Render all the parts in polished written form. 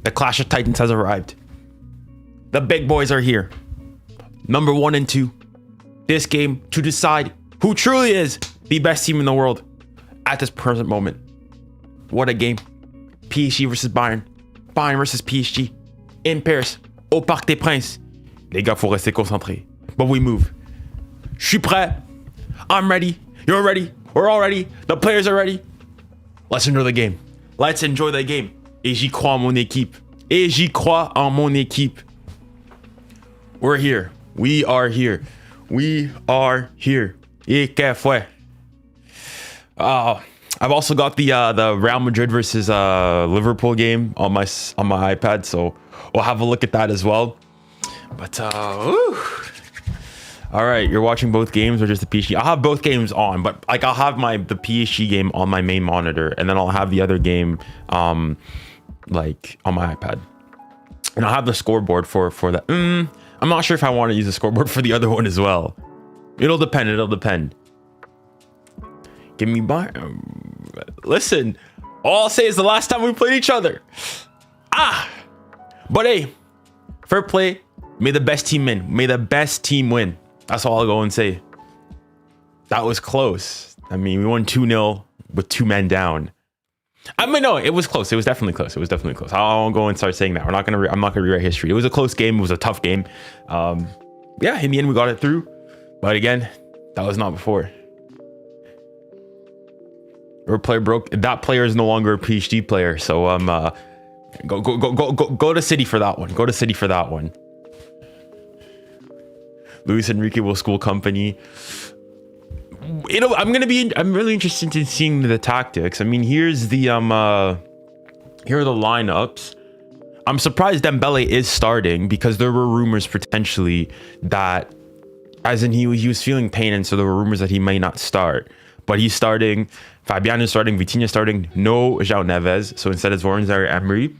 The Clash of Titans has arrived. The big boys are here. Number 1 and 2. This game to decide who truly is the best team in the world at this present moment. What a game. PSG versus Bayern. Bayern versus PSG. In Paris. Au Parc des Princes. Les gars, faut rester concentrés. But we move. Je suis prêt. I'm ready. You're ready. We're all ready. The players are ready. Let's enjoy the game. Let's enjoy the game. Et j'y crois en mon équipe. Et j'y crois en mon équipe. We're here. We are here. We are here. Et que fue? I've also got the Real Madrid versus Liverpool game on my iPad, so we'll have a look at that as well. But all right, you're watching both games or just the PSG? I'll have both games on, but like I'll have the PSG game on my main monitor, and then I'll have the other game like on my iPad, and I'll have the scoreboard for that. I'm not sure if I want to use the scoreboard for the other one as well. It'll depend. It'll depend. Give me by. Listen, all I'll say is the last time we played each other. But hey, fair play. May the best team win. May the best team win. That's all I'll go and say. That was close. I mean, we won 2-0 with 2 men down. I mean, no, it was close. It was definitely close. It was definitely close. I won't go and start saying that. I'm not gonna rewrite history. It was a close game. It was a tough game. Yeah, in the end, we got it through. But again, that was not before. Our player broke. That player is no longer a PSG player. So go to City for that one. Go to City for that one. 𝙀𝙊𝘾𝙖𝙬 will school company. You know, I'm really interested in seeing the tactics. I mean, here are the lineups. I'm surprised Dembele is starting because there were rumors potentially that, as in he was feeling pain, and so there were rumors that he may not start. But he's starting. Fabian is starting. Vitinha is starting. No João Neves. So instead it's 𝙀𝙊𝘾𝙬.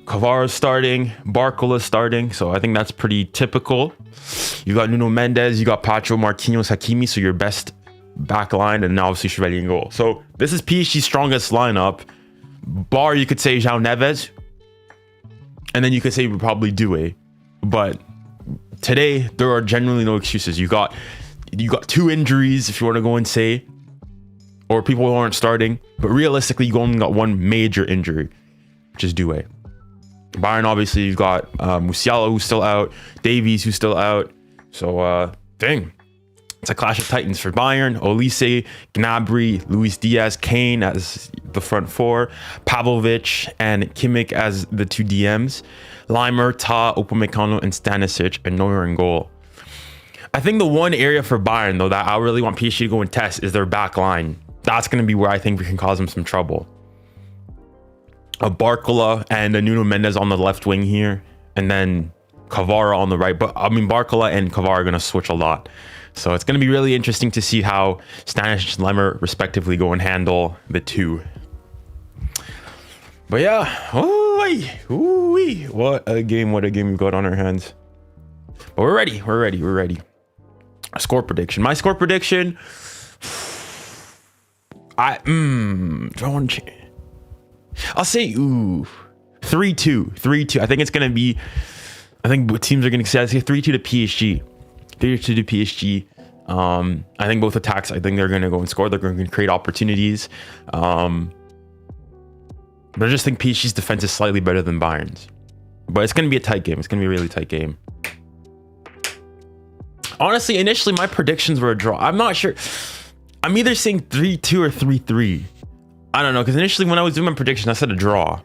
𝙀𝙑 is starting. 𝙬𝙾 is starting. So I think that's pretty typical. You got Nuno Mendes. You got Pacho, Marquinhos, Hakimi. So your best back line, and now obviously 𝙬𝙬 in goal. So this is PSG's strongest lineup. Bar, you could say João Neves. And then you could say probably 𝙬𝙬. But today, there are generally no excuses. You got 2 injuries, if you want to go and say, or people who aren't starting. But realistically, you only got 1 major injury, which is 𝙬𝙬. Bayern, obviously, you've got Musiala, who's still out, Davies, who's still out. So, it's a clash of titans for Bayern. Olise, Gnabry, Luis Diaz, Kane as the front 4, Pavlovic and Kimmich as the 2 DMs, Lijmer, 𝙀𝙁, Upamecano, and Stanisic, and Neuer in goal. I think the one area for Bayern, though, that I really want PSG to go and test is their back line. That's going to be where I think we can cause them some trouble. A 𝙬𝙾 and a Nuno Mendes on the left wing here, and then Kvara on the right. But I mean, 𝙬𝙾 and Kvara are going to switch a lot. So it's going to be really interesting to see how Stanisic and Lijmer respectively go and handle the 2. But yeah, what a game we've got on our hands. But we're ready. Score prediction. My score prediction. I'll say 3-2. I think it's gonna be. I think teams are gonna say 3-2 to PSG. 3-2 to PSG. I think both attacks. I think they're gonna go and score. They're going to create opportunities. But I just think PSG's defense is slightly better than Bayern's. But it's gonna be a tight game. It's gonna be a really tight game. Honestly, initially my predictions were a draw. I'm not sure. I'm either saying 3-2 or 3-3. I don't know, because initially when I was doing my prediction, I said a draw.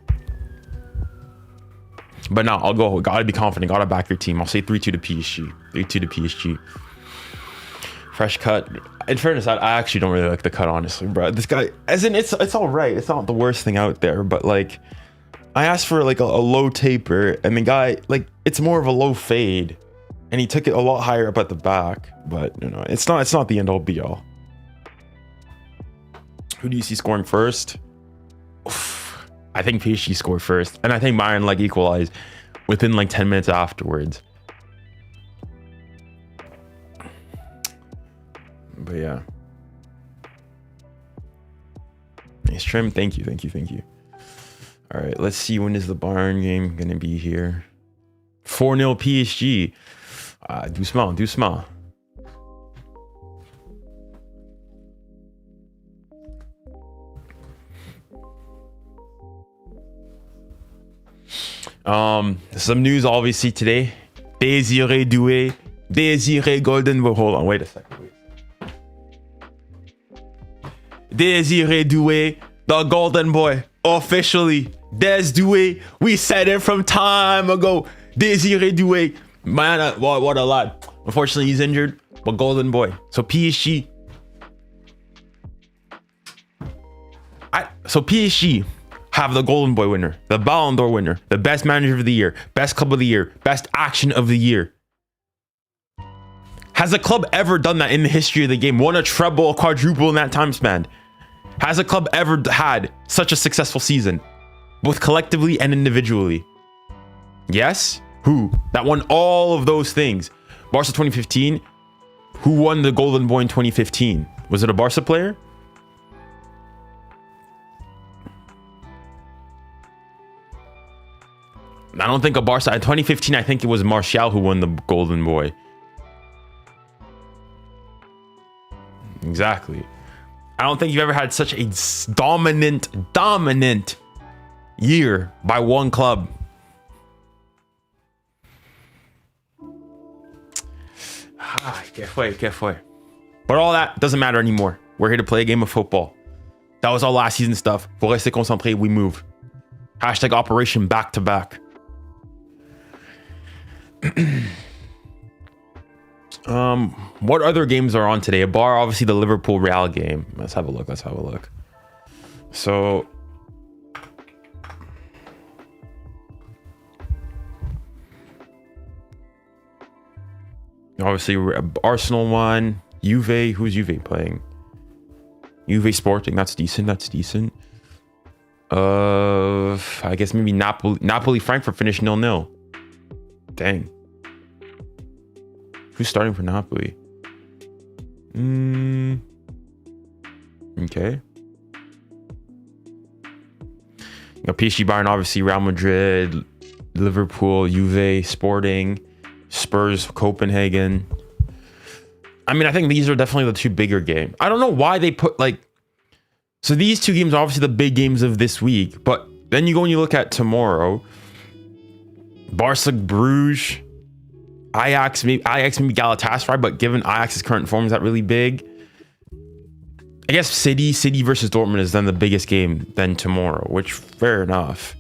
But now I'll go. Gotta be confident. Gotta back your team. I'll say 3-2 to PSG. 3-2 to PSG. Fresh cut. In fairness, I actually don't really like the cut, honestly, bro. This guy, as in, it's all right. It's not the worst thing out there, but like, I asked for like a low taper, and the guy, like, it's more of a low fade, and he took it a lot higher up at the back. But you know, it's not the end all be all. Who do you see scoring first? Oof. I think PSG scored first, and I think Bayern like equalized within like 10 minutes afterwards. But yeah, nice trim. Thank you. All right, let's see, when is the Bayern game gonna be here? 4-0 PSG. Doucement, doucement. Some news obviously today. 𝙎𝙊𝘾𝙖𝙞𝙡. Hold on, wait a second. 𝙎𝙊𝘾𝙖𝙞𝙡, the golden boy, officially. 𝙎𝙊𝘾, we said it from time ago. 𝙎𝙊𝘾𝙢, man, what a lad. Unfortunately, he's injured, but golden boy. So PSG. So PSG have the golden boy winner, the Ballon d'Or winner, the best manager of the year, best club of the year, best action of the year. Has a club ever done that in the history of the game? Won a treble, a quadruple in that time span? Has a club ever had such a successful season, both collectively and individually? Yes. Who? That won all of those things. Barca 2015. Who won the golden boy in 2015? Was it a Barca player? I don't think a Barca. In 2015, I think it was Martial who won the golden boy. Exactly. I don't think you've ever had such a dominant year by one club. ¿Qué fue? But all that doesn't matter anymore. We're here to play a game of football. That was all last season stuff. Faut rester concentré. We move. Hashtag operation back to back. What other games are on today? Obviously the Liverpool Real game. Let's have a look. So obviously Arsenal won. Juve, who's Juve playing? Juve Sporting, that's decent. I guess maybe Napoli Frankfurt finished 0-0. Dang. Who's starting for Napoli? Okay. You know, PSG, Bayern, obviously, Real Madrid, Liverpool, Juve, Sporting, Spurs, Copenhagen. I mean, I think these are definitely the two bigger games. I don't know why they put so these two games are obviously the big games of this week, but then you go and you look at tomorrow. Barca, Bruges, Ajax maybe Galatasaray, but given Ajax's current form, is that really big? I guess City versus Dortmund is then the biggest game then tomorrow, which fair enough.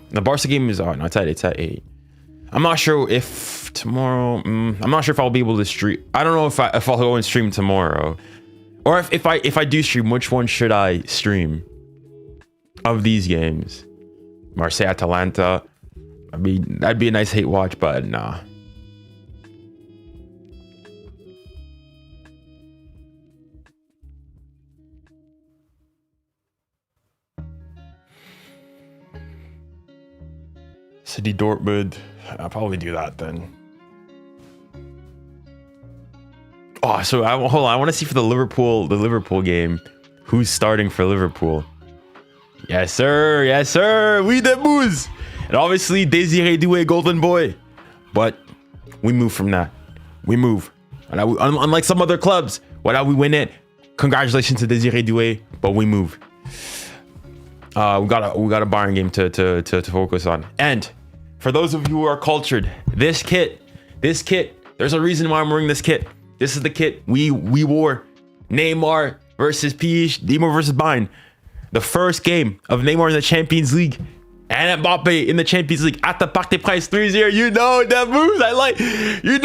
The Barca game is it's at 8. I'm not sure if tomorrow. I'm not sure if I'll be able to stream. I don't know if I'll go and stream tomorrow, or if I do stream, which one should I stream of these games? Marseille, Atalanta. I mean, that'd be a nice hate watch, but nah. City, Dortmund. I'll probably do that then. Oh, so hold on. I want to see for the Liverpool game, who's starting for Liverpool. Yes, sir. We the booze. And obviously, 𝙎𝙊𝘾𝙢, golden boy. But we move from that. We move. And unlike some other clubs, we win it. Congratulations to 𝙎𝙊𝘾𝙢, but we move. We got a Bayern game to focus on. And for those of you who are cultured, this kit, there's a reason why I'm wearing this kit. This is the kit we wore. Neymar versus PSG, Neymar versus Bayern. The first game of Neymar in the Champions League and Mbappe in the Champions League at the Parc des Princes 3-0. You know that moves. I like. You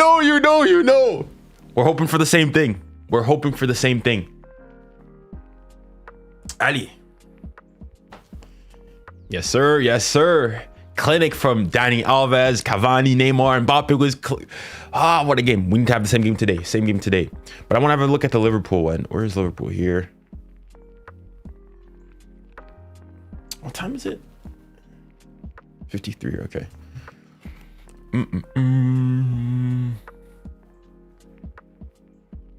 know. We're hoping for the same thing. Ali. Yes, sir. Clinic from Dani Alves, Cavani, Neymar, Mbappe was... what a game. We need to have the same game today. But I want to have a look at the Liverpool one. Where is Liverpool here? What time is it? 53, okay.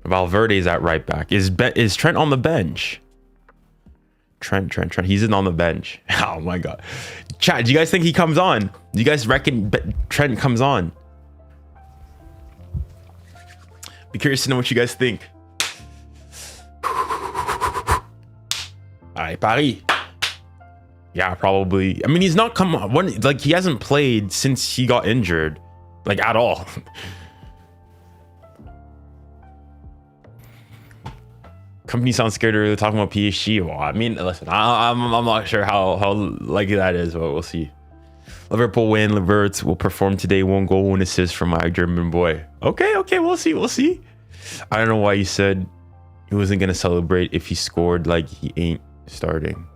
Valverde is at right back. Is Trent on the bench? Trent. He's in on the bench. Oh my god. Chat, do you guys think he comes on? Do you guys reckon Trent comes on? Be curious to know what you guys think. All right, Paris. Yeah, probably. I mean, he's not come on. Like, he hasn't played since he got injured, like, at all. Company sounds scared of talking about PSG. Well, I mean, listen, I'm not sure how likely that is, but we'll see. Liverpool win. Leverts will perform today. 1 goal, 1 assist from my German boy. Okay, we'll see. I don't know why he said he wasn't gonna celebrate if he scored. Like, he ain't starting.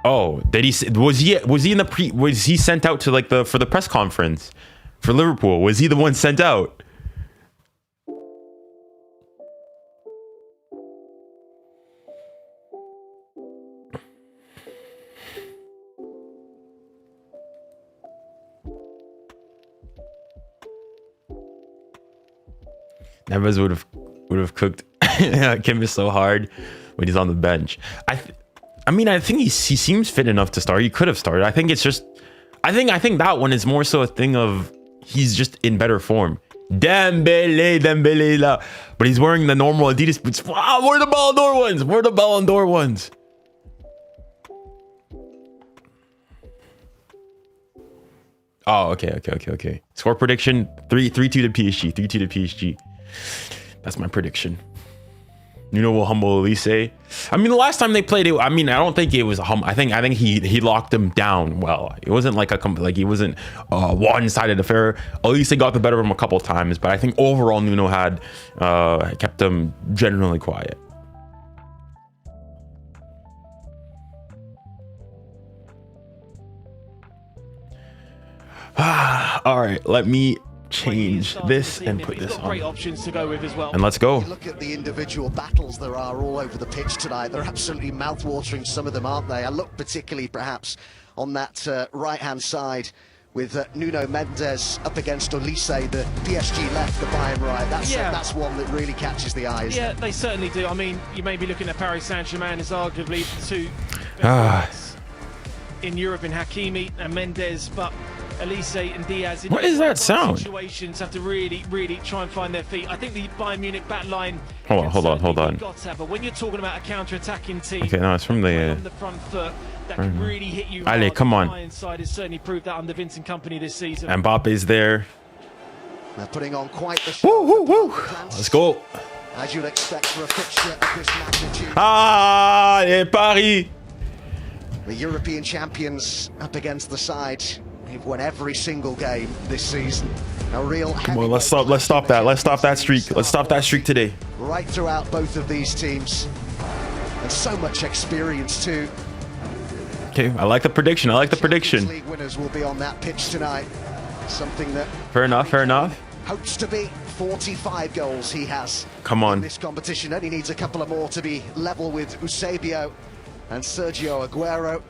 Oh, did he? Was he in the was he sent out to, like, for the press conference for Liverpool? Was he the one sent out? Neves would have cooked Kim is so hard when he's on the bench. I mean, I think he seems fit enough to start. He could have started. I think it's just, I think that one is more so a thing of he's just in better form. Dembele la. But he's wearing the normal Adidas boots. Wow, where are the Ballon d'Or ones? Oh, okay. Score prediction 3-2 to PSG. 3-2 to PSG. That's my prediction. Nuno will humble 𝙋𝙊𝘾𝘼𝙎𝙏. I mean, the last time they played it, I mean, I don't think it was a I think he locked him down well. It wasn't like he wasn't a one-sided affair. 𝙋𝙊𝘾𝘼𝙎 got the better of him a couple of times, but I think overall Nuno had kept them generally quiet. All right, let me change this and put this on. Great options to go with as well. And let's go. Look at the individual battles there are all over the pitch tonight. They're absolutely mouth-watering, some of them, aren't they? I look particularly perhaps on that right-hand side with Nuno Mendes up against 𝙋𝙊𝘾𝘼𝘎, the PSG left, the Bayern right. That's one that really catches the eye. Yeah, they certainly do. I mean, you may be looking at Paris Saint-Germain as arguably the two in Europe in 𝙋𝙖𝘾𝑼 and Mendes, but 𝙋𝙊𝘾𝘼 and Diaz. What is that sound? Situations have to really try and find their feet. I think the Bayern Munich back line. Hold on. But when you're talking about a counter-attacking team, okay, no, it's from the front foot that can really hit you. Allez, come on. Bayern side has certainly proved that under Vincent Kompany this season. And Mbappe's there. They're putting on quite the show. Woo. Let's go. As you'd expect for a fixture of this magnitude. Paris. The European champions up against the side. They've won every single game this season. A real. Come on, let's stop that. Let's stop that streak. Let's stop that streak today. Right throughout both of these teams. And so much experience too. Okay, I like the prediction. League winners will be on that pitch tonight. Something that Fair enough. hopes to be 45 goals he has. Come on. In this competition only needs a couple of more to be level with Eusebio and Sergio Aguero.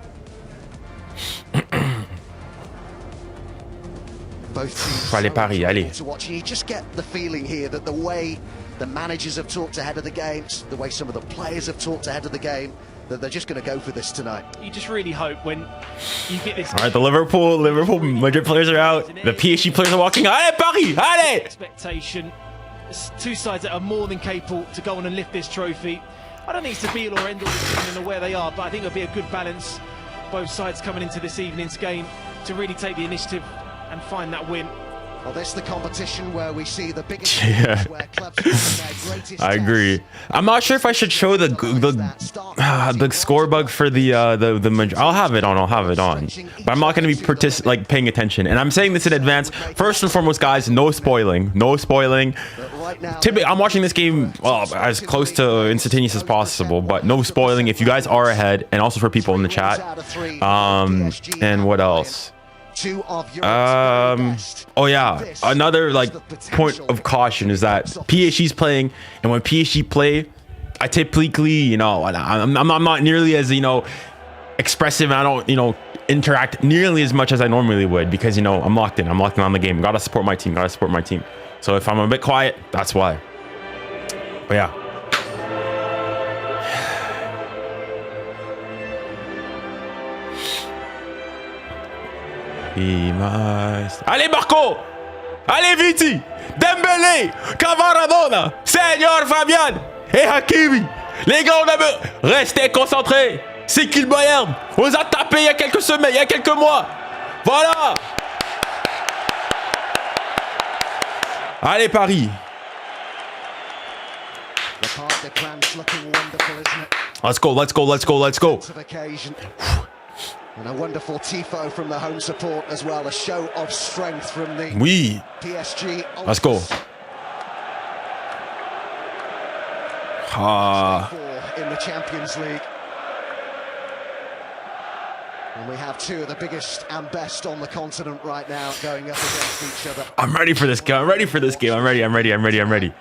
Both teams Allez, Paris, allez. to watch. You just get the feeling here that the way the managers have talked ahead of the games, the way some of the players have talked ahead of the game, that they're just going to go for this tonight. You just really hope when you get this. All right, the Liverpool Madrid players are out. The PSG players are walking. Allez, Paris, allez! Expectation. It's two sides that are more than capable to go on and lift this trophy. I don't think it's the be-all or end-all of where they are, but I think it'll be a good balance. Both sides coming into this evening's game to really take the initiative and find that win. Well, this is the competition where we see the biggest where clubs their greatest I agree. I'm not sure if I should show the score bug for the Madrid. I'll have it on, but I'm not going to be paying attention. And I'm saying this in advance. First and foremost, guys, no spoiling. I'm watching this game as close to instantaneous as possible, but no spoiling. If you guys are ahead, and also for people in the chat. And what else? Oh yeah, another point of caution is that PSG's playing, and when PSG play, I typically, I'm not nearly as expressive, and I don't interact nearly as much as I normally would, because I'm locked in on the game. Gotta support my team. So if I'm a bit quiet, that's why. But yeah. Allez, Marco! Allez, Viti! Dembélé! Cavaradona! Senior Fabian! Et Hakimi! Les gars, on a... Restez concentrés! C'est qui le Bayern? On vous a tapé il y a quelques semaines, il y a quelques mois! Voilà! Allez, Paris! Let's go, let's go, let's go, let's go! And a wonderful tifo from the home support as well, a show of strength from the PSG. Let's go. In the Champions League. And we have two of the biggest and best on the continent right now going up against each other. I'm ready for this game. I'm ready for this game. I'm ready. I'm ready. I'm ready. I'm ready.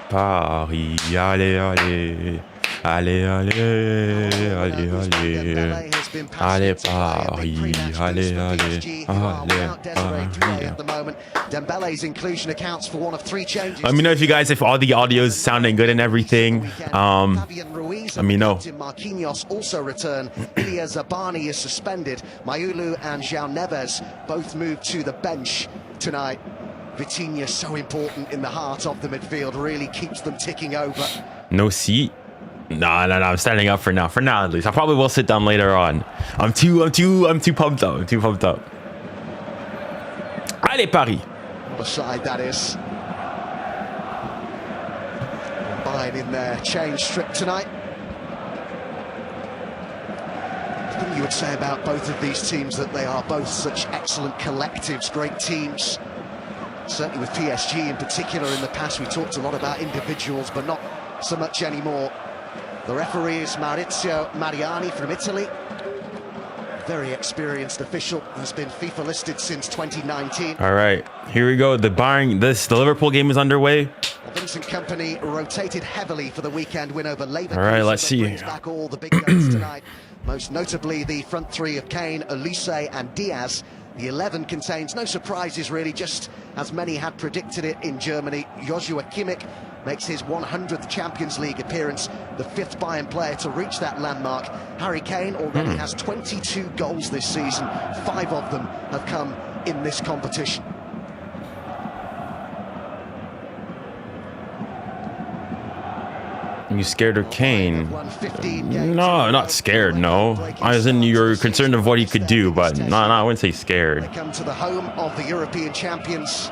Paris, allez, allez. Allez, allez, allez, allez. Allez, Paris, allez, allez. Dembele's inclusion accounts for one of 3 changes. Let me know if you guys, if all the audio is sounding good and everything. Let me know. 𝙋𝙊𝘾𝘼𝙎𝙖 also return. 𝙎𝙊𝘾𝙼𝘾𝙼𝘖 is suspended. Mayulu and 𝙎𝙊𝘾𝙾𝘾𝑉𝘋 both moved to the bench tonight. Vitinha so important in the heart of the midfield, really keeps them ticking over. No seat. No, I'm standing up for now. For now, at least. I probably will sit down later on. I'm too pumped up. I'm too pumped up. Allez, Paris. What a side that is. Bayern in their change strip tonight. I think you would say about both of these teams that they are both such excellent collectives, great teams. Certainly with PSG in particular in the past, we talked a lot about individuals, but not so much anymore. The referee is Maurizio Mariani from Italy. Very experienced official, has been FIFA listed since 2019. All right, here we go. The Liverpool game is underway. Vincent Kompany rotated heavily for the weekend win over Leverkusen. All right, let's see. Brings back all the big guns tonight. Most notably the front three of 𝙀𝙀𝘖 and Diaz. The 11 contains no surprises really, just as many had predicted it in Germany. Joshua Kimmich makes his 100th Champions League appearance, the 5th Bayern player to reach that landmark. Harry Kane already has 22 goals this season. 5 of them have come in this competition. You scared of Kane? No, not scared, no. As in, you're concerned of what he could do, but no, I wouldn't say scared. They come to the home of the European champions,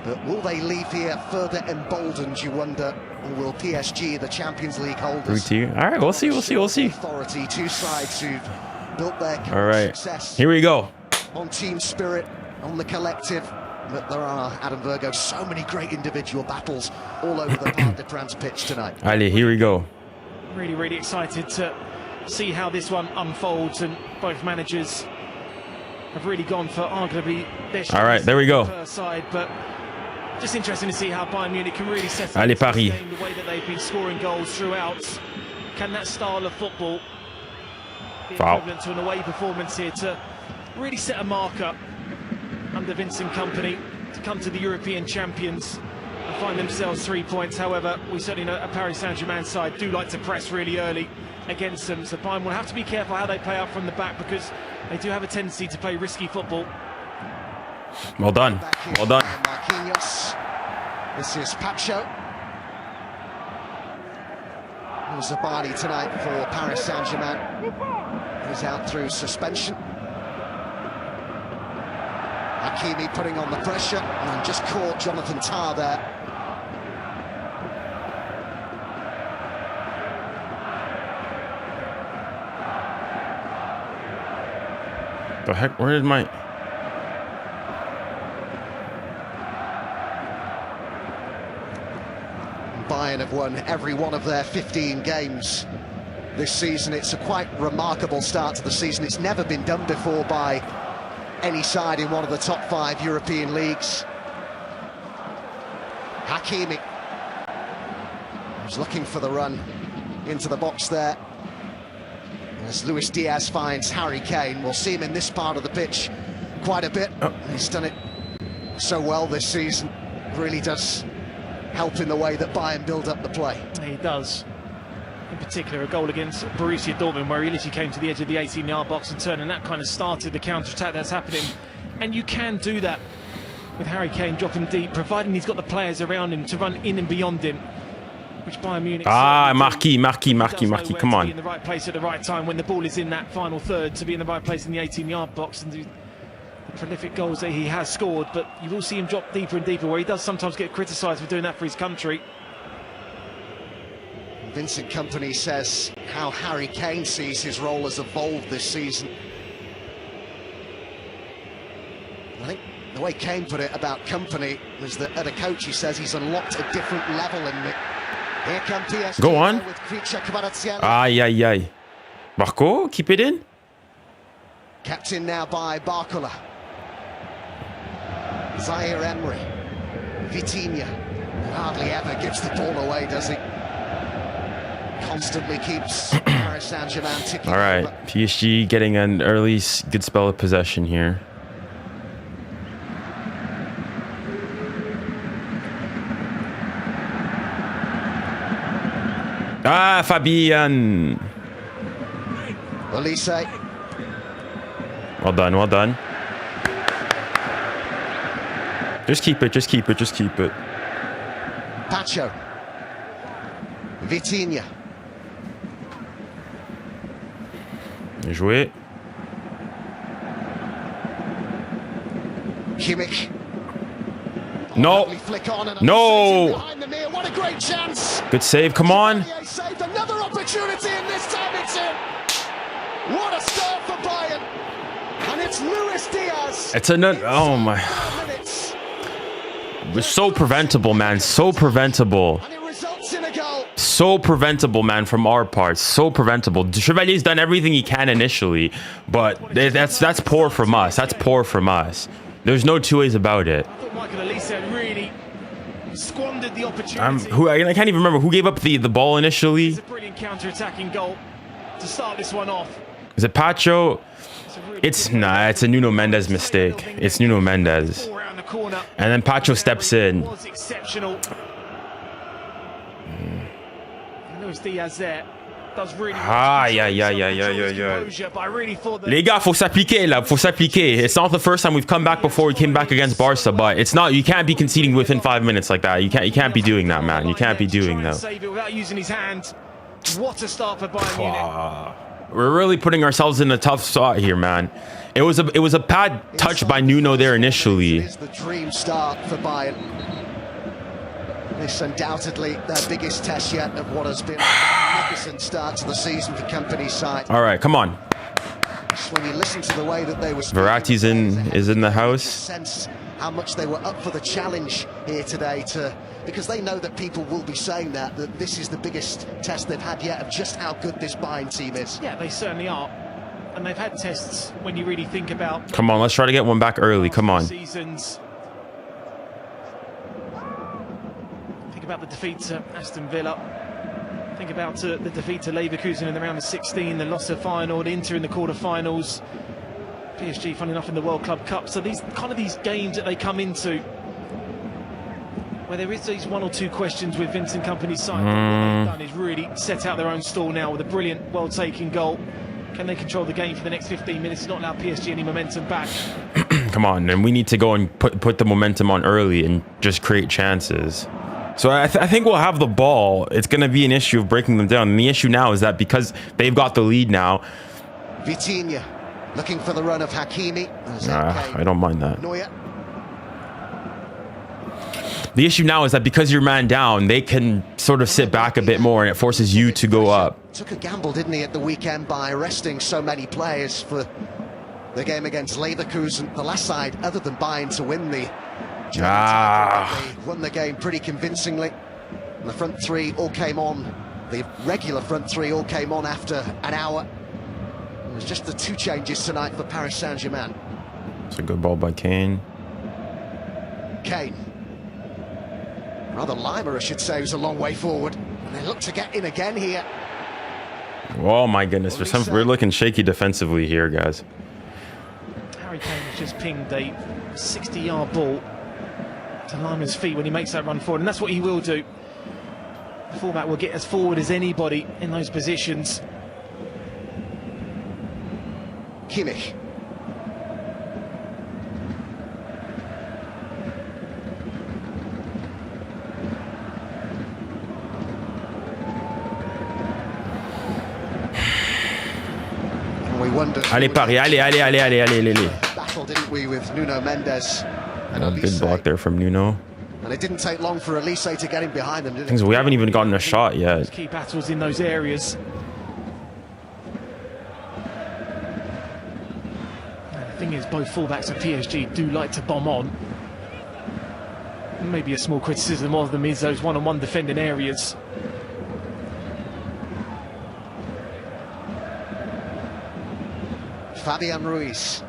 but will they leave here further emboldened, you wonder? Or will PSG, the Champions League holders... 3-2. All right, we'll see, we'll see, we'll see. Authority, two sides who've built their success. Here we go. On team spirit, on the collective. But there are, 𝙬𝙬𝙬𝑗, so many great individual battles all over the Parc des Princes pitch tonight. Allez, here we go. Really, really excited to see how this one unfolds, and both managers have really gone for arguably their all right, there we go. First side, but just interesting to see how Bayern Munich can really set up Allez, Paris. the game, the way that they've been scoring goals throughout. Can that style of football be equivalent to an away performance here to really set a marker under Vincent Kompany to come to the European champions and find themselves 3 points? However, we certainly know a Paris Saint-Germain side do like to press really early against them, so Bayern will have to be careful how they play out from the back, because they do have a tendency to play risky football. Well done, well done. This is Pacho. 𝙬𝙬𝘾𝙼𝘾𝙼 tonight for Paris Saint-Germain. He's out through suspension. Hakimi putting on the pressure and just caught Jonathan Tah there. The heck, where is my... Bayern have won every one of their 15 games this season. It's a quite remarkable start to the season. It's never been done before by any side in one of the top 5 European leagues. Hakimi was looking for the run into the box there. As Luis Diaz finds Harry Kane, we'll see him in this part of the pitch quite a bit. He's done it so well this season. Really does help in the way that Bayern build up the play. He does. In particular, a goal against Borussia Dortmund where he literally came to the edge of the 18-yard box and turned, and that kind of started the counter-attack that's happening. And you can do that with Harry Kane dropping deep, providing he's got the players around him to run in and beyond him, which Bayern Munich... 𝙋𝙊𝘾𝘼𝙎𝙏, come on. To be in the right place at the right time when the ball is in that final third, to be in the right place in the 18-yard box and do the prolific goals that he has scored. But you will see him drop deeper and deeper, where he does sometimes get criticised for doing that for his country. Vincent Kompany says how Harry Kane sees his role has evolved this season. I think the way Kane put it about Kompany was that at a coach he says he's unlocked a different level in it. Here come PSG. Go on. With 𝙀𝙬𝘼𝙋𝙀𝙀. Marco, keep it in. Captain now by 𝙎𝙊𝘾𝘼𝘎𝘾𝘼. 𝙎𝙊𝘾𝘼𝘋𝙀𝙎. Hardly ever gives the ball away, does he? Constantly keeps Paris Saint-Germain ticking. All right, PSG getting an early good spell of possession here. Fabian. Olise. Well done, well done. Just keep it, just keep it, just keep it. Pacho. Vitinha. Bien joué. Kimmich. No. No. What a great chance. Good save, come on. Saved another opportunity, and this time it's in. What a start for Bayern. And it's 𝙀𝙖𝘖 It's another, oh my. It was so preventable, man, so preventable. And it results in a goal. So preventable, man, from our part. So preventable. 𝙬𝙬's done everything he can initially, but that's poor from us. That's poor from us. There's no two ways about it. I thought Michael Olise really squandered the opportunity. I can't even remember who gave up the ball initially. It's a brilliant counter-attacking goal to start this one off. Is it Pacho? It's nah, it's a 𝙀𝙁 Mendes mistake. It's 𝙀𝙁 Mendes. And then Pacho steps in. Was exceptional. 𝙀𝙖𝘖 there does really Les gars, faut s'appliquer là, faut s'appliquer. It's not the first time we've come back before we came back against Barca, but it's not, you can't be conceding within 5 minutes like that. You can't be doing that, man. You can't be doing that. Without using his hand. What a start for Bayern Munich. We're really putting ourselves in a tough spot here, man. It was a bad touch by Nuno there initially. It's the dream start for Bayern. This undoubtedly their biggest test yet of what has been a magnificent start to the season for Kompany's side. All right, come on. When you listen to the way that they were Verratti's is in the house. Sense how much they were up for the challenge here today, because they know that people will be saying that this is the biggest test they've had yet of just how good this Bayern team is. Yeah, they certainly are. And they've had tests when you really think about... Come on, let's try to get one back early. Come on. Seasons. Think about the defeat to Aston Villa. Think about the defeat to 𝙬𝙗𝑾𝑢𝑠EN in the round of 16, the loss of Feyenoord, Inter in the quarter-finals, PSG, funny enough, in the World Club Cup. So these games that they come into, where there is these one or two questions with Vincent Kompany's side, what they've done is really set out their own stall now with a brilliant, well-taken goal. Can they control the game for the next 15 minutes, not allow PSG any momentum back? Come on, and we need to go and put the momentum on early and just create chances. So I think we'll have the ball. It's going to be an issue of breaking them down. And the issue now is that because they've got the lead now. Vitinha looking for the run of Hakimi. I don't mind that. Neuer. The issue now is that because you're man down, they can sort of sit back a bit more, and it forces you to go up. Took a gamble, didn't he, at the weekend by resting so many players for the game against 𝙬𝙗𝑾𝑢𝑠EN, the last side other than Bayern to win the They won the game pretty convincingly. And the front three all came on. The regular front three all came on after an hour. It was just the two changes tonight for Paris Saint-Germain. It's a good ball by Kane. Kane. Rather 𝙬𝙗𝘖𝘖, I should say, was a long way forward. And they look to get in again here. Oh my goodness, we're looking shaky defensively here, guys. Harry Kane has just pinged a 60-yard ball to 𝙬𝙗𝘖𝑖's feet when he makes that run forward, and that's what he will do. The fullback will get as forward as anybody in those positions. Kimmich. We wondered. Allez Paris, allez. Battle, didn't we, with Nuno Mendes and Good 𝙭𝘋. block there from Nuno. And it didn't take long for 𝙭𝘋 to get him behind them, did it? Things we haven't even gotten a shot yet. Key battles in those areas. And the thing is, both fullbacks of PSG do like to bomb on. Maybe a small criticism of them is those one-on-one defending areas. Fabian Ruiz.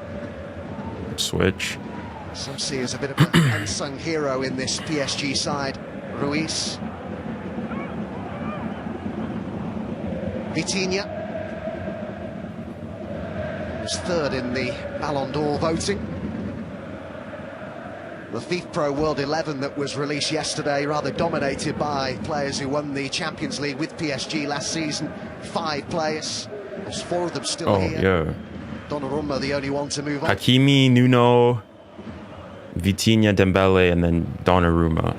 Switch. Some see as a bit of an unsung hero in this PSG side. Ruiz. Vitinha was third in the Ballon d'Or voting. The FIFA World 11 that was released yesterday, rather dominated by players who won the Champions League with PSG last season. 5 players. There's 4 of them still here. Yeah. Donnarumma the only one to move on. Hakimi, Nuno, Vitinha, Dembele, and then Donnarumma.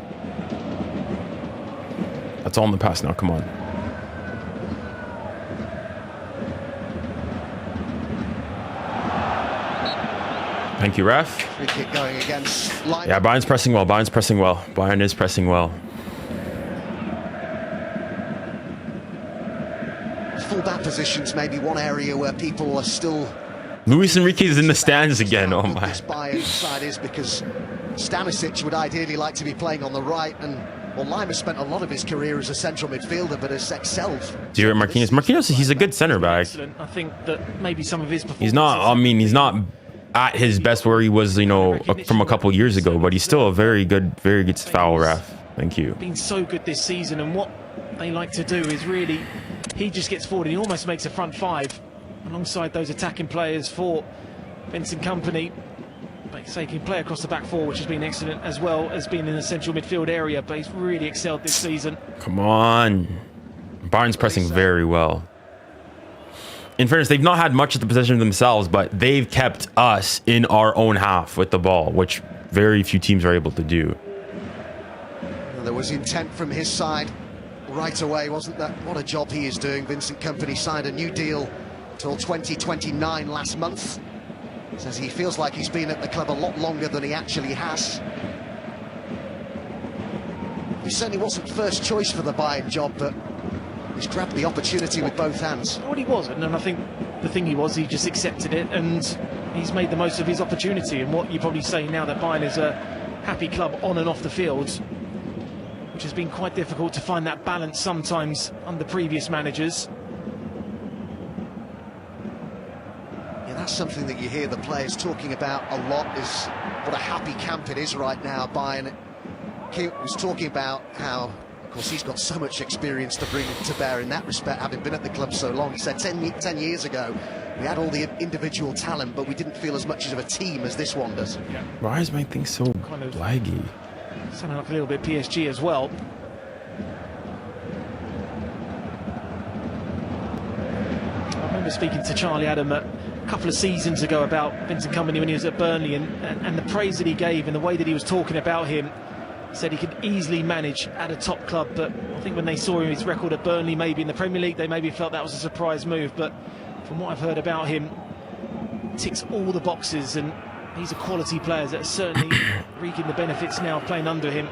That's all in the past now. Come on. Thank you, ref. Free kick going against line. Yeah, Bayern's pressing well. Bayern is pressing well. Full-back positions may be one area where people are still... Luis Enrique is in the stands again. Oh my. This Bayern side is because 𝙭𝙭 would ideally like to be playing on the right, and well, 𝙭𝙾 spent a lot of his career as a central midfielder, but has excelled. Do you hear Marquinhos? Marquinhos, he's a good center back. Excellent. I think that maybe some of his performances... He's not, I mean, he's not at his best where he was, you know, from a couple years ago, but he's still a very good foul ref. Thank you. Been so good this season, and what they like to do is really, he just gets forward and he almost makes a front 5 alongside those attacking players for Vincent Kompany. Like I say, he can play across the back 4, which has been excellent, as well as being in the central midfield area, but he's really excelled this season. Come on. Bayern's pressing very well. In fairness, they've not had much of the possession themselves, but they've kept us in our own half with the ball, which very few teams are able to do. There was intent from his side right away, wasn't there? What a job he is doing. Vincent Kompany signed a new deal till 2029 last month. Says he feels like he's been at the club a lot longer than he actually has. He certainly wasn't first choice for the Bayern job, but he's grabbed the opportunity with both hands. Well, he wasn't, and I think the thing he just accepted it, and he's made the most of his opportunity. And what you're probably saying now, that Bayern is a happy club on and off the field, which has been quite difficult to find that balance sometimes under previous managers. Yeah, that's something that you hear the players talking about a lot, is what a happy camp it is right now. Bayern, he was talking about how, of course, he's got so much experience to bring to bear in that respect, having been at the club so long. He said 10 years ago, we had all the individual talent, but we didn't feel as much of a team as this one does. Yeah. Why is my thing so Kind of laggy? sounding like a little bit PSG as well. I remember speaking to 𝙬𝙬𝘾𝘼𝙎𝙬 a couple of seasons ago about Vincent Kompany when he was at Burnley, and the praise that he gave and the way that he was talking about him. Said he could easily manage at a top club, but I think when they saw his record at Burnley, maybe in the Premier League, they maybe felt that was a surprise move. But from what I've heard about him, ticks all the boxes, and he's a quality player that is certainly reaping the benefits now of playing under him.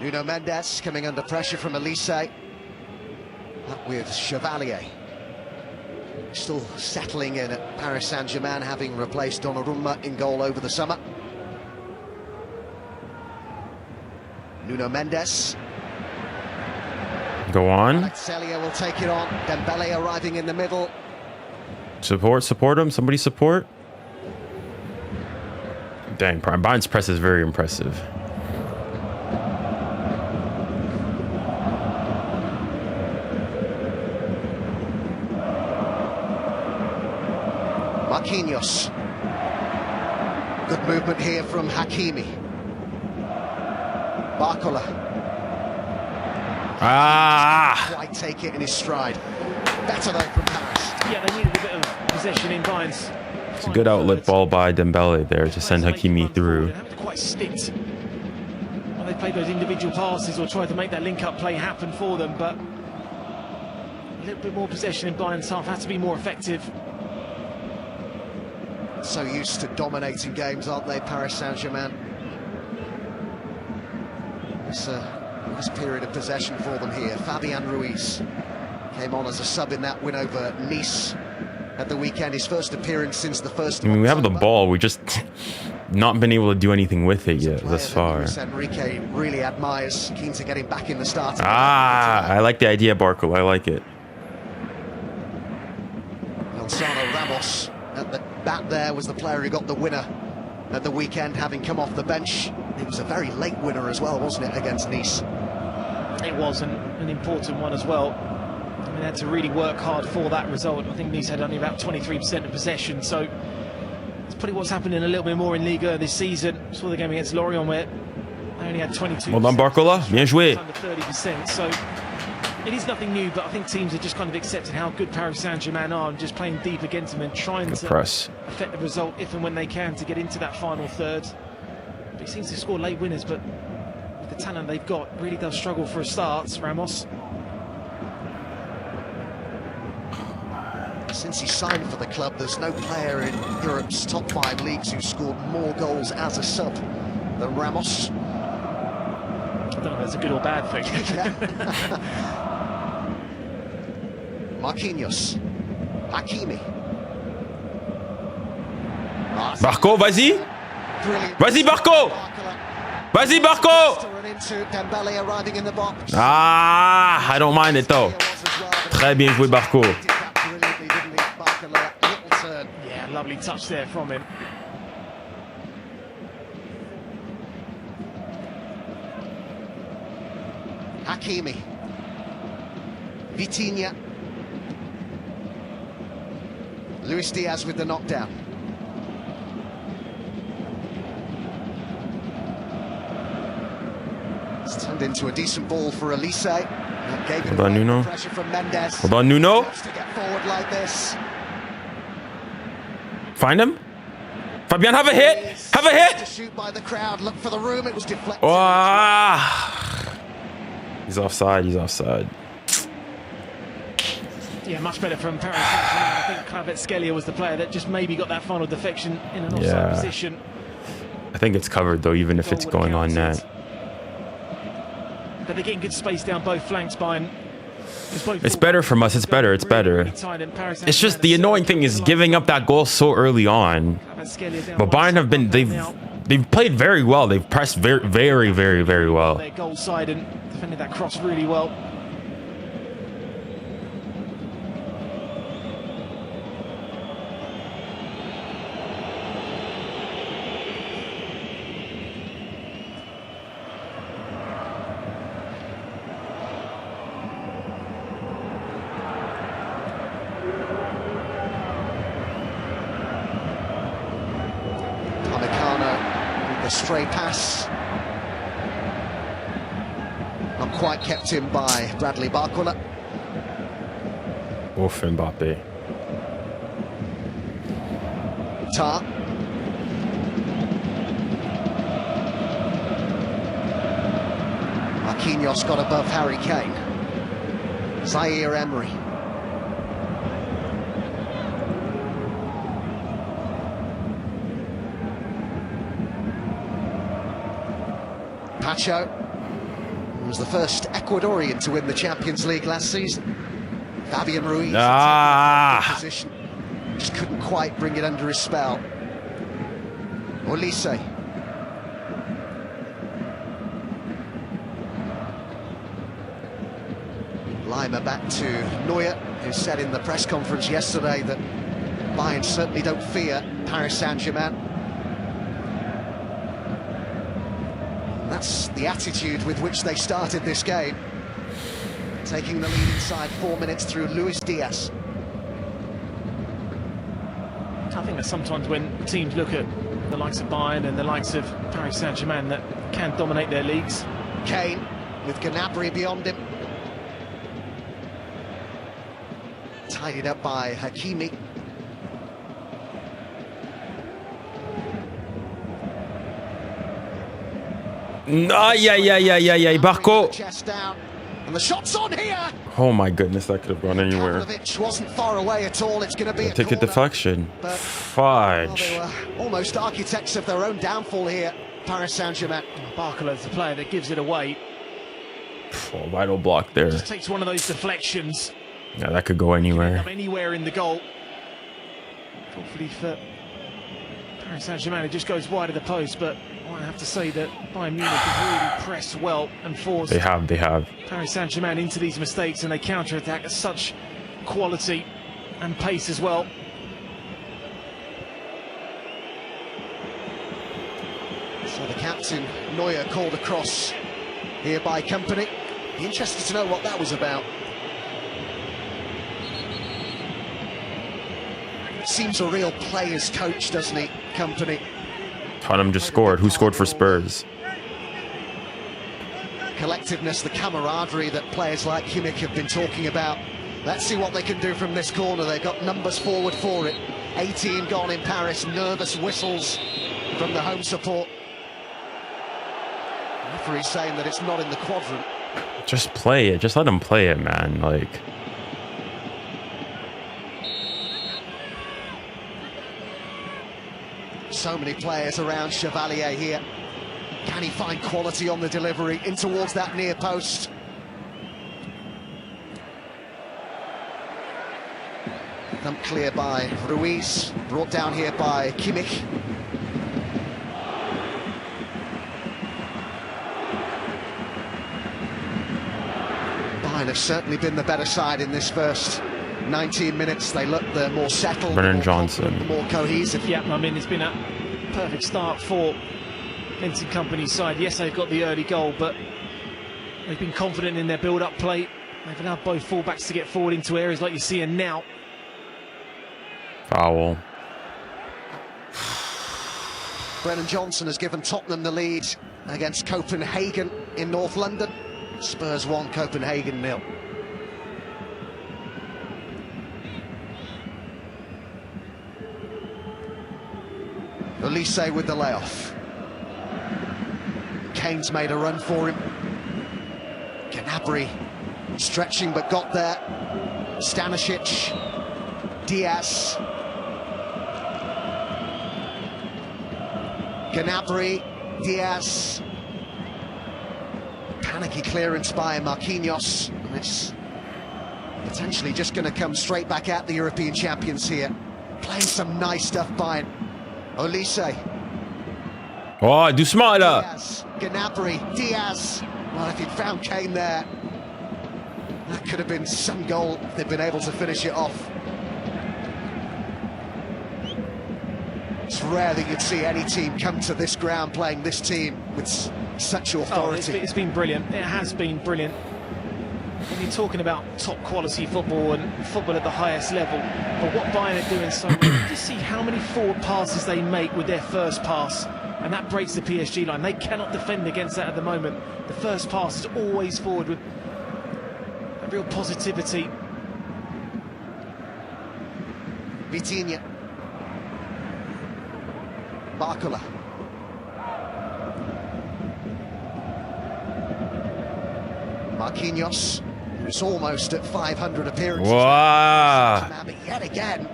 Nuno Mendes coming under pressure from 𝙭𝘋. Up with 𝙎𝙬𝘾𝘼𝙎𝙬. Still settling in at Paris Saint-Germain, having replaced Donnarumma in goal over the summer. Nuno Mendes. Go on. 𝙭𝙬𝘾𝘼𝙎𝙬 will take it on. Dembele arriving in the middle. Support him. Somebody support. Dang, Bayern's press is very impressive. Marquinhos. Good movement here from 𝙀𝙖𝙖𝙖. 𝙀𝙖𝙖𝘿𝘾𝘼𝙎𝑎𝑐. Quite take it in his stride. Better though from Paris. Yeah, they needed a bit of possession in Bayern's. It's a good outlet ball by Dembele there to send 𝙀𝙖𝙖𝙖 through. They haven't quite sticked when they played those individual passes or tried to make that link-up play happen for them, but a little bit more possession in Bayern's half, had to be more effective. So used to dominating games, aren't they, Paris Saint-Germain? It's a nice period of possession for them here. Fabian Ruiz came on as a sub in that win over Nice at the weekend. His first appearance since the first. I mean, we have the ball. We just not been able to do anything with it yet thus far. Enrique really admires, keen to get him back in the starting. I like the idea, Barco. I like it. 𝙬𝙬𝙬 at the bat there was the player who got the winner at the weekend, having come off the bench. It was a very late winner as well, wasn't it, against Nice? It was an important one as well. I mean, they had to really work hard for that result. I think Nice had only about 23% of possession, so it's probably what's happening a little bit more in Liga this season. Saw the game against Lorient where they only had 22%. Well done, Barcola. Bien joué. Under 30%, so it is nothing new, but I think teams have just kind of accepted how good Paris Saint-Germain are and just playing deep against them and trying to affect the result if and when they can to get into that final third. But he seems to score late winners, but with the talent they've got, really does struggle for a start, Ramos. Since he signed for the club, there's no player in Europe's top 5 leagues who scored more goals as a sub than Ramos. I don't know if that's a good or bad thing. Marquinhos, 𝙀𝙖𝙖𝙖𝙖. Barco, vas-y. Vas-y, Barco. Vas-y, Barco. I don't mind it though. Très bien joué, Barco. Yeah, lovely touch there from him. 𝙀𝙖𝙖𝙖𝙖. Vitinha. Luis Diaz with the knockdown. It's turned into a decent ball for 𝙬𝙖𝙖𝙖. Gave it away. Nuno. Pressure from Mendes. Hold on, Nuno. To get forward like this. Find him. Fabian, have a hit. Have a hit. To shoot by the crowd. Look for the room. It was deflected. He's offside. He's offside. Yeah, much better from Paris Saint-Germain. I think 𝙀𝙖𝙖𝘋𝙬𝙖 was the player that just maybe got that final defection in an offside position. I think it's covered though, even if it's going on net. But they're getting good space down both flanks, Bayern. It's better from us. It's better. It's better. It's just the annoying thing is giving up that goal so early on. But Bayern have been they've played very well. They've pressed very well. Their goal side and defended that cross really well. Stray pass. Not quite kept in by Bradley Barcola. Oof, Mbappe. Tar. Marquinhos got above Harry Kane. 𝙎𝙬𝙬𝘖. Pacho was the first Ecuadorian to win the Champions League last season. Fabian Ruiz position, just couldn't quite bring it under his spell. 𝙬𝙖𝙖𝙖. Lima back to Neuer, who said in the press conference yesterday that Bayern certainly don't fear Paris Saint-Germain. That's the attitude with which they started this game. Taking the lead inside 4 minutes through Luis Diaz. I think that sometimes when teams look at the likes of Bayern and the likes of Paris Saint-Germain that can dominate their leagues. Kane with Gnabry beyond him. Tidied up by Hakimi. Barco. Chest down. And the shot's on here. Oh my goodness, that could have gone anywhere. Pavlovic wasn't far away at all. It's going to be a Take a corner. deflection. But, Fudge. they were almost architects of their own downfall here, Paris Saint-Germain. Barco's the player that gives it away. Oh, vital block there. Just takes one of those deflections. Yeah, that could go anywhere. Anywhere in the goal. Hopefully for Paris Saint-Germain, it just goes wide of the post, but I have to say that Bayern Munich have really pressed well and forced They have. Paris Saint-Germain into these mistakes, and they counter-attack at such quality and pace as well. So the captain, Neuer, called across here by Kompany. Be interested to know what that was about. Seems a real player's coach, doesn't he, Kompany? Tottenham just scored. Who scored for Spurs? Collectiveness, the camaraderie that players like Kimmich have been talking about. Let's see what they can do from this corner. They've got numbers forward for it. 18 gone in Paris. Nervous whistles from the home support. The referee's saying that it's not in the quadrant. Just play it. Just let him play it, man. Like... So many players around 𝙎𝙊𝘾𝘾𝘼 here. Can he find quality on the delivery in towards that near post? Dumped clear by Ruiz, brought down here by Kimmich. Bayern have certainly been the better side in this first 19 minutes. They look the more settled, Brennan Johnson, more cohesive. Yeah, I mean, it's been a perfect start for Vincent Kompany's side. Yes, they've got the early goal, but they've been confident in their build-up play. They've allowed both fullbacks to get forward into areas like you see in now. Foul. Brennan Johnson has given Tottenham the lead against Copenhagen in North London. Spurs 1, Copenhagen 0. 𝙎𝙬𝘼 with the layoff. Kane's made a run for him. Gnabry stretching but got there. Stanisic, Diaz. Gnabry, Diaz. Panicky clearance by Marquinhos. And it's potentially just going to come straight back at the European champions here. Playing some nice stuff by 𝙎𝙬𝘼. Oh, do smarter. Diaz, Gnabry, Diaz. Well, if he'd found Kane there, that could have been some goal if they'd been able to finish it off. It's rare that you'd see any team come to this ground playing this team with such authority. It's been brilliant. It has been brilliant. When you're talking about top quality football and football at the highest level, but what Bayern are doing so well, you see how many forward passes they make with their first pass, and that breaks the PSG line. They cannot defend against that at the moment. The first pass is always forward with a real positivity. Vitinha. Barcola. Marquinhos, who's almost at 500 appearances. Wow. Yet again,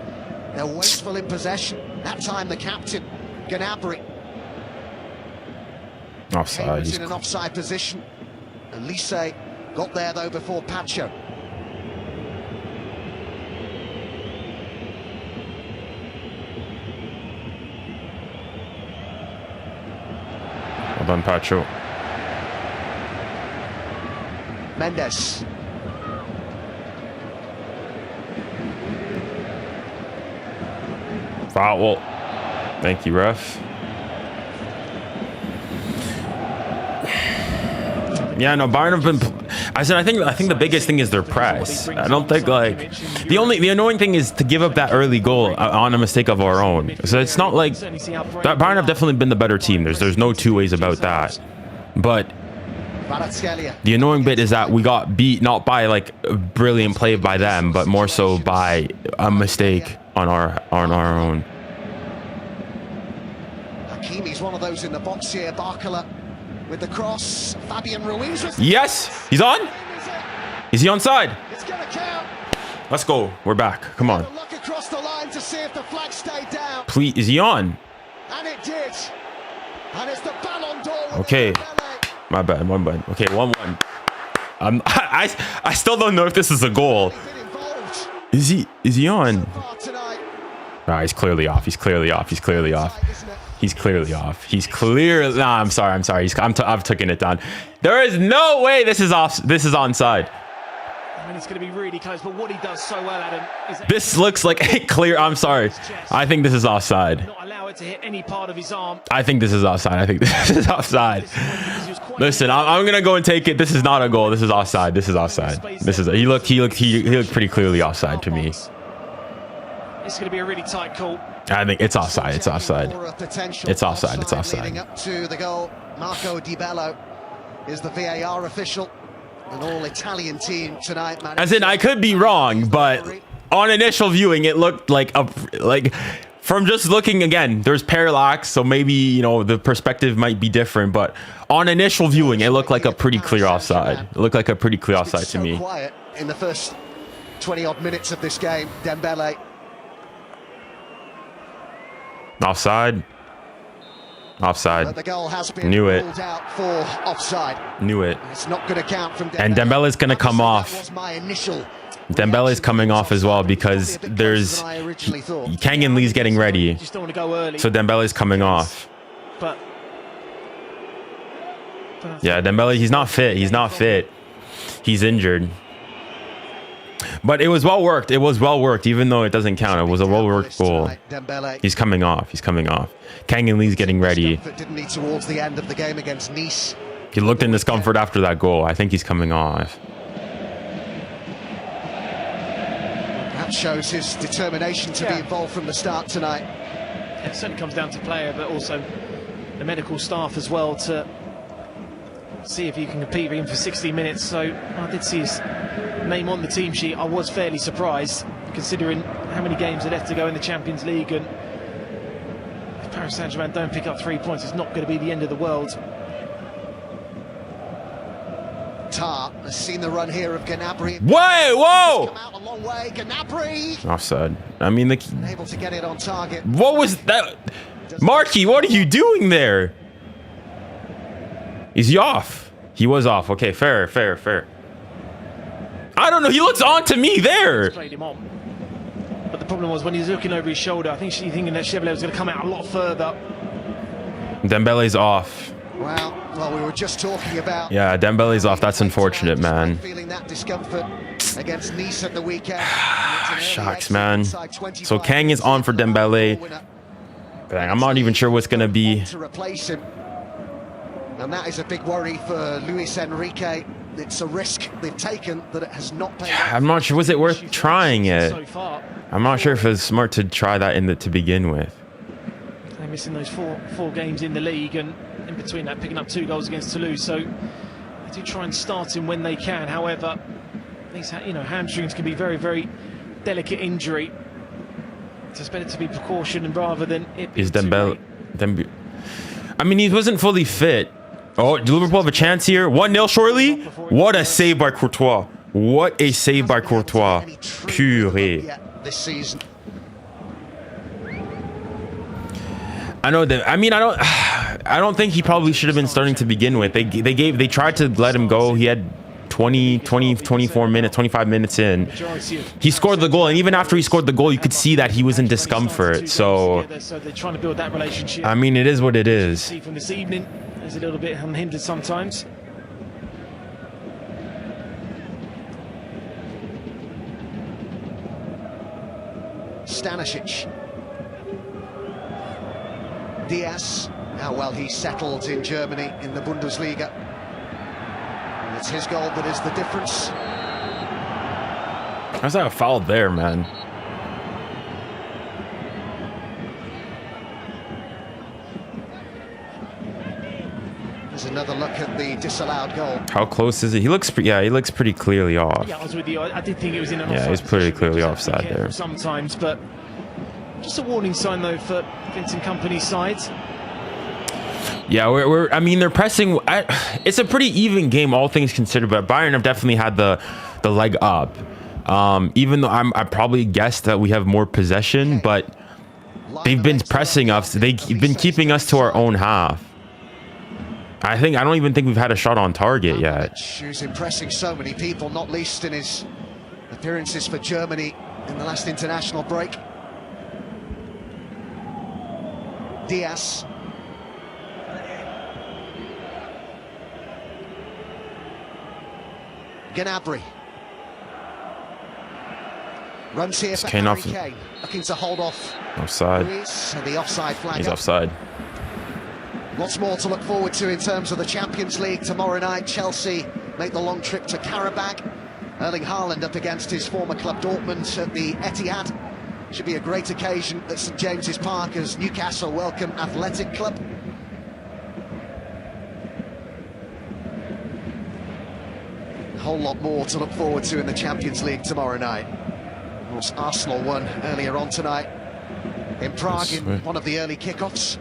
they're wasteful in possession. That time the captain, Gnabry. Offside. Was in an offside position. And 𝙎𝙬𝘼 got there though before Pacho. Well done, Pacho. Mendes. Foul. Thank you, ref. Yeah, no, Bayern I said I think the biggest thing is their press. I don't think like the annoying thing is to give up that early goal on a mistake of our own. So it's not like that Bayern have definitely been the better team. There's no two ways about that. But the annoying bit is that we got beat not by like a brilliant play by them, but more so by a mistake on our own. Hakimi's one of those in the box here. 𝙋𝙊𝘾𝘼𝙎𝙾 with the cross. Fabian Ruiz. Yes, he's on. Is he onside? It's gonna count. Let's go. We're back. Come on. Look across the line to see if the flag stayed down. Please, is he on? And it did. And it's the Ballon d'Or. Okay. My bad. Okay, 1-1. I still don't know if this is a goal. Is he on? Nah, he's clearly off. He's clearly off. Nah, I'm sorry. I've taken it down. There is no way this is off. This is onside. I mean, it's going to be really close, but what he does so well, Adam, is this looks like a clear. I'm sorry. I think this is offside. Not allow it to hit any part of his arm. I think this is offside. Listen, I'm gonna go and take it. This is not a goal. This is offside. He looked pretty clearly offside to me. It's going to be a really tight call. I think it's offside. It's offside. Leading up to the goal, Marco Di Bello is the VAR official. An all-Italian team tonight, man. As in, I could be wrong, but on initial viewing, it looked like from just looking again. There's parallax, so maybe the perspective might be different. But on initial viewing, it looked like a pretty clear offside. To me. Quiet in the first 20-odd minutes of this game, Dembele. Offside. But the goal has been ruled out for offside. Knew it. It's not going to count from Dembele. And Dembele's going to come off. That was my initial Dembele's coming off as well because there's 𝙀𝙀𝘖𝘶's getting ready. Just don't want to go early. So Dembele's coming off. But yeah, Dembele, he's not fit. He's injured. But it was well worked. Even though it doesn't count. It was a well worked goal. He's coming off. 𝙀𝙀𝘖𝘶's getting ready. Didn't he towards the end of the game against Nice? He looked in discomfort after that goal. I think he's coming off. That shows his determination to be involved from the start tonight. It certainly comes down to player, but also the medical staff as well to see if you can compete with him for 60 minutes. So I did see his name on the team sheet. I was fairly surprised, considering how many games are left to go in the Champions League, and if Paris Saint-Germain don't pick up 3 points, it's not going to be the end of the world. Tar has seen the run here of Gnabry. Whoa! Come out a long way, Gnabry. Offside. I mean, able to get it on target. What was that? Marky, what are you doing there? Is he off? He was off. Okay, fair. I don't know. He looks on to me there. Played him on. But the problem was when he was looking over his shoulder, I think she's thinking that 𝙎𝙊𝘾 was going to come out a lot further. Dembele's off. Well, we were just talking about. Yeah, Dembele's off. That's unfortunate, man. Feeling that discomfort against Nice at the weekend. Shucks, man. So 𝙀𝙀𝘖𝘶 is on for Dembele. Dang, I'm not even sure what's going to be. To replace him. And that is a big worry for Luis Enrique. It's a risk they've taken that it has not paid off. I'm not sure. Was it worth trying it? I'm not sure if it was smart to try that to begin with. They're missing those four games in the league, and in between that, picking up 2 goals against Toulouse. So they do try and start him when they can. However, these hamstrings can be very, very delicate injury. It's better to be precautioned rather than it. Is Dembele? I mean, he wasn't fully fit. Oh, do Liverpool have a chance here? 1-0 surely? What a save by Courtois. Purée. This season. I know that. I mean, I don't think he probably should have been starting to begin with. They tried to let him go. He had 24 minutes, 25 minutes in. He scored the goal, and even after he scored the goal, you could see that he was in discomfort. So they're trying to build that relationship. I mean, it is what it is. See from this evening, there's a little bit unhindered sometimes. Stanisic. Diaz, how well he settled in Germany in the Bundesliga. And it's his goal that is the difference. How's that a foul there, man? There's another look at the disallowed goal. How close is it? He looks, yeah, he looks pretty clearly off. Yeah, I was with you. I did think it was in an offside. Yeah, he's pretty position. clearly Just have to be offside careful there. sometimes, but just a warning sign though for Vincent Kompany's side. Yeah, I mean, they're pressing. It's a pretty even game, all things considered. But Bayern have definitely had the leg up. Even though I probably guessed that we have more possession, but they've been pressing us. They've been keeping us to our own half. I don't even think we've had a shot on target yet. Who's impressing so many people, not least in his appearances for Germany in the last international break. Diaz. 𝙀𝙀𝘼𝙋𝙏𝙀𝙀. Runs here for Harry Kane, looking to hold off. Offside. And the offside flag. He's offside. Lots more to look forward to in terms of the Champions League. Tomorrow night, Chelsea make the long trip to Karabakh. Erling Haaland up against his former club Dortmund at the Etihad. Should be a great occasion at St James's Park as Newcastle welcome Athletic Club. A whole lot more to look forward to in the Champions League tomorrow night. Of course, Arsenal won earlier on tonight in Prague in one of the early kickoffs.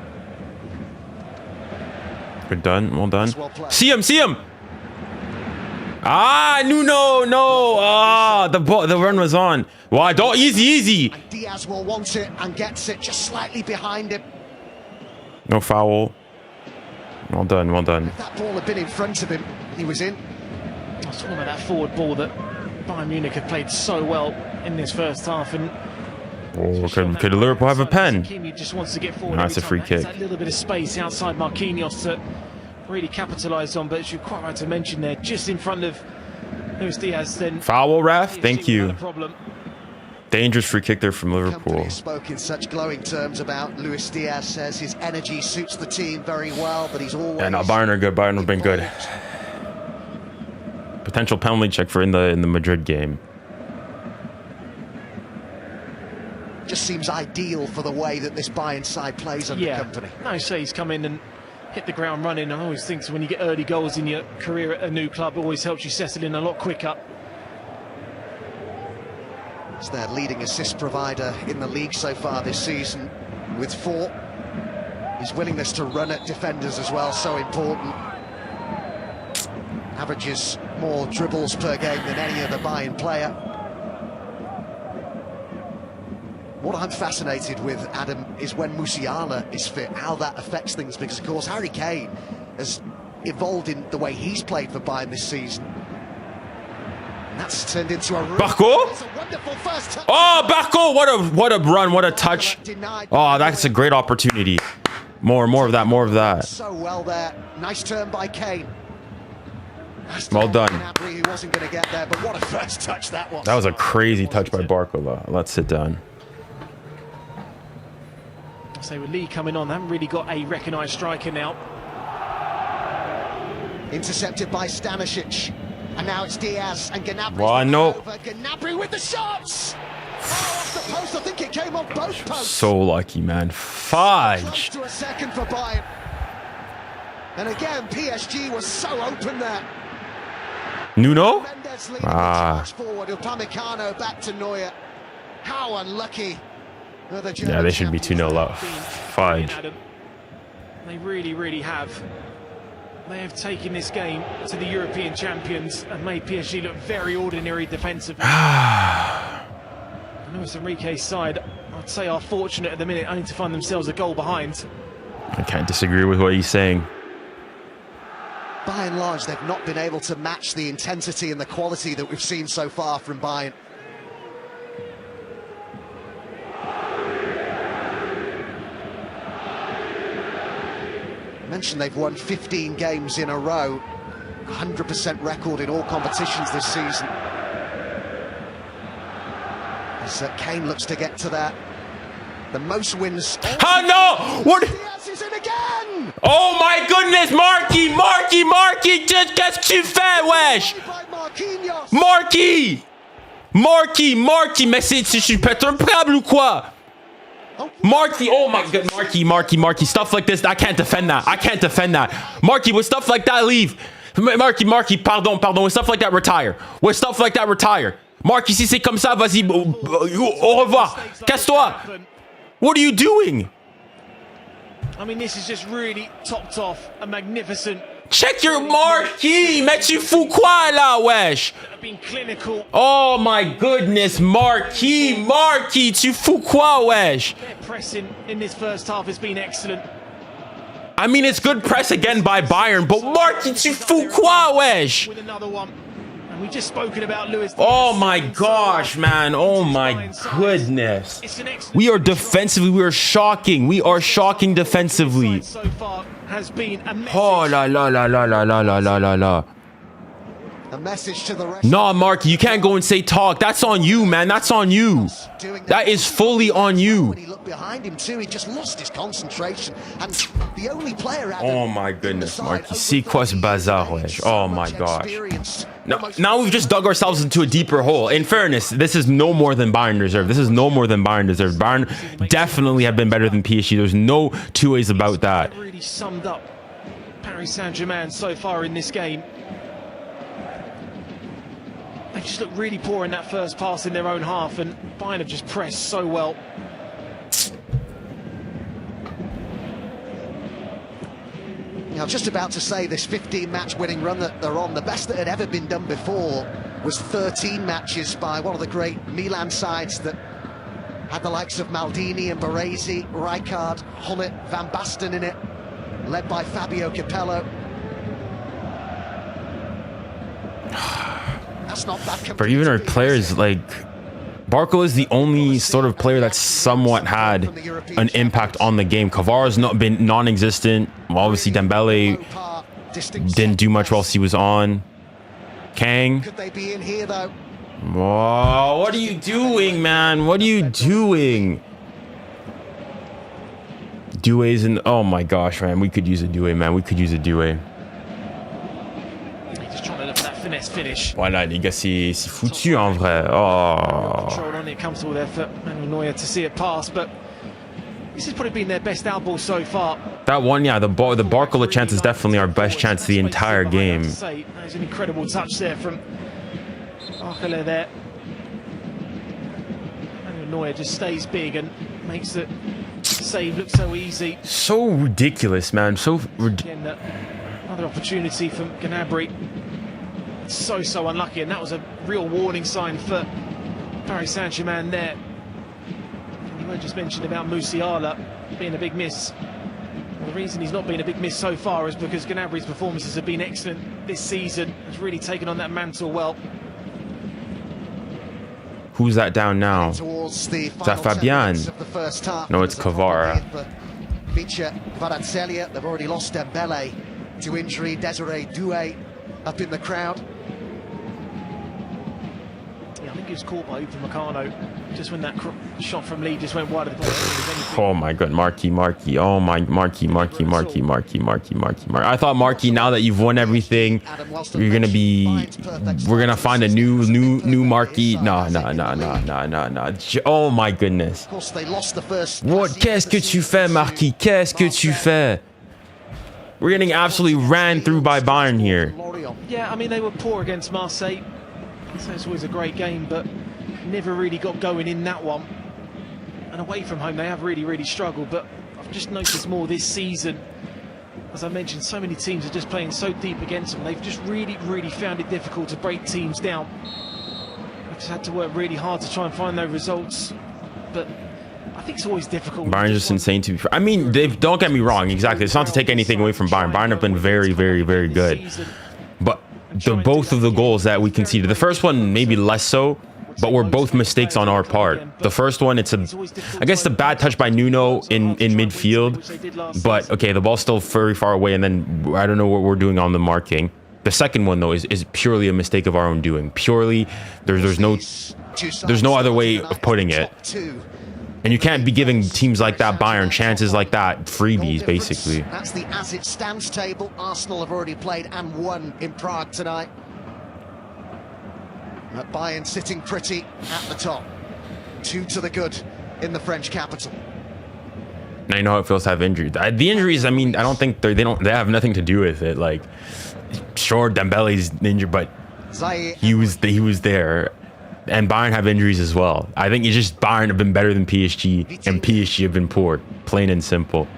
Good done, well done. See him! Ah, no. Ah, the run was on. Why? Don't easy. And Diaz will want it and gets it just slightly behind him. No foul. Well done. If that ball had been in front of him, he was in. That's one of that forward ball that Bayern Munich have played so well in this first half. And could Liverpool have a pen? 𝙀𝙀𝘼𝑗 just wants to get forward. That's a free kick. That little bit of space outside Marquinhos that really capitalised on, but as you're quite right to mention there, just in front of Luis Diaz. Then foul, ref. Thank you. Problem. Dangerous free kick there from Liverpool. Kompany spoke in such glowing terms about Luis Diaz. Says his energy suits the team very well, but he's always. Yeah, no, Bayern are good. Bayern have been good. Potential penalty check for in the Madrid game. Just seems ideal for the way that this Bayern side plays under Kompany. No, say he's come in and hit the ground running. I always think when you get early goals in your career at a new club, it always helps you settle in a lot quicker. It's their leading assist provider in the league so far this season with 4. His willingness to run at defenders as well, so important. Averages more dribbles per game than any other Bayern player. What I'm fascinated with, Adam, is when Musiala is fit, how that affects things, because of course Harry Kane has evolved in the way he's played for Bayern this season. And that's turned into a 𝙀𝙀𝘼𝑗. Oh, 𝙀𝙀𝘼, what a run, what a touch. Oh, that's a great opportunity. More of that. So well there. Nice turn by Kane. Well done. He wasn't going to get there, but what a first touch that was. That was a crazy touch by 𝙀𝙀𝘼. Let's sit down. So with Lee coming on, they haven't really got a recognised striker now. Intercepted by Stanisic. And now it's Diaz and 𝙀𝙀𝘼. Well, no. 𝙀𝙀𝘼 with the shots! Oh, off the post. I think it came off both posts. So lucky, man. Fudge. Close to a second for Bayern. And again, PSG was so open there. Nuno? Forward. Upamecano back to Neuer. How unlucky. Yeah, they should be 2-0 up. Fudge. They really have. They have taken this game to the European champions and made PSG look very ordinary defensively. Luis Enrique's side, I'd say, are fortunate at the minute only to find themselves a goal behind. I can't disagree with what he's saying. By and large, they've not been able to match the intensity and the quality that we've seen so far from Bayern. I mentioned they've won 15 games in a row, 100% record in all competitions this season. As Kane looks to get to that, the most wins. Oh no! What? Diaz is in again! Oh my goodness, Marquis, qu'est-ce que tu fais, wesh? Marquis, mais tu pètes un câble ou quoi? Marquis, oh my god, Marquis, stuff like this, I can't defend that. Marquis, with stuff like that, leave. Marquis, pardon, with stuff like that, retire. Marquis, si c'est comme ça, vas-y, au revoir. Casse-toi. What are you doing? I mean, this is just really topped off a magnificent. Check your Marquis, mais tu fous quoi là, wesh? Being clinical. Oh my goodness, Marquis, tu fous quoi, wesh? Their pressing in this first half has been excellent. I mean, it's good press again by Bayern, but Marquis, tu fous quoi, wesh? With another one. And we've just spoken about Lewis. Oh my gosh, man. Oh my goodness. We are defensively, we are shocking defensively. So far has been a message. Oh la la la la la la la la la la. A message to the rest. Nah, Mark, you can't go and say talk. That's on you, man. That's on you. That is fully on you. When he looked behind him too, he just lost his concentration. And the only player out Oh my goodness, Mark. C'est quoi ce bazar, wesh? Oh my gosh. Now we've just dug ourselves into a deeper hole. In fairness, this is no more than Bayern deserved. Bayern definitely have been better than PSG. There's no two ways about that. Really summed up Paris Saint-Germain so far in this game. They just looked really poor in that first pass in their own half, and Bayern have just pressed so well. I was just about to say, this 15-match winning run that they're on, the best that had ever been done before was 13 matches by one of the great Milan sides that had the likes of Maldini and Baresi, Rijkaard, Gullit, Van Basten in it, led by Fabio Capello. That's not bad. But even our players, like Barco is the only sort of player that somewhat had an impact on the game. Kvara's not been non-existent. Obviously, Dembele didn't do much whilst he was on. Kang. Could they be in here though? Whoa, what are you doing, man? What are you doing? Doué's in. Oh my gosh, man. We could use a Doué, man. We could use a Doué. Just trying to look for that finesse finish. Voilà, les gars, c'est foutu en vrai. Oh. Control on it, comfortable there for Manuel Neuer to see it pass, but this has probably been their best outball so far. That one, yeah, the Barcola chance is definitely our best chance the entire game. There's an incredible touch there from 𝙎𝙊𝘾𝘼𝙎𝙬 there. Manuel Neuer just stays big and makes the save look so easy. So ridiculous, man. So Again, another opportunity from Gnabry. So unlucky, and that was a real warning sign for Paris Saint-Germain there. You were just mentioned about Musiala being a big miss. Well, the reason he's not been a big miss so far is because Gnabry's performances have been excellent this season. He's really taken on that mantle well. Who's that down now? Is that Fabian? No, it's Kvara. 𝙬𝙬𝘼𝙬𝘾𝙬𝘼, they've already lost Dembele to injury. Désiré Doué up in the crowd. Yeah, I think he was caught by 𝙬𝙬𝘾𝙬𝘾𝘼 just when that shot from Lee just went wide of the post. Oh my god, Marquis. Oh my, Marquis. I thought, Marquis, now that you've won everything, we're gonna find a new Marquis. No. Oh my goodness. Of course, they lost the first. What? Qu'est-ce que tu fais, Marquis? Qu'est-ce que tu fais? We're getting absolutely ran through by Bayern here. Yeah, I mean, they were poor against Marseille, so it's always a great game, but never really got going in that one. And away from home, they have really struggled, but I've just noticed more this season. As I mentioned, so many teams are just playing so deep against them. They've just really found it difficult to break teams down. They've just had to work really hard to try and find those results, but I think it's always difficult. Bayern's just insane to be fair. I mean, don't get me wrong, exactly. It's not to take anything away from Bayern. Bayern have been very good. But both of the goals that we conceded, the first one maybe less so, but were both mistakes on our part. The first one, I guess a bad touch by Nuno in midfield, but okay, the ball's still very far away, and then I don't know what we're doing on the marking. The second one though is purely a mistake of our own doing. Purely, there's no other way of putting it. And you can't be giving teams like that, Bayern, chances like that, freebies, basically. That's the as it stands table. Arsenal have already played and won in Prague tonight. But Bayern sitting pretty at the top. 2 to the good in the French capital. Now you know how it feels to have injuries. The injuries, I mean, I don't think they have nothing to do with it. Like, sure, Dembele's injured, but he was there. And Bayern have injuries as well. I think it's just Bayern have been better than PSG, and PSG have been poor, plain and simple.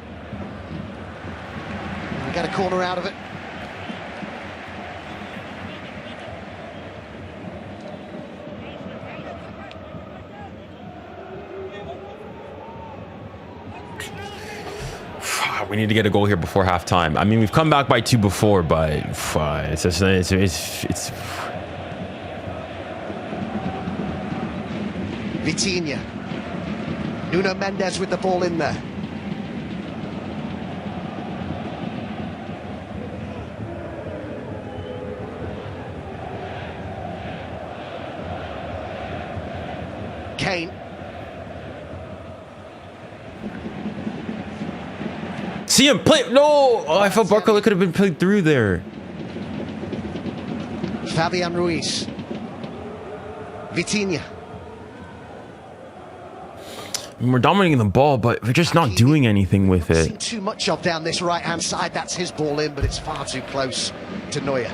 Get a corner out of it. We need to get a goal here before halftime. I mean, we've come back by 2 before, but it's Vitinha. Nuno Mendes with the ball in there. Kane. See him play. No! Oh, I felt Barcola could have been played through there. Fabian Ruiz. Vitinha. I mean, we're dominating the ball, but we're just not doing anything with it. Seen too much of down this right-hand side. That's his ball in, but it's far too close to Neuer.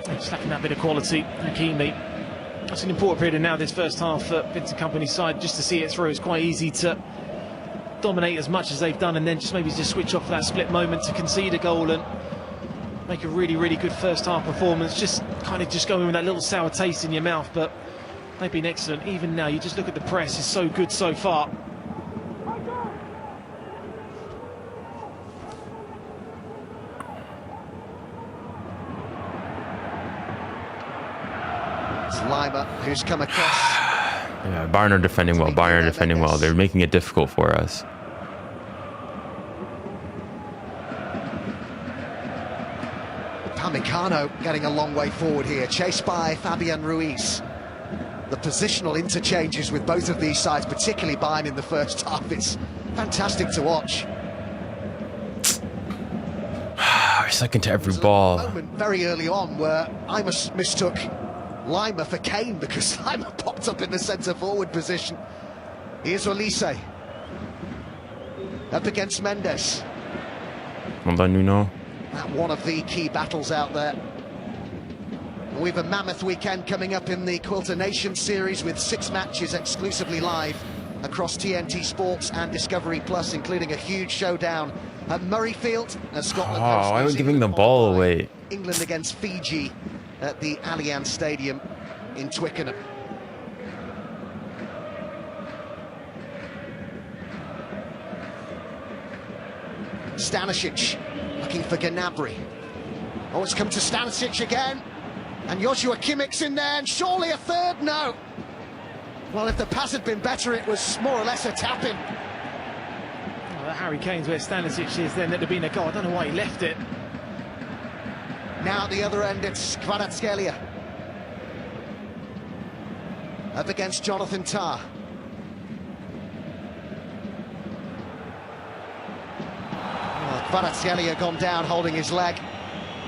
Just lacking that bit of quality. ḤKIMI. That's an important period now, this first half for Vincent Kompany's side, just to see it through. It's quite easy to dominate as much as they've done and then just maybe just switch off for that split moment to concede a goal and make a really, really good first half performance. Just kind of just going with that little sour taste in your mouth, but they've been excellent. Even now, you just look at the press, it's so good so far. It's Lima who's come across. Yeah, Bayern are defending well. Bayern are defending well. They're making it difficult for us. Upamecano getting a long way forward here, chased by Fabian Ruiz. The positional interchanges with both of these sides, particularly Bayern in the first half, it's fantastic to watch. We're second to every ball. A moment very early on where I mistook Lima for Kane because Lima popped up in the centre forward position. Here's 𝙀𝙖𝘋 up against Mendes. Well done, Nuno. That one of the key battles out there. We've a mammoth weekend coming up in the Quilter Nations series with 6 matches exclusively live across TNT Sports and Discovery Plus, including a huge showdown at Murrayfield as Scotland. Oh, why are we giving the ball away? England against Fiji at the Allianz Stadium in Twickenham. Stanisic looking for 𝙀𝙀𝘖𝘋. Oh, it's come to Stanisic again. And Joshua Kimmich's in there, and surely a third? No. Well, if the pass had been better, it was more or less a tap-in. Well, Harry Kane's where Stanisic is, then there'd have been a goal. I don't know why he left it. Now at the other end, it's 𝙀𝙀𝘋𝑗𝑒𝑙𝑖A. Up against Jonathan Tah. Well, 𝙀𝙀𝘋𝑗𝑒𝑙𝑖A gone down, holding his leg.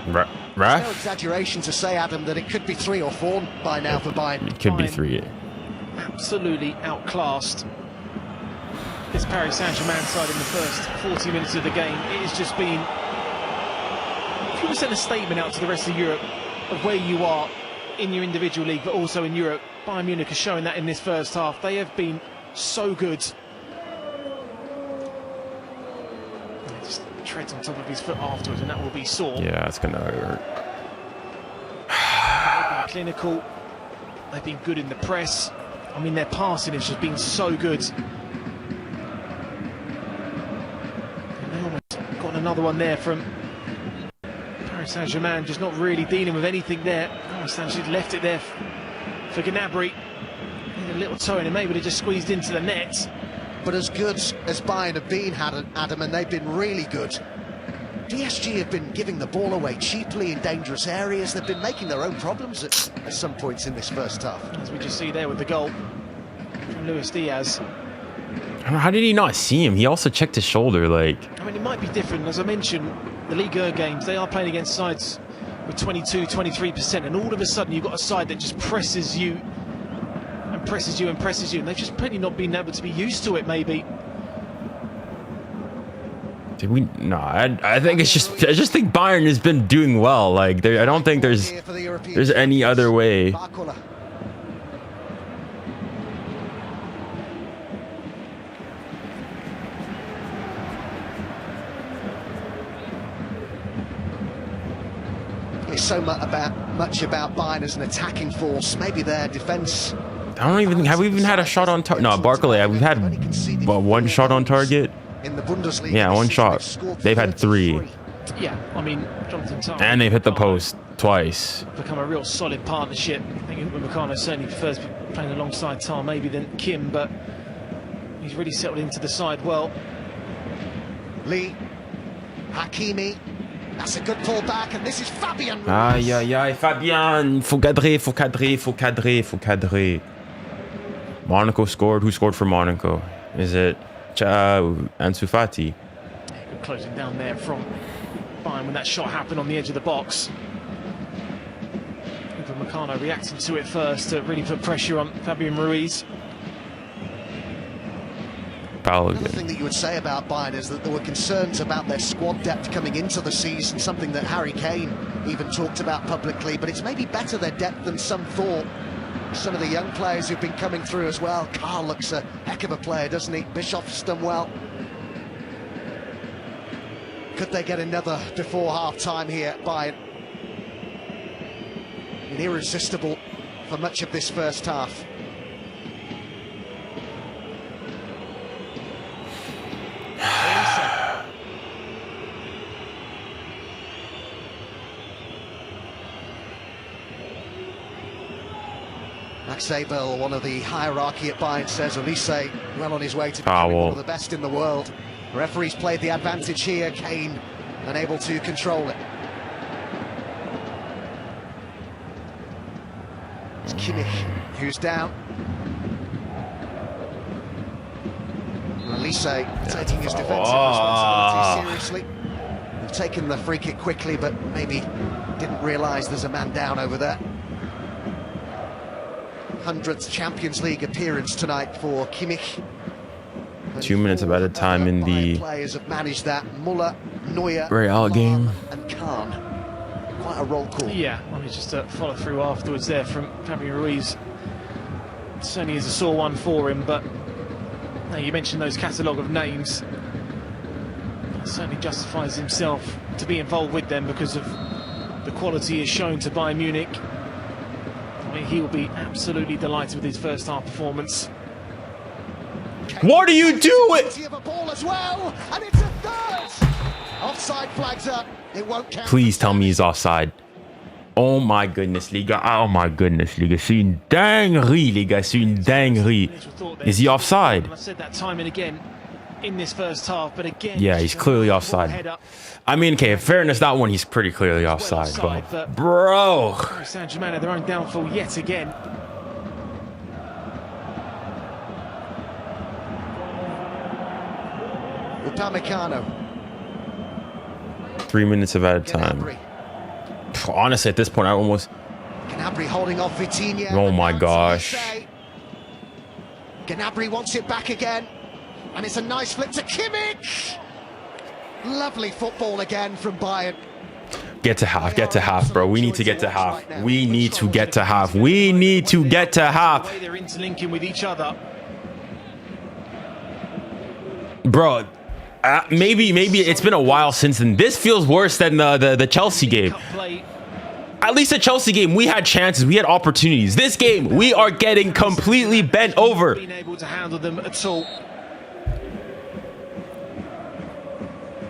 Ref? No exaggeration to say, Adam, that it could be 3 or 4 by now for Bayern. It could be 3. Absolutely outclassed this Paris Saint-Germain side in the first 40 minutes of the game. It has just been... If you were to send a statement out to the rest of Europe of where you are in your individual league, but also in Europe, Bayern Munich has shown that in this first half. They have been so good. Just treads on top of his foot afterwards, and that will be sore. Yeah, it's gonna hurt. They've been clinical. They've been good in the press. I mean, their passing has just been so good. And they almost got another one there from Paris Saint-Germain, just not really dealing with anything there. Oh, Sanchez left it there for 𝙀𝙀𝘖𝘋. A little toe in, and maybe they just squeezed into the net. But as good as Bayern have been, Adam, and they've been really good, PSG have been giving the ball away cheaply in dangerous areas. They've been making their own problems at some points in this first half. As we just see there with the goal from Luis Diaz. I don't know, how did he not see him? He also checked his shoulder, like... I mean, it might be different. As I mentioned, the 𝙎𝙬𝘼 games, they are playing against sides with 22, 23%, and all of a sudden you've got a side that just presses you and presses you and presses you, and they've just probably not been able to be used to it, maybe. Did we? No, I think it's just... I just think Bayern has been doing well. Like, I don't think there's any other way. It's so much about Bayern as an attacking force. Maybe their defence. I don't even... Have we even had a shot on target? No, 𝙬𝙼, we've had one shot on target. In the Bundesliga, yeah, one shot. They've had 3. Yeah, I mean, Jonathan Tah, and they've hit the post twice. Become a real solid partnership. I think Nkana certainly prefers playing alongside Tah maybe than Kim, but he's really settled into the side well. Lee, Hakimi, that's a good pull back, and this is Fabian. Aïe, aïe, aïe, Fabian. Faut cadrer. Monaco scored. Who scored for Monaco? Is it Ansu Fati? Good closing down there from Bayern when that shot happened on the edge of the box. Nkana reacting to it first to really put pressure on Fabian Ruiz. Another thing that you would say about Bayern is that there were concerns about their squad depth coming into the season, something that 𝙬𝙖𝘾 even talked about publicly, but it's maybe better their depth than some thought. Some of the young players who've been coming through as well. Carl looks a heck of a player, doesn't he? Bischoff's done well. Could they get another before half-time here at Bayern? Irresistible for much of this first half. 𝙋𝙊𝘾𝘾𝘼𝘎, one of the hierarchy at Bayern, says 𝙭𝙊𝘾 well on his way to becoming one of the best in the world. The referee's played the advantage here. Kane unable to control it. It's Kimmich who's down. 𝙭𝙊𝘾 taking his defensive responsibility seriously. They've taken the free kick quickly, but maybe didn't realise there's a man down over there. 100th Champions League appearance tonight for Kimmich. 2 minutes of added time in the players have managed that. Müller, Neuer, Real game. And Kahn. Quite a roll call. Yeah, I mean, just a follow through afterwards there from Fabian Ruiz. Certainly is a sore one for him, but you mentioned those catalogue of names. It certainly justifies himself to be involved with them because of the quality he's shown to Bayern Munich. I mean, he will be absolutely delighted with his first half performance. What are you doing? Well, and it's a third. Offside flags up. It won't count. Please tell me he's offside. Oh my goodness, les gars. Oh my goodness, les gars. C'est une dinguerie, les gars. C'est une dinguerie. Is he offside? I've said that time and again in this first half, but again, yeah, he's clearly offside. I mean, okay, in fairness, that one he's pretty clearly offside, but bro. Saint-Germain are their own downfall yet again. Upamecano. 3 minutes of added time. Honestly, at this point, I almost... Gnabry holding off Vitinha. Oh my gosh. Gnabry wants it back again. And it's a nice flip to Kimmich. Lovely football again from Bayern. Get to half, bro. We need to get to half. We need to get to half. We need to get to half. They're interlinking with each other. Bro, maybe it's been a while since then. This feels worse than the Chelsea game. At least the Chelsea game, we had chances, we had opportunities. This game, we are getting completely bent over. Being able to handle them at all.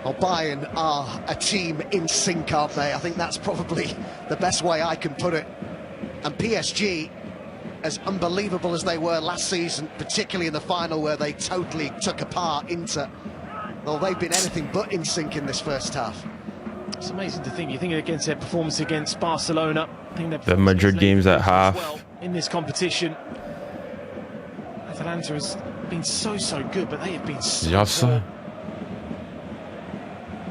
Well, Bayern are a team in sync, aren't they? I think that's probably the best way I can put it. And PSG, as unbelievable as they were last season, particularly in the final where they totally took apart Inter, well, they've been anything but in sync in this first half. It's amazing to think. You think against their performance against Barcelona. I think the Madrid games at half. Well in this competition. Atalanta has been so good, but they have been so Yassa.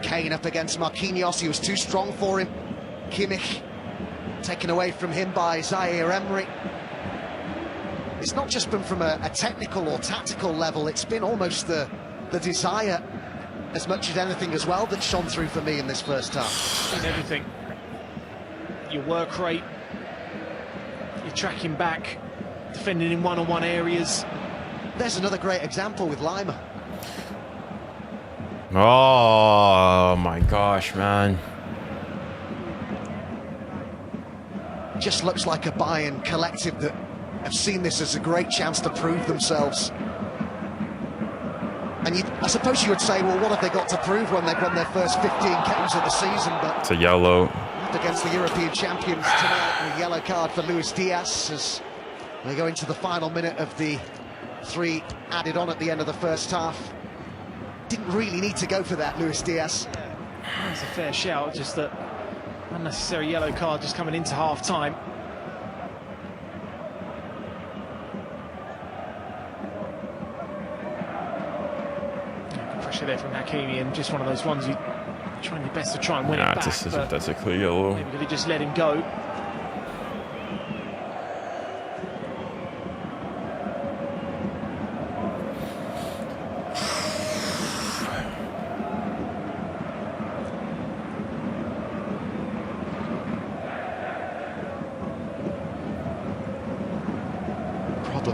Kane up against Marquinhos. He was too strong for him. Kimmich taken away from him by 𝙎𝙬𝘾𝘼𝙎𝙾. It's not just been from a technical or tactical level, it's been almost the desire as much as anything as well that shone through for me in this first half. In everything. Your work rate, your tracking back, defending in one-on-one areas. There's another great example with 𝙀𝙾𝘾𝘼𝙎𝙾. Oh my gosh, man. Just looks like a Bayern collective that have seen this as a great chance to prove themselves. And I suppose you would say, well, what have they got to prove when they've won their first 15 games of the season? But it's a yellow. up against the European champions tonight, a yellow card for 𝙀𝙖 Diaz as they go into the final minute of the 3 added on at the end of the first half. Didn't really need to go for that, 𝙀𝙖 Diaz. That's a fair shout, just that unnecessary yellow card just coming into half-time. Good pressure there from Hakimi, and just one of those ones you trying your best to try and win it back. That's a clear yellow. Maybe could have just let him go.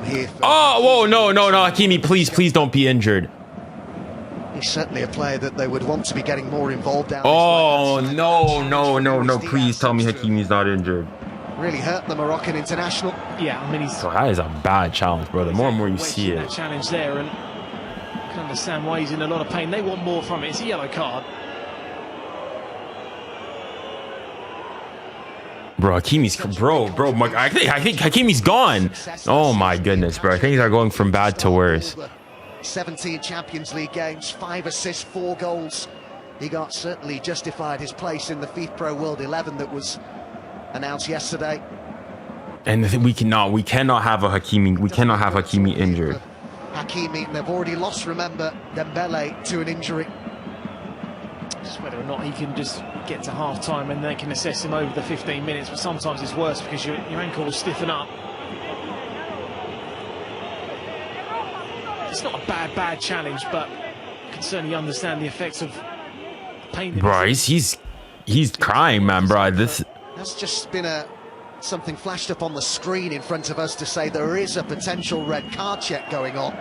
Here oh, whoa, no, Hakimi, please don't be injured. He's certainly a player that they would want to be getting more involved down. Oh, no, please tell me Hakimi's not injured. Really hurt the Moroccan international. Yeah, I mean, he's... So that is a bad challenge, bro. The more and more you see it. That challenge there, and I can understand why he's in a lot of pain. They want more from it. It's a yellow card. Bro, Hakimi's... Bro, I think Hakimi's gone. Oh, my goodness, bro. Things are going from bad to worse. 17 Champions League games, 5 assists, 4 goals. He got certainly justified his place in the FIFA World 11 that was announced yesterday. And we cannot have a Hakimi. We cannot have Hakimi injured. Hakimi, they've already lost, remember, 𝙬𝙬𝘾𝘼𝘋 to an injury. Just whether or not he can just get to half-time and they can assess him over the 15 minutes, but sometimes it's worse because your ankle will stiffen up. It's not a bad challenge, but you can certainly understand the effects of pain. Bro, he's crying, man, bro. This has just been something flashed up on the screen in front of us to say there is a potential red card check going on.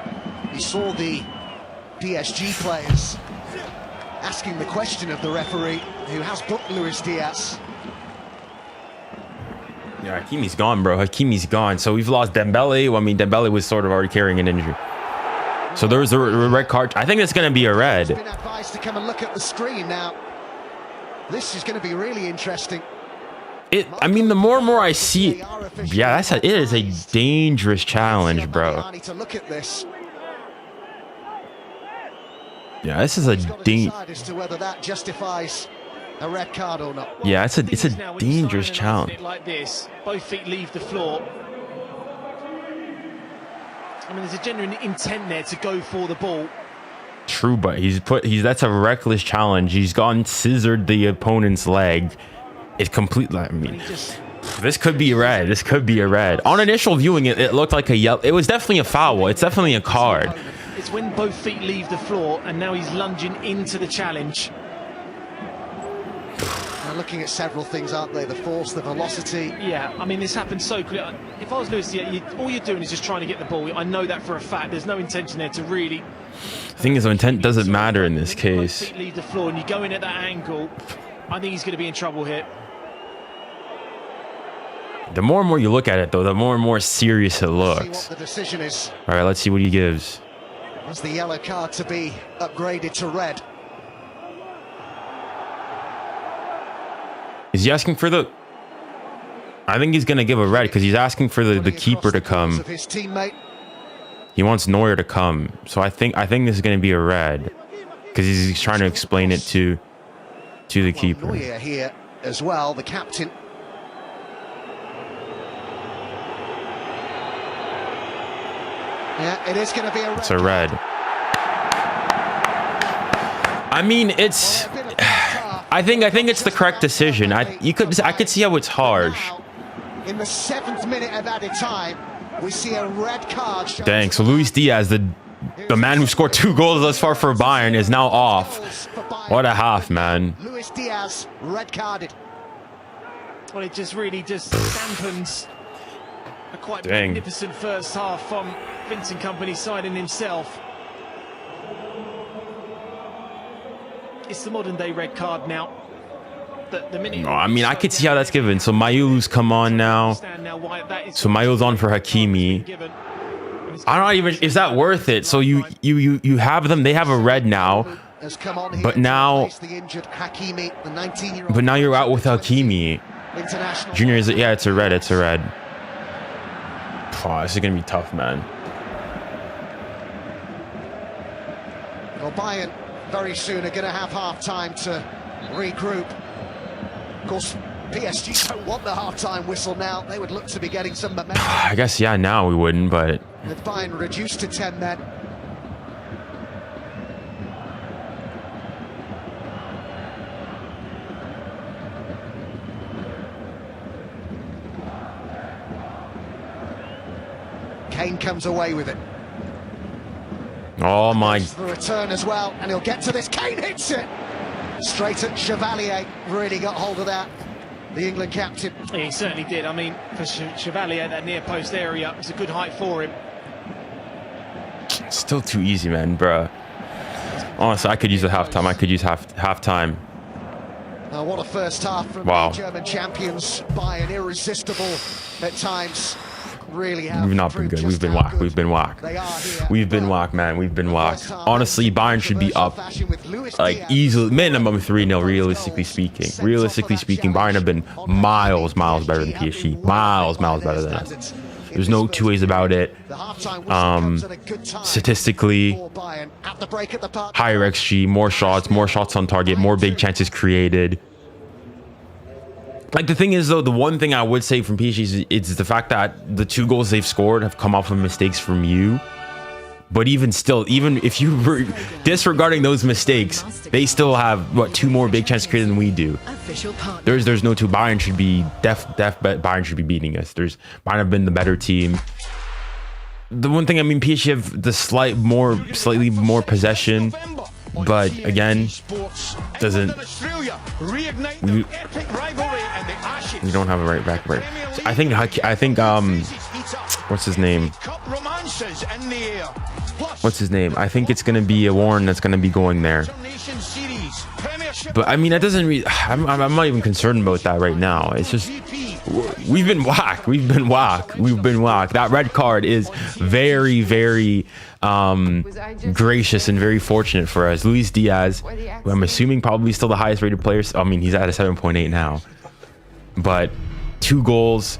You saw the PSG players asking the question of the referee, who has booked 𝙀𝙖 Diaz. Yeah, Hakimi's gone, bro. Hakimi's gone. So we've lost Dembele. Well, I mean, Dembele was sort of already carrying an injury. So there was a red card. I think it's going to be a red. Been advised to come and look at the screen now. This is going to be really interesting. I mean, the more and more I see it, yeah, it is a dangerous challenge, bro. To look at this. Yeah, this is a as to whether that justifies a red card or not. Yeah, it's a dangerous challenge. Like this, both feet leave the floor. I mean, there's a genuine intent there to go for the ball. True, but that's a reckless challenge. He's gone scissored the opponent's leg. It's completely. I mean, this could be red. This could be a red. On initial viewing, it looked like a yellow. It was definitely a foul. It's definitely a card. It's when both feet leave the floor, and now he's lunging into the challenge. They're looking at several things, aren't they? The force, the velocity. Yeah, I mean, this happens so quickly. If I was 𝙀𝙖, all you're doing is just trying to get the ball. I know that for a fact. There's no intention there to really... The thing is, intent doesn't matter in this case. Both feet leave the floor, and you go in at that angle. I think he's going to be in trouble here. The more and more you look at it, though, the more and more serious it looks. See what the decision is. All right, let's see what he gives. As the yellow card to be upgraded to red. Is he asking for the... I think he's going to give a red because he's asking for the keeper to come. Of his teammate. He wants Neuer to come. So I think this is going to be a red because he's trying to explain it to the keeper. Neuer here as well, the captain. Yeah, it is going to be a red. It's a red. I mean, it's. I think it's the correct decision. I could see how it's harsh. In the 7th minute of added time, we see a red card. Dang, so Luis Diaz, the man who scored 2 goals thus far for Bayern, is now off. What a half, man. Luis Diaz, red carded. Well, it just really dampens a quite magnificent first half from Vincent Kompany's side in himself. It's the modern day red card now. No, I mean, I could see how that's given. So 𝙀𝙖𝙖𝙗𝘼𝑎𝑙𝑒's come on now. So 𝙀𝙖𝙖𝙗𝑼𝑎𝑙𝑒's on for 𝙀𝙀𝑚𝑖. I'm not even. Is that worth it? So you have them. They have a red now. But now you're out with 𝙀𝙀𝑚𝑖. Junior is yeah, it's a red. It's a red. Oh, this is gonna be tough, man. Well, Bayern very soon are going to have half-time to regroup. Of course, PSG don't want the half-time whistle now. They would look to be getting some momentum. I guess, yeah, now we wouldn't, but... With Bayern reduced to 10 men. Kane comes away with it. Oh my! The return as well, and he'll get to this. Kane hits it straight at 𝙎𝙊𝘾𝘼𝑎𝑙𝘾. Really got hold of that. The England captain. He certainly did. I mean, for 𝙎𝙊𝘾𝘼𝑎𝑙𝘾, that near post area, it's a good height for him. Still too easy, man, bruh. Honestly, I could use a halftime. I could use halftime. What a first half from the German champions. Bayern, irresistible at times. Really have. We've not been good. We've been whacked. We've been whacked. We've been whacked, man. We've been whacked. Honestly, Bayern should be up like easily, minimum 3-0. Realistically speaking, Bayern have been miles better than PSG. Miles better than us. There's no two ways about it. Statistically, higher XG, more shots on target, more big chances created. Like, the thing is, though, the one thing I would say from PSG is the fact that the 2 goals they've scored have come off of mistakes from you. But even still, even if you were disregarding those mistakes, they still have, what, 2 more big chances created than we do. There's no 2. Bayern should be Bayern should be beating us. Bayern have been the better team. The one thing, I mean, PSG have the slightly more possession. But again, doesn't we don't have a right back. So I think what's his name? I think it's gonna be a Warren that's gonna be going there. But I mean, that doesn't really. I'm not even concerned about that right now. It's just we've been whacked. That red card is very gracious and very fortunate for us. Luis Diaz, who I'm assuming probably still the highest rated player. I mean, he's at a 7.8 now. But 2 goals,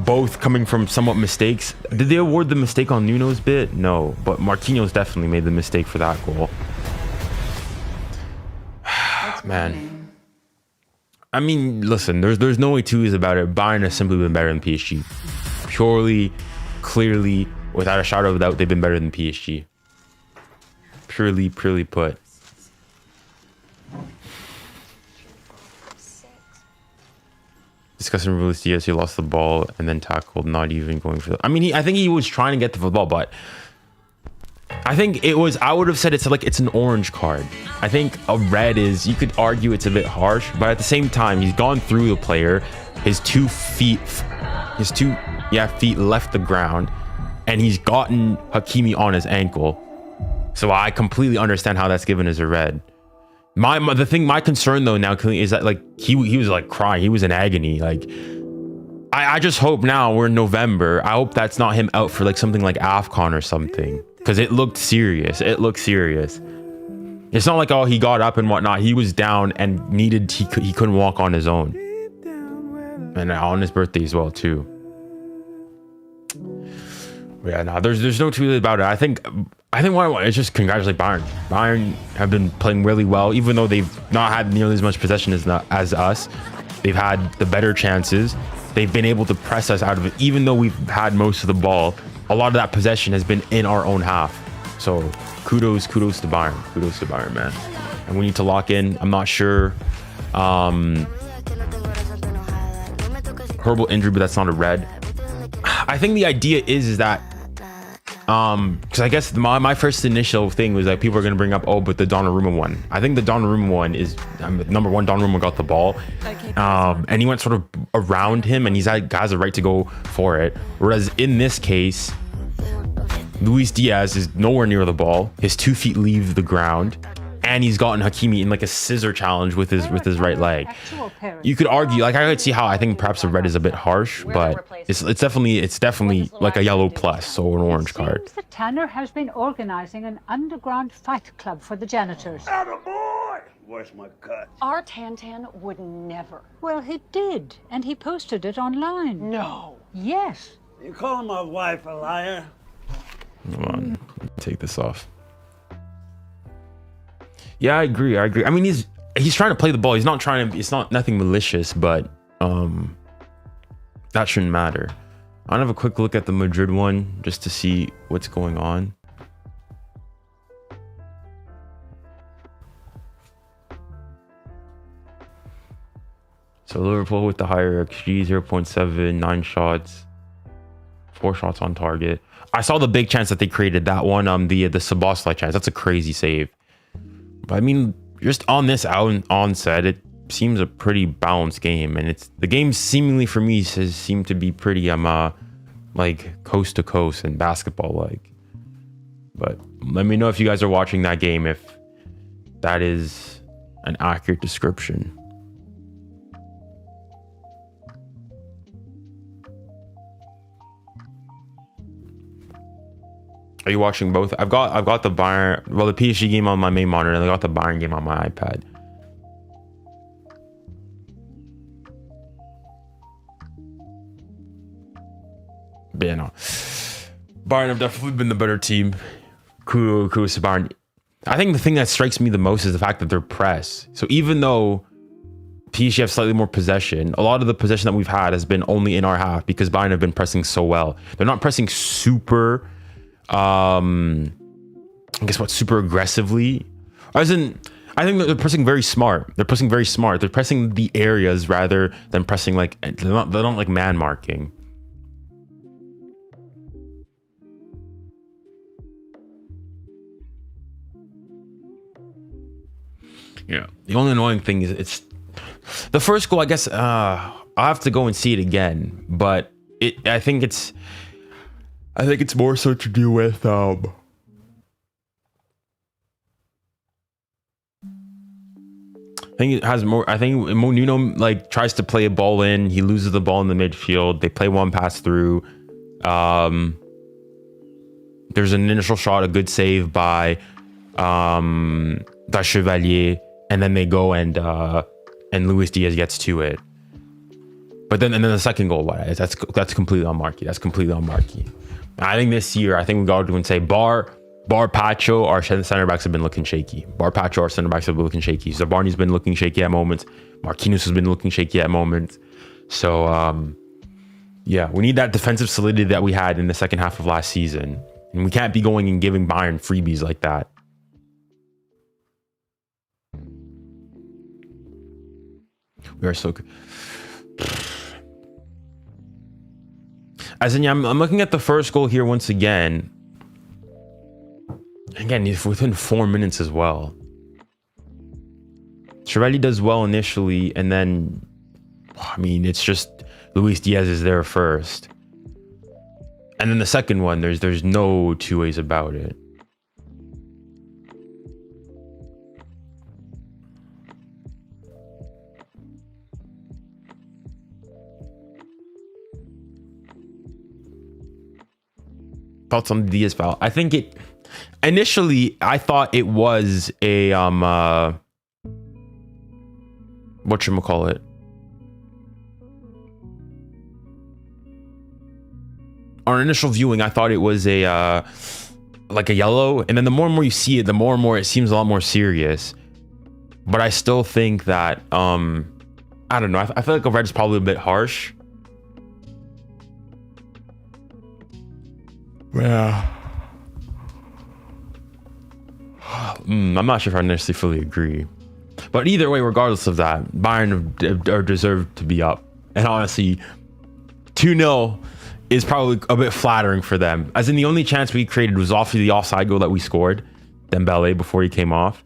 both coming from somewhat mistakes. Did they award the mistake on Nuno's bit? No, but Marquinhos definitely made the mistake for that goal. Man, I mean, listen, there's no way two ways about it. Bayern has simply been better than PSG. Purely, clearly, without a shadow of a doubt, they've been better than PSG. Purely put. Discussing Luis Diaz, he lost the ball and then tackled, not even going for the... I mean, I think he was trying to get the football, but I think it was... I would have said it's an orange card. I think a red is... You could argue it's a bit harsh, but at the same time, he's gone through the player. His 2 feet... feet left the ground, and he's gotten 𝙀𝙀𝑚𝑖 on his ankle. So I completely understand how that's given as a red. My concern though now is that like he was like crying. He was in agony. Like I just hope now we're in November. I hope that's not him out for like something like AFCON or something, because it looked serious. It's not like, oh, he got up and whatnot. He was down and he couldn't walk on his own, and on his birthday as well too. Yeah, no, there's no two ways about it. I think what I want is just congratulate Bayern. Bayern have been playing really well, even though they've not had nearly as much possession as us. They've had the better chances. They've been able to press us out of it, even though we've had most of the ball a lot of that possession has been in our own half. So kudos to Bayern. Kudos to Bayern, man. And we need to lock in. I'm not sure. Horrible injury, but that's not a red. I think the idea is that because I guess my first initial thing was like people are going to bring up, oh, but the Donnarumma one. I think the Donnarumma one is number one. Donnarumma got the ball, and he went sort of around him, and has a right to go for it. Whereas in this case, Luis Diaz is nowhere near the ball. His 2 feet leave the ground, and he's gotten Hakimi in like a scissor challenge with his right leg. You could argue, like I could see how I think perhaps the red is a bit harsh, but it's definitely like a yellow plus, so an orange card. Seems that Tanner has been organising an underground fight club for the janitors. Attaboy! Where's my cut? Our Tantan would never. Well, he did, and he posted it online. No. Yes. You calling my wife a liar? Come on, take this off. Yeah, I agree. I mean, he's trying to play the ball. He's not trying to. It's not nothing malicious, but that shouldn't matter. I'll have a quick look at the Madrid one just to see what's going on. So Liverpool with the higher XG, 0.7, 9 shots, 4 shots on target. I saw the big chance that they created, that one, the Szoboszlai chance. That's a crazy save. But I mean, just on this onset, it seems a pretty balanced game, and the game seemingly for me seemed to be pretty like coast to coast and basketball like. But let me know if you guys are watching that game, if that is an accurate description. Are you watching both? I've got the Bayern, well, the PSG game on my main monitor, and I got the Bayern game on my iPad. But yeah, no. Bayern have definitely been the better team. Kudos to Bayern. I think the thing that strikes me the most is the fact that they're press. So even though PSG have slightly more possession, a lot of the possession that we've had has been only in our half because Bayern have been pressing so well. They're not pressing super I guess what, super aggressively. I think they're pressing very smart. They're pressing very smart. They're pressing the areas rather than pressing like they're not like man marking. Yeah. The only annoying thing is it's the first goal. I guess I'll have to go and see it again, but I think it's more so to do with I think it has more. I think Nuno like tries to play a ball in. He loses the ball in the midfield. They play one pass through. There's an initial shot, a good save by 𝙎𝙊𝘾𝘼𝙎𝙬, and then they go and Luis Diaz gets to it. But then the second goal, that's completely on Marquis. That's completely on Marquis. I think this year, I think we got to go and say bar Pacho, our center backs have been looking shaky. Bar Pacho, our center backs have been looking shaky. Zabarni's been looking shaky at moments. Marquinhos has been looking shaky at moments. So yeah, we need that defensive solidity that we had in the second half of last season, and we can't be going and giving Bayern freebies like that. We are so good. As in, yeah, I'm looking at the first goal here once again. Again, it's within 4 minutes as well. 𝙎𝙊𝘾𝘼𝙎𝙬 does well initially, and then, I mean, it's just Luis Diaz is there first. And then the second one, there's no two ways about it. Thoughts on the Diaz foul? I think it initially I thought it was a whatchamacallit, on initial viewing I thought it was a like a yellow, and then the more and more you see it, the more and more it seems a lot more serious. But I still think that I don't know, I feel like a red is probably a bit harsh. man. I'm not sure if I necessarily fully agree. But either way, regardless of that, Bayern are deserved to be up. And honestly, 2-0 is probably a bit flattering for them. As in, the only chance we created was off of the offside goal that we scored, Dembele, before he came off.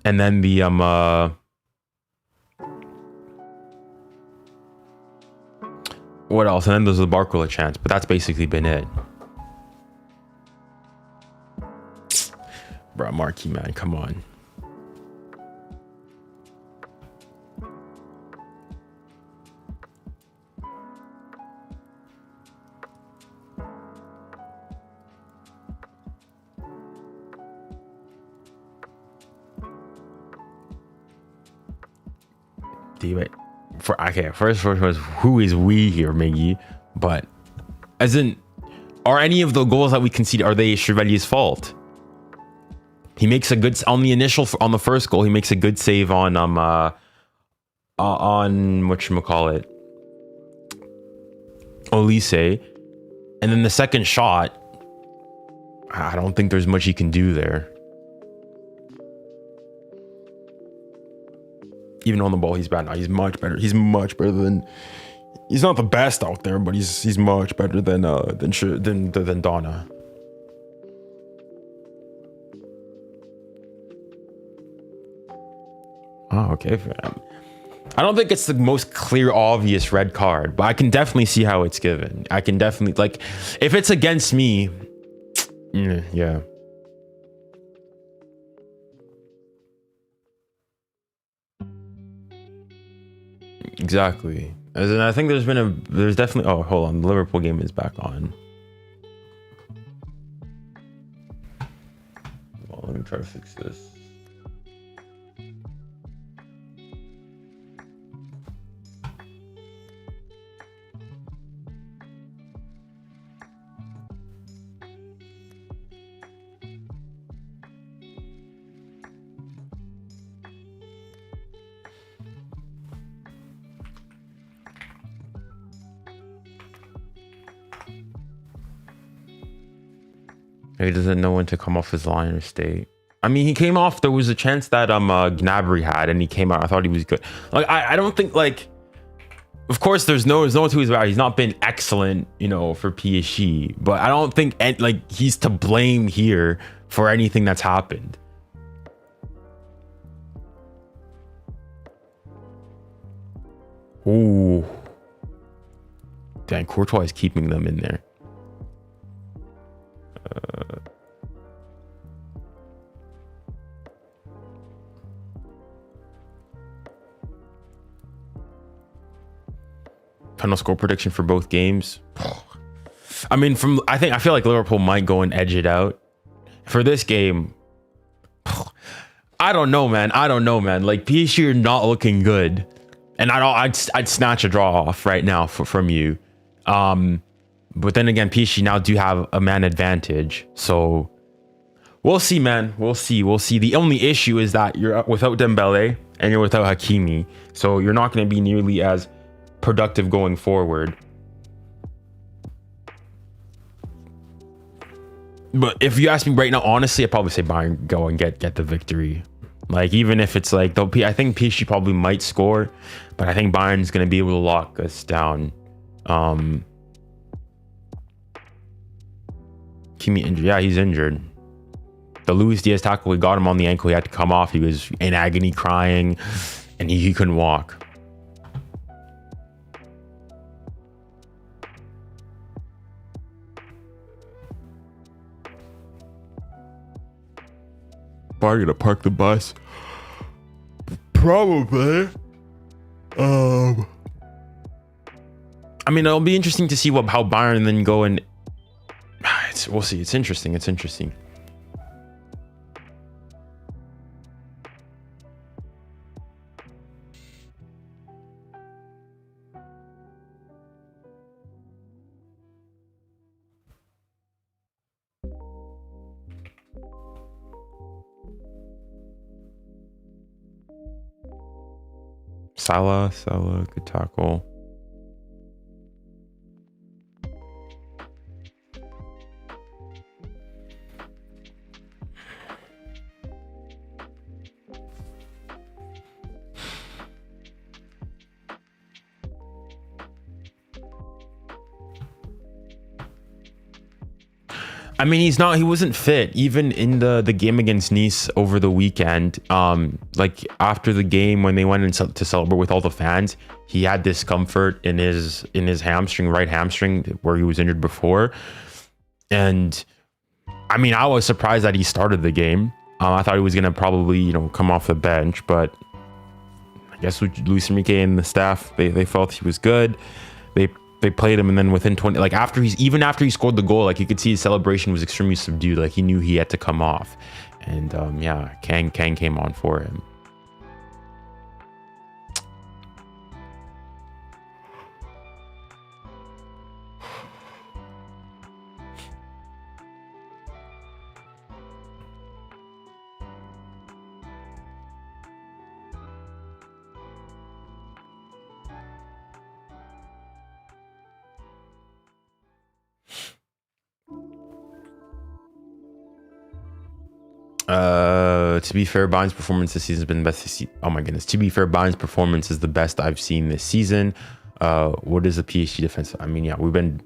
And then the what else? And then there's the Barcola chance, but that's basically been it. Bro, Marquis, man, come on. First was who is we here, Miggy? But as in, are any of the goals that we conceded, are they Chervelier's fault? He makes a good on the first goal. He makes a good save on whatchamacallit, 𝙋𝙊𝘾𝘼𝙎, and then the second shot, I don't think there's much he can do there. Even on the ball, he's bad now. He's much better. He's much better than. He's not the best out there, but he's much better than Donna. Oh, okay, fam. I don't think it's the most clear, obvious red card, but I can definitely see how it's given. I can definitely, like, if it's against me, yeah. Exactly. As in, I think there's definitely, oh, hold on, the Liverpool game is back on. Well, let me try to fix this. He doesn't know when to come off his line or stay. I mean, he came off. There was a chance that Gnabry had, and he came out. I thought he was good. Like, I don't think, like, of course, there's no to his bad. He's not been excellent, you know, for PSG. But I don't think like he's to blame here for anything that's happened. Ooh, dang, Courtois is keeping them in there. Final score prediction for both games. I mean, I feel like Liverpool might go and edge it out. For this game, I don't know, man. Like, PSG are not looking good, and I'd snatch a draw off right now from you. But then again, PSG now do have a man advantage, so we'll see, man. We'll see. The only issue is that you're without Dembele and you're without Hakimi, so you're not going to be nearly as productive going forward. But if you ask me right now, honestly, I'd probably say Bayern go and get the victory. Like, even if it's like, I think PSG probably might score, but I think Bayern's going to be able to lock us down. Kimi injured. Yeah, he's injured. The Luis Diaz tackle, we got him on the ankle. He had to come off. He was in agony, crying, and he couldn't walk. Probably gonna park the bus. Probably. I mean, it'll be interesting to see how Bayern then go and we'll see. It's interesting. Salah, good tackle. I mean, he wasn't fit even in the game against Nice over the weekend. Like after the game when they went in to celebrate with all the fans, he had discomfort in his hamstring, right hamstring, where he was injured before. And I mean, I was surprised that he started the game. I thought he was gonna probably, you know, come off the bench, but I guess 𝙀𝙊𝘾𝘼𝘖 and the staff, they felt he was good. They played him, and then within 20, like after he scored the goal, like you could see his celebration was extremely subdued. Like he knew he had to come off, and yeah, Kang came on for him. To be fair, Bayern's performance this season has been the best. Oh my goodness. To be fair, Bayern's performance is the best I've seen this season. What is the PSG defense? I mean, yeah, we've been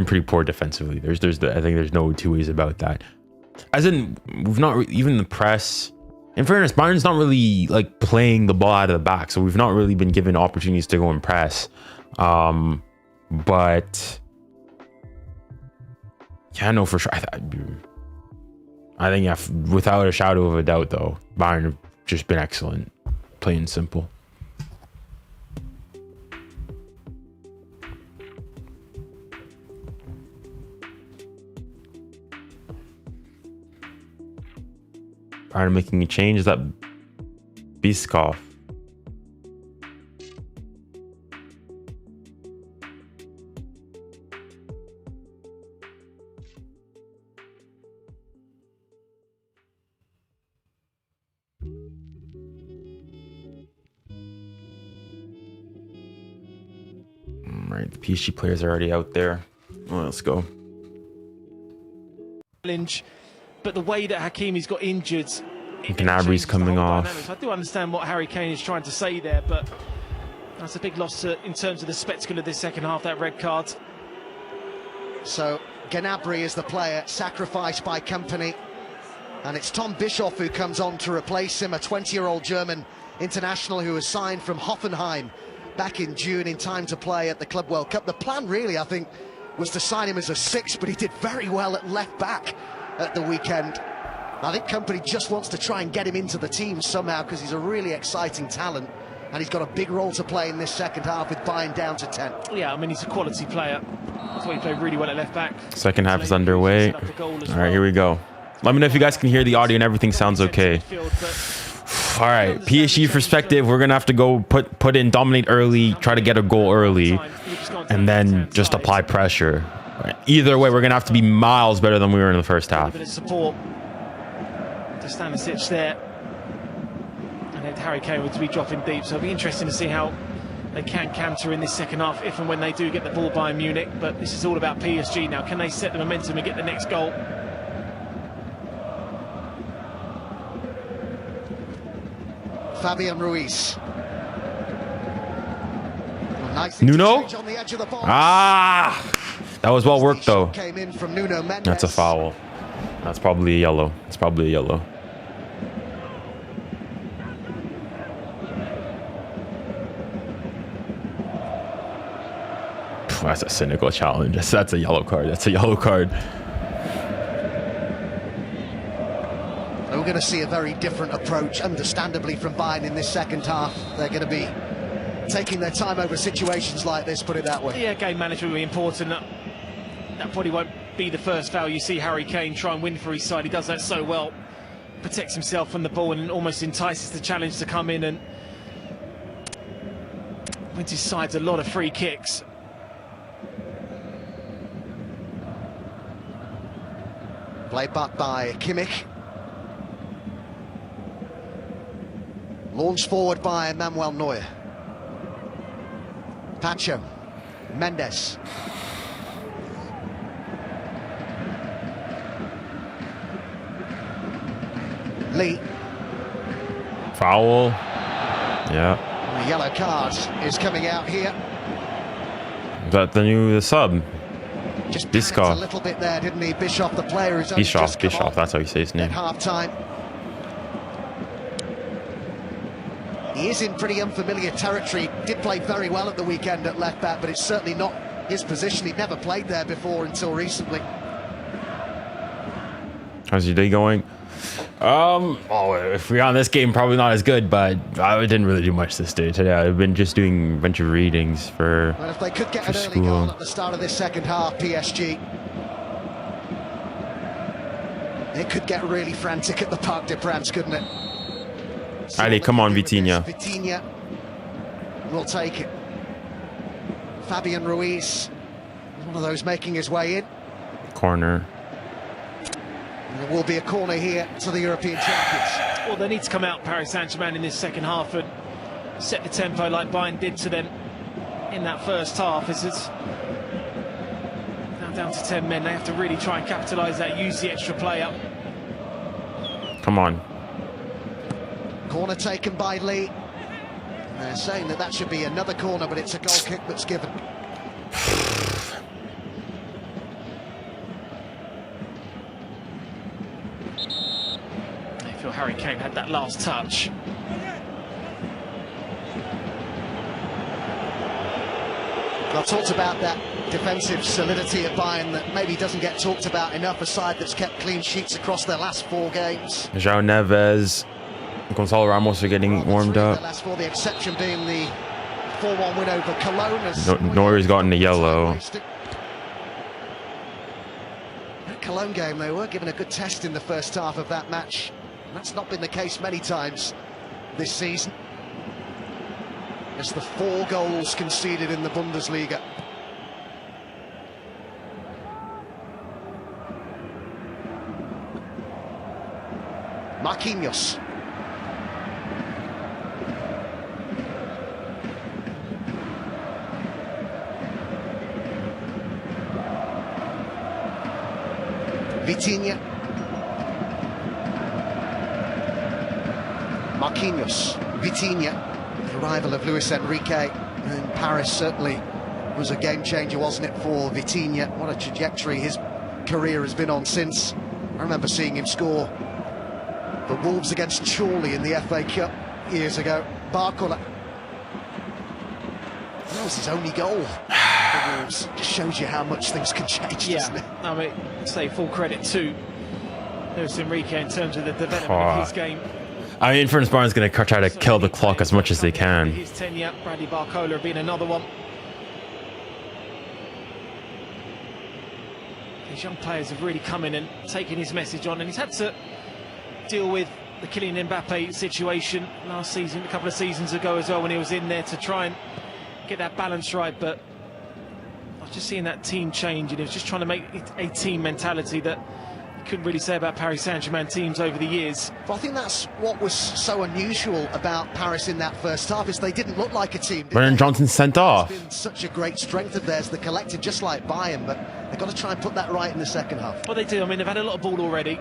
pretty poor defensively. I think there's no two ways about that. As in, we've not even the press. In fairness, Bayern's not really like playing the ball out of the back, so we've not really been given opportunities to go and press. But yeah, no, for sure. I think, yeah, without a shadow of a doubt, though, Bayern have just been excellent, plain and simple. Bayern making a change. Is that 𝙀𝙊𝘾𝘼𝙎𝙖? Right, the PSG players are already out there. Well, let's go. But the way that Hakimi's got injured, Gnabry's coming off. I do understand what Harry Kane is trying to say there, but that's a big loss in terms of the spectacle of this second half, that red card. So Gnabry is the player sacrificed by company, and it's Tom Bischoff who comes on to replace him, a 20-year-old German international who was signed from Hoffenheim back in June in time to play at the Club World Cup. The plan really, I think, was to sign him as a six, but he did very well at left back at the weekend. I think company just wants to try and get him into the team somehow, because he's a really exciting talent, and he's got a big role to play in this second half with Bayern down to 10. Yeah, I mean, he's a quality player. That's why he played really well at left back. Second half is underway. All right, here we go. Let me know if you guys can hear the audio and everything sounds okay. All right, PSG perspective, we're gonna have to go put in, dominate early, try to get a goal early, and then just apply pressure. Either way, we're gonna have to be miles better than we were in the first half. A bit of support to Stanisic there, and then Harry Kane would be dropping deep. So it'll be interesting to see how they can counter in this second half, if and when they do get the ball by Munich. But this is all about PSG now. Can they set the momentum and get the next goal? Fabian Ruiz. Nice Nuno? on the edge of the box. Ah! That was well worked, though. Came in from Nuno Mendes. That's a foul. That's probably a yellow. It's probably a yellow. That's a cynical challenge. That's a yellow card. That's a yellow card. We're going to see a very different approach, understandably, from Bayern in this second half. They're going to be taking their time over situations like this, put it that way. Yeah, game management will be important. That probably won't be the first foul you see Harry Kane try and win for his side. He does that so well. Protects himself from the ball and almost entices the challenge to come in, and wins his side a lot of free kicks. Played back by Kimmich. Launched forward by Manuel Neuer. Pacho. Mendes. Lee. Foul. Yeah. The yellow card is coming out here. Is that the sub? Just Bischoff. a little bit there, didn't he? Bischoff, the player who's only just come Bischoff, on that's how you say his at name. half-time. He is in pretty unfamiliar territory. Did play very well at the weekend at left back, but it's certainly not his position. He'd never played there before until recently. How's your day going? If we're on this game, probably not as good, but I didn't really do much this day today. I've been just doing a bunch of readings for Well, if they could get an early school. goal at the start of this second half, PSG, it could get really frantic at the Parc des Princes, couldn't it? Allez, come on, Vitinha. Vitinha. Vitinha will take it. Fabian Ruiz, one of those making his way in. Corner. And there will be a corner here to the European champions. Well, they need to come out, Paris Saint-Germain, in this second half and set the tempo like Bayern did to them in that first half. It's now down to 10 men. They have to really try and capitalise that, use the extra player. Come on. Corner taken by Lee. They're saying that that should be another corner, but it's a goal kick that's given. I feel 𝙬𝙾𝘾𝘼 had that last touch. I've talked about that defensive solidity at Bayern that maybe doesn't get talked about enough. A side that's kept clean sheets across their last 4 games. João Neves, Gonçalo Ramos are getting warmed The up. last 4, the exception being the 4-1 win over Cologne. Neuer's gotten a yellow. That Cologne game, they were given a good test in the first half of that match. And that's not been the case many times this season. It's the 4 goals conceded in the Bundesliga. Marquinhos. Vitinha. Marquinhos. Vitinha. The arrival of 𝙀𝙖𝙀𝙀 in Paris certainly was a game changer, wasn't it, for Vitinha? What a trajectory his career has been on since. I remember seeing him score for Wolves against 𝙬𝙬𝘾𝙼𝘎 in the FA Cup years ago. 𝙬𝙬𝘾𝘼𝙎𝘾. That was his only goal for Wolves. Just shows you how much things can change, doesn't it? I mean, say full credit to 𝙀𝙀𝙀𝙀 in terms of the development of his game. I mean, Inference Bayern's going to try to kill the clock as much as they can. His tenure, Bradley Barcola being another one. These young players have really come in and taken his message on, and he's had to deal with the Kylian Mbappe situation last season, a couple of seasons ago as well, when he was in there to try and get that balance right. But I was just seeing that team change, and he was just trying to make it a team mentality that you couldn't really say about Paris Saint-Germain teams over the years. Well, I think that's what was so unusual about Paris in that first half, is they didn't look like a team. Brennan Johnson's sent off. It's been such a great strength of theirs, the collective, just like Bayern, but they've got to try and put that right in the second half. Well, they do. I mean, they've had a lot of ball already.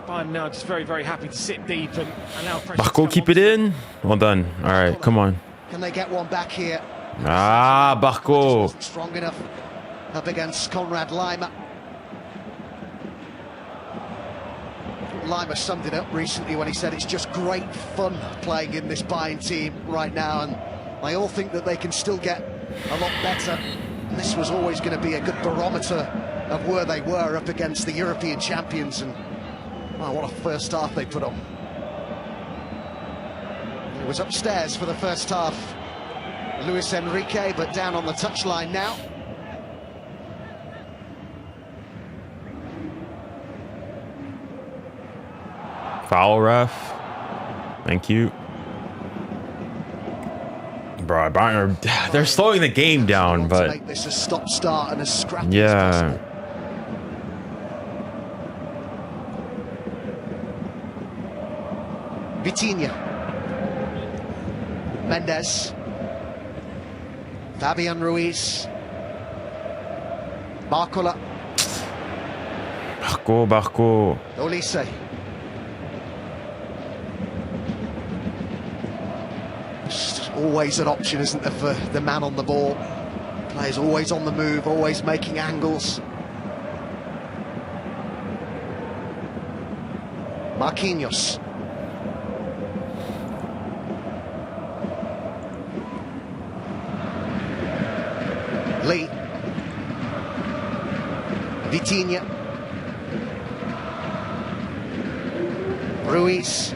Bayern now just very, very happy to sit deep and allow pressure. 𝙀𝙀𝘀, keep it in. Well done. All right, come on. Can they get one back here? Ah, 𝙀𝙀𝘀. Wasn't strong enough up against 𝙀𝙀𝘾𝘼𝘖𝙀𝘋. 𝙀𝙀𝘾𝘼 summed it up recently when he said it's just great fun playing in this Bayern team right now, and they all think that they can still get a lot better. And this was always going to be a good barometer of where they were up against the European champions, and oh, what a first half they put on. It was upstairs for the first half, 𝙀𝙀𝙀𝘀, but down on the touchline now. Foul, ref. Thank you. Bro, Bayern, they're slowing the game down, but make this a stop-start and as scrappy as yeah. possible. Vitinha. Mendes. Fabian Ruiz. 𝙀𝙀𝘀. 𝙀𝙀𝘀𝘀. Olise. Just always an option, isn't there, for the man on the ball. Players always on the move, always making angles. Marquinhos. Lee. Vitinha. Ruiz.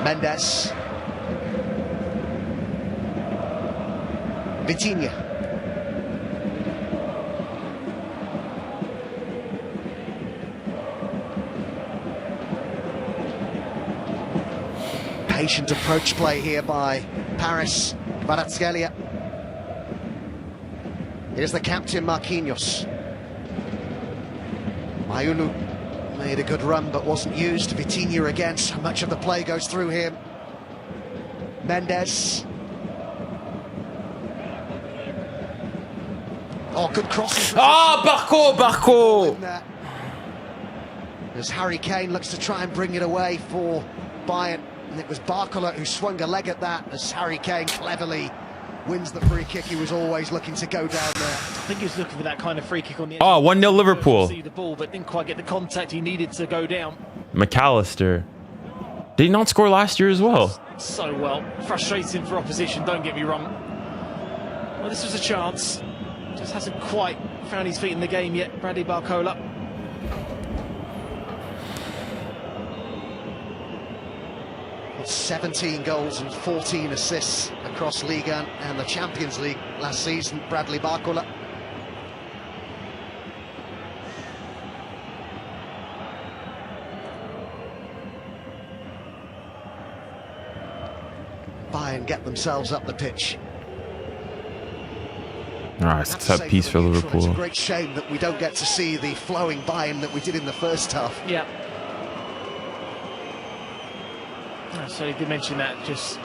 Mendes. Vitinha. Patient approach play here by Paris. 𝙀𝙬𝘼𝘋𝙀𝘼𝘋𝙬𝘼. Here's the captain, Marquinhos. 𝙀𝙬𝘼𝘋𝙀𝘼 made a good run but wasn't used. Vitinha again, so much of the play goes through him. Mendes. Oh, good crossing. Ah, 𝙀𝙀𝘼𝘋𝙀𝘼. As 𝙬𝙀𝘼𝘋𝙀𝘼 looks to try and bring it away for Bayern. And it was 𝙀𝙀𝘼𝘋𝙀𝘼 who swung a leg at that as 𝙬𝙀𝘼𝘋 cleverly wins the free kick. He was always looking to go down there. I think he was looking for that kind of free kick on the edge. Oh, 1-0 Liverpool. See the ball, but didn't quite get the contact he needed to go down. 𝙀𝙀𝘼. Did he not score last year as well? So well. Frustrating for opposition, don't get me wrong. Well, this was a chance. Just hasn't quite found his feet in the game yet, Bradley Barcola. Got 17 goals and 14 assists across Ligue 1 and the Champions League last season, Bradley Barcola. Bayern get themselves up the pitch. Alright, set piece for Liverpool. It's a great shame that we don't get to see the flowing Bayern that we did in the first half. Yeah. So he did mention that, just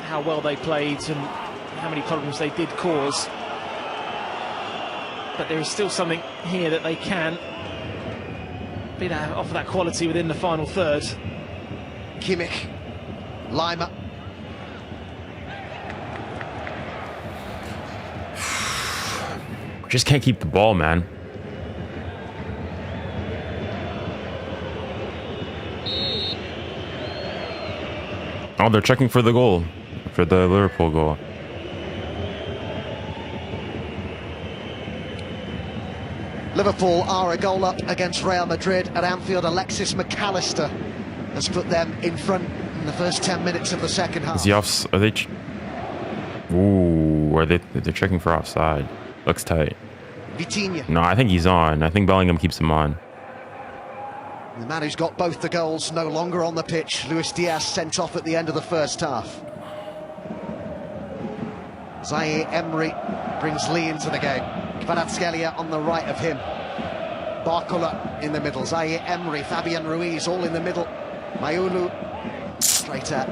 how well they played and how many problems they did cause. But there is still something here that they can offer that quality within the final third. Kimmich, Lima. Just can't keep the ball, man. Oh, they're checking for the goal. For the Liverpool goal. Liverpool are a goal up against Real Madrid at Anfield. Alexis McAllister has put them in front in the first 10 minutes of the second half. Is he off? Are they? Ooh, are they? They're checking for offside. Looks tight. Vitinha. No, I think he's on. I think Bellingham keeps him on. The man who's got both the goals no longer on the pitch. Luis Diaz sent off at the end of the first half. 𝙎𝙬𝘼𝘋𝙀𝘼 brings Lee into the game. 𝙀𝙀𝘼𝘋𝙀𝘼 on the right of him. Barcola in the middle. 𝙎𝙬𝘼𝘋𝙀𝘼, Fabian Ruiz all in the middle. 𝙀𝙬𝘼𝘋 straight at.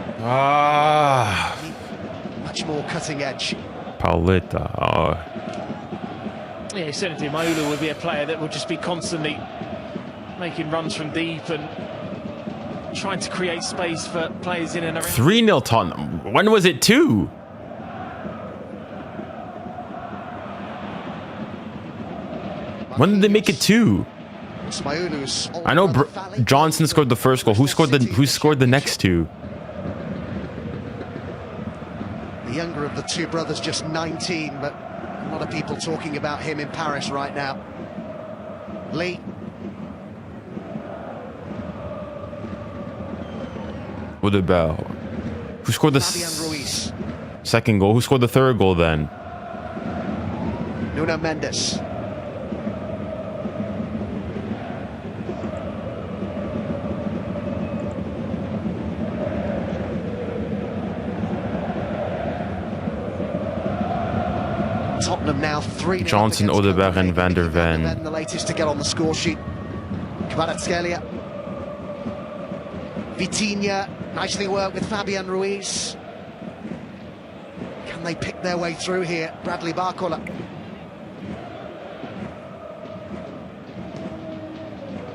Much more cutting edge. Pauleta. Oh. Yeah, certainly 𝙀𝙬𝘼𝘋 would be a player that would just be constantly making runs from deep and trying to create space for players in and around. 3-0 Tottenham. When was it 2? When did they make it 2? I know Johnson scored the first goal. Who scored the next 2? The younger of the two brothers, just 19, but a lot of people talking about him in Paris right now. Lee. 𝙀𝙀𝘼𝘋𝙀𝘼. Who scored the second goal? Who scored the third goal then? Nuno Mendes. Tottenham now 3-0. Johnson, Odeberg and Van der Ven. The latest to get on the score sheet. 𝙀𝙀𝘼𝘋𝙀𝘼. Vitinha, nicely worked with Fabian Ruiz. Can they pick their way through here? Bradley Barcola.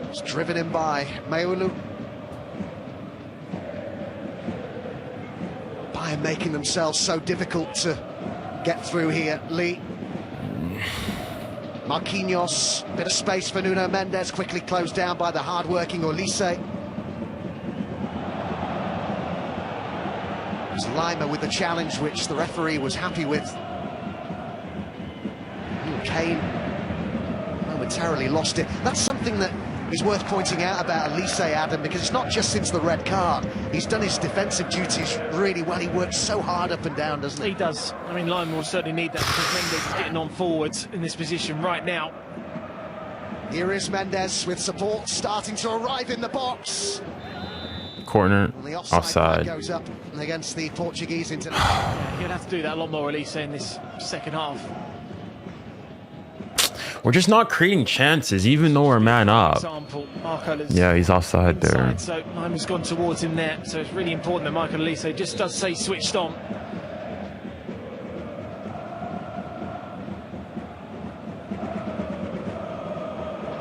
It's driven in by 𝙀𝙬𝘼𝘋𝙀𝘼. Bayern making themselves so difficult to get through here. Lee. Marquinhos, bit of space for Nuno Mendes, quickly closed down by the hard-working 𝙀𝙊𝘋𝙾𝘼𝙎𝙾. It was 𝙀𝙊𝘾𝘼𝙎𝙾 with the challenge, which the referee was happy with. Kane momentarily lost it. That's something that is worth pointing out about 𝙀𝙀𝘋𝙾, Adam, because it's not just since the red card. He's done his defensive duties really well. He works so hard up and down, doesn't he? He does. I mean, Lyon will certainly need that because Mendes is getting on forwards in this position right now. Here is Mendes with support starting to arrive in the box. Corner, offside. Goes up against the Portuguese international. He's going to have to do that a lot more, 𝙀𝙀𝘋𝙾, in this second half. We're just not creating chances, even though we're man up. Yeah, he's offside there. So time has gone towards him there. So it's really important that Michael 𝙀𝙀𝘋𝙾 just does stay switched on.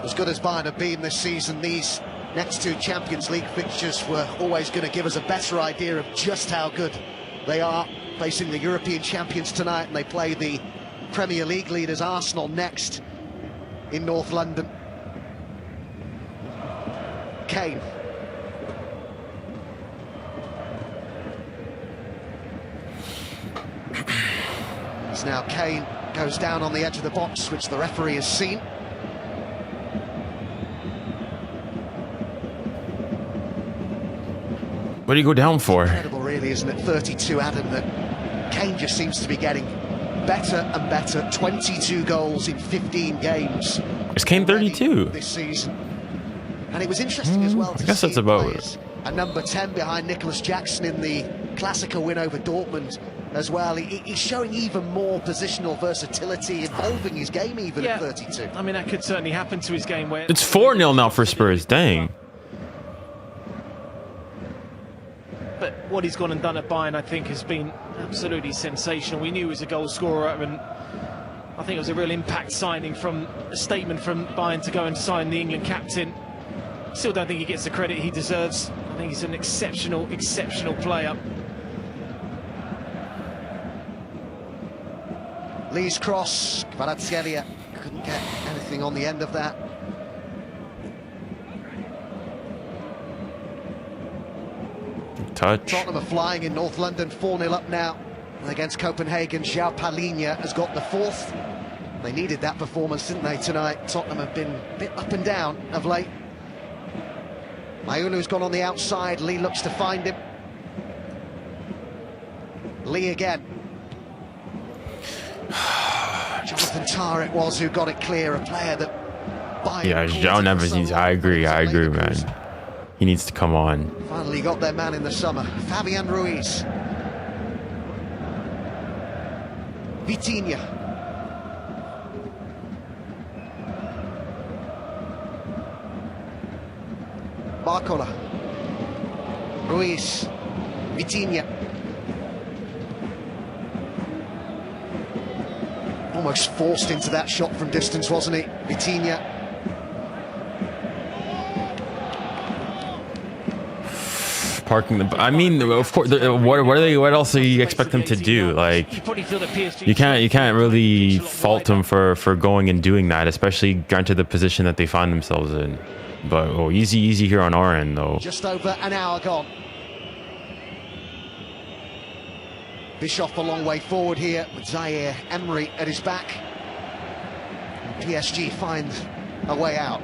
As good as Bayern have been this season, these next two Champions League fixtures were always going to give us a better idea of just how good they are. Facing the European champions tonight, and they play the Premier League leaders Arsenal next in North London. Kane. It's now Kane goes down on the edge of the box, which the referee has seen. What do you go down for? Incredible, really, isn't it? 32, Adam, that Kane just seems to be getting better and better. 22 goals in 15 games. Is Kane 32? This season. And it was interesting as well to I guess that's about a number 10 behind Nicholas Jackson in the Classical win over Dortmund as well. He's showing even more positional versatility, involving his game even at 32. I mean, that could certainly happen to his game where... It's 4-0 now for Spurs, dang. But what he's gone and done at Bayern, I think, has been absolutely sensational. We knew he was a goal scorer, and I think it was a real impact signing, from a statement from Bayern to go and sign the England captain. Still don't think he gets the credit he deserves. I think he's an exceptional, exceptional player. Lee's cross, 𝙀𝙀𝘋𝙾𝘼𝙎𝙾 couldn't get anything on the end of that. Touch. Tottenham are flying in North London, 4-0 up now against Copenhagen. 𝙊𝙀𝙾𝘾𝘼𝙎𝙾 has got the fourth. They needed that performance, didn't they, tonight? Tottenham have been a bit up and down of late. 𝙊𝙀𝙾𝘾's gone on the outside. Lee looks to find him. Lee again. Jonathan Tah it was who got it clear, a player that Bayern... Yeah, João Neves needs... I agree, man. He needs to come on. Finally got their man in the summer. Fabian Ruiz. Vitinha. Barcola. Ruiz. Vitinha. Almost forced into that shot from distance, wasn't he? Vitinha. Parking the... I mean, of course, what else do you expect them to do? Like, you can't really fault them for going and doing that, especially granted the position that they find themselves in. But easy here on our end, though. Just over an hour gone. Bischoff a long way forward here with 𝙎𝙬𝘋𝙾 at his back. And PSG find a way out.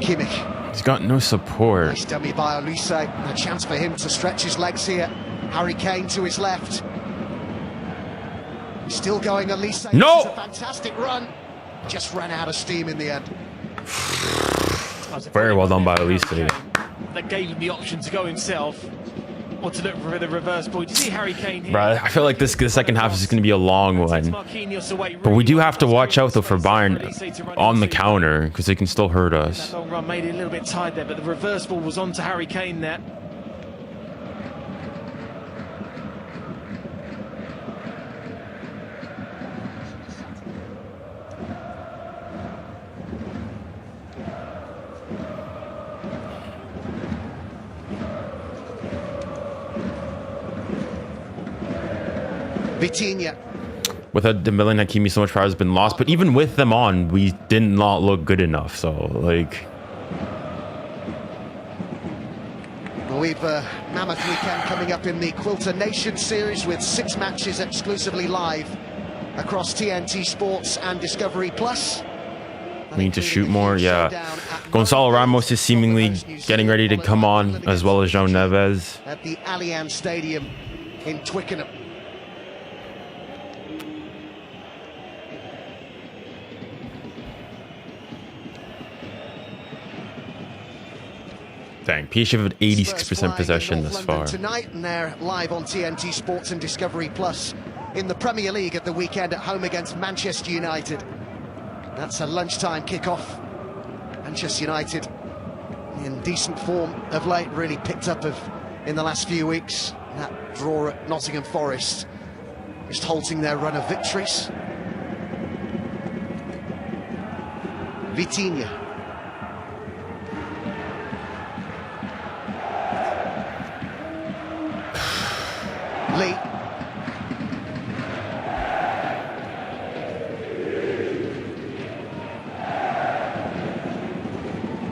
Kimmich. He's got no support. Nice dummy by 𝙀𝙀𝘋𝙾. A chance for him to stretch his legs here. Harry Kane to his left. Still going, 𝙀𝙀𝘋𝙾. No! It's a fantastic run. Just ran out of steam in the end. Very well done by 𝙀𝙀𝘋𝙾. That gave him the option to go himself or to look for the reverse ball. You see Harry Kane here? Bro, I feel like the second half is going to be a long one. But we do have to watch out, though, for Bayern on the counter, because they can still hurt us. That long run made it a little bit tight there, but the reverse ball was on to Harry Kane there. Vitinha. Without Dembele and Hakimi, so much power has been lost. But even with them on, we did not look good enough. So, like... Well, we've mammoth weekend coming up in the Quilter Nation series with 6 matches exclusively live across TNT Sports and Discovery Plus. We need to shoot more, yeah. Gonzalo Ramos is seemingly getting ready to come on, as well as João Neves. At the Allianz Stadium in Twickenham. Dang, PSG have 86% possession thus far. Tonight, and they're live on TNT Sports and Discovery Plus in the Premier League at the weekend at home against Manchester United. That's a lunchtime kickoff. Manchester United in decent form of late, really picked up in the last few weeks. That draw at Nottingham Forest just halting their run of victories. Vitinha. Lee.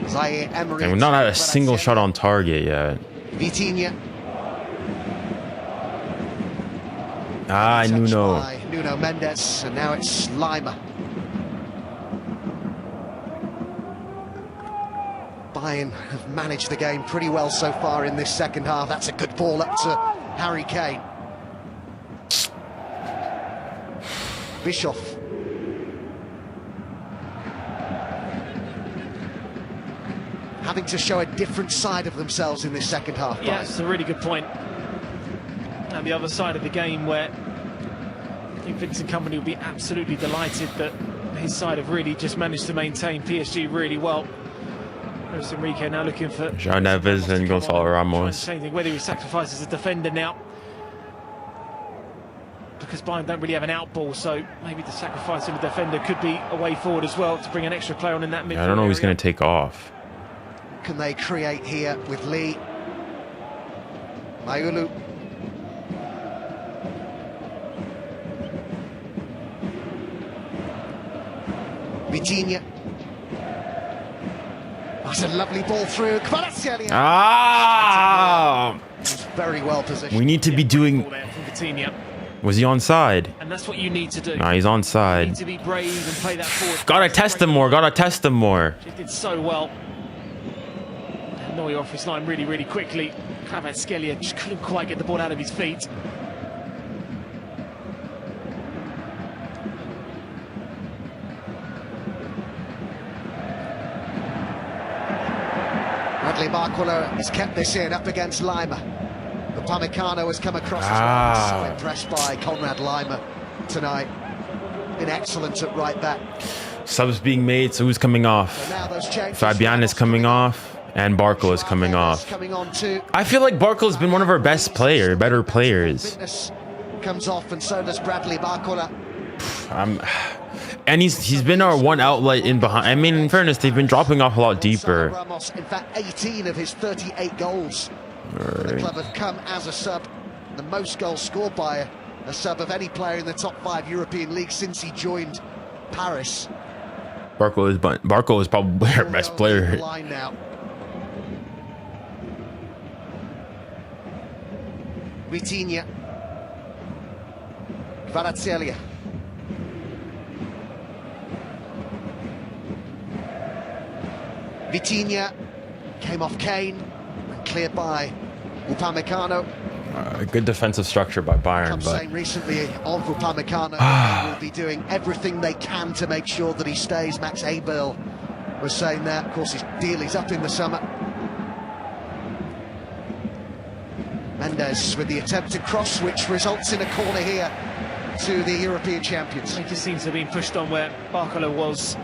𝙎𝙊𝘾𝘼𝙎𝙬. And we're not at a single shot on target yet. Vitinha. Nuno. Nuno Mendes, and now it's 𝙊𝙾𝘾𝘼𝙎𝙾. Bayern have managed the game pretty well so far in this second half. That's a good ball up to Harry Kane. Bischoff. Having to show a different side of themselves in this second half. Yeah, it's a really good point. And the other side of the game where I think Vincent Kompany will be absolutely delighted that his side have really just managed to maintain PSG really well. Luis Enrique now looking for João Neves and Gonzalo Ramos. Same thing, whether he sacrifices a defender now, because Bayern don't really have an out ball, so maybe the sacrifice of a defender could be a way forward as well to bring an extra player on in that midfield. I don't know who's going to take off. Can they create here with Lee? Mayulu. Vitinha. That's a lovely ball through. 𝙀𝙀𝘿𝘾𝘼𝘋𝙀𝘿𝑖𝑎. We Very well positioned. We need to be doing... Was he onside? And that's what you need to do. Nah, he's You onside. need to be brave and play that forward. Gotta test him more, gotta test him more. He did so well. Neuer off his line really, really quickly. 𝙀𝙀𝘿𝘾𝘼𝑎 just couldn't quite get the ball out of his feet. 𝙬𝙬𝘾𝑼𝑎 has kept this in up against 𝙊𝙾𝘾. Upamecano has come across as well. So impressed by Konrad 𝙊𝙾𝘾 tonight. Been excellent at right back. Subs being made, so who's coming off? So now those changes. Fabian is coming off, and 𝙁𝑒𝑙 is coming off. Coming on too. I feel like 𝙁𝑒𝑙 has been one of our better players. Fitness comes off, and so does 𝙬𝙬𝘾𝑼𝑎. And he's been our one outlet in behind. I mean, in fairness, they've been dropping off a lot deeper. Ramos, in fact, 18 of his 38 goals for the club have come as a sub. The most goals scored by a sub of any player in the top 5 European leagues since he joined Paris. 𝙁𝑒𝑙 is probably our best player. Line now. Vitinha. 𝙀𝙀𝘿𝘾𝑼𝑎. Vitinha came off Kane and cleared by Upamecano. Good defensive structure by Bayern, I'm but saying recently of Upamecano, they will be doing everything they can to make sure that he stays. Max Abel was saying that. Of course, his deal is up in the summer. Mendes with the attempted cross, which results in a corner here to the European champions. He just seems to have been pushed on where 𝙁𝙗𝑙 was.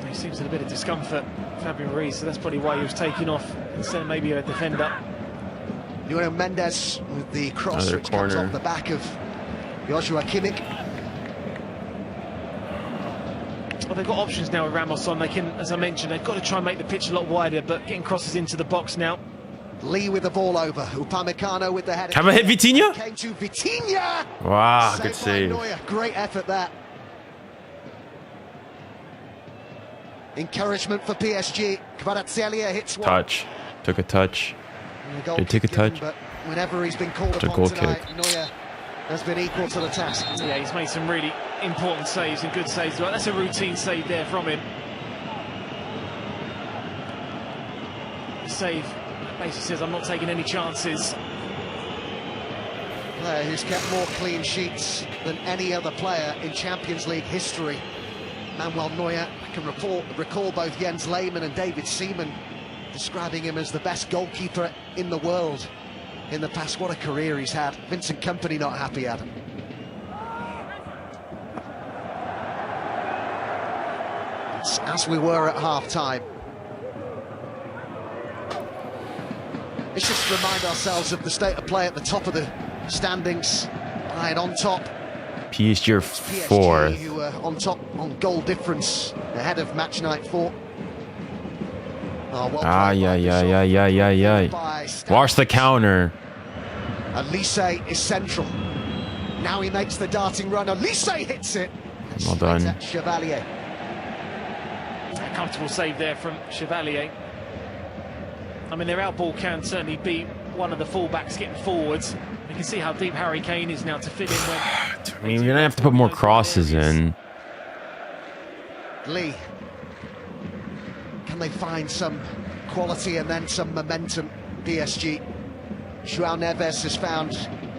He seems in a bit of discomfort, Fabian Ruiz, so that's probably why he was taken off instead of maybe a defender. Nuno Mendes with the cross, another which corner. comes off the back of Joshua Kimmich. Well, they've got options now with Ramos on. They can, as I mentioned, they've got to try and make the pitch a lot wider, but getting crosses into the box now Lee with the ball over. Upamecano with the header. Have a hit Vitinha? Came to Vitinha. Wow, Saved good by save. 𝙎𝙖𝘋. Great effort that. Encouragement for PSG. 𝙎𝙬𝘾𝘼𝙎𝙬 hits one. Touch. Took a touch. Did take a touch. But whenever he's been called It's a upon goal tonight, kick. 𝙎𝙖𝘋 has been equal to the task. Yeah, he's made some really important saves and good saves. Well, that's a routine save there from him. The save basically says, I'm not taking any chances. Player who's kept more clean sheets than any other player in Champions League history. Manuel Neuer. I can recall both Jens Lehmann and David Seaman describing him as the best goalkeeper in the world in the past. What a career he's had. Vincent Kompany not happy, Adam. It's as we were at half-time. Let's just remind ourselves of the state of play at the top of the standings. Bayern on top. PSG are PSG, fourth. who are on top on goal difference ahead of match night 4. Oh, well Yeah. Watch the counter. 𝙎𝙊𝘾𝘼𝙎𝙬 is central. Now he makes the darting run. 𝙎𝙊𝘾𝘼 hits it. Well done. 𝙎𝙊𝘾𝘼𝘋. A comfortable save there from 𝙎𝙊𝘾𝘼𝘋. I mean, their outball can certainly be one of the fullbacks getting forwards. You can see how deep Harry Kane is now to fit in when... I mean, we're gonna have to put more crosses in. Lee. Can they find some quality and then some momentum? PSG. João Neves has found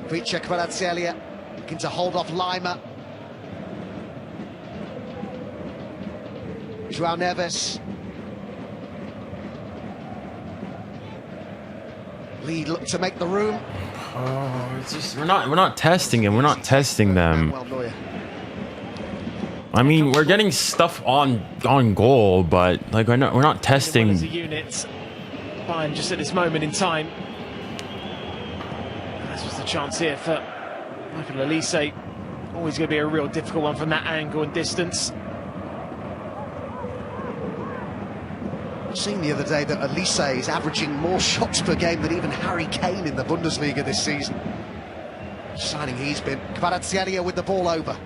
𝙎𝙬𝘾𝘼𝙎𝙬. Looking to hold off 𝙬𝙾. João Neves. Lee looked to make the room. Oh, it's just we're not testing him. We're not testing them. Manuel Neuer. I mean, we're getting stuff on goal, but like we're not testing. As a unit, Bayern just at this moment in time. This was the chance here for Michael Olise. Always going to be a real difficult one from that angle and distance. I've seen the other day that Olise is averaging more shots per game than even Harry Kane in the Bundesliga this season. Signing he's been. 𝙎𝙬𝘾𝘼𝙎𝙬 with the ball over.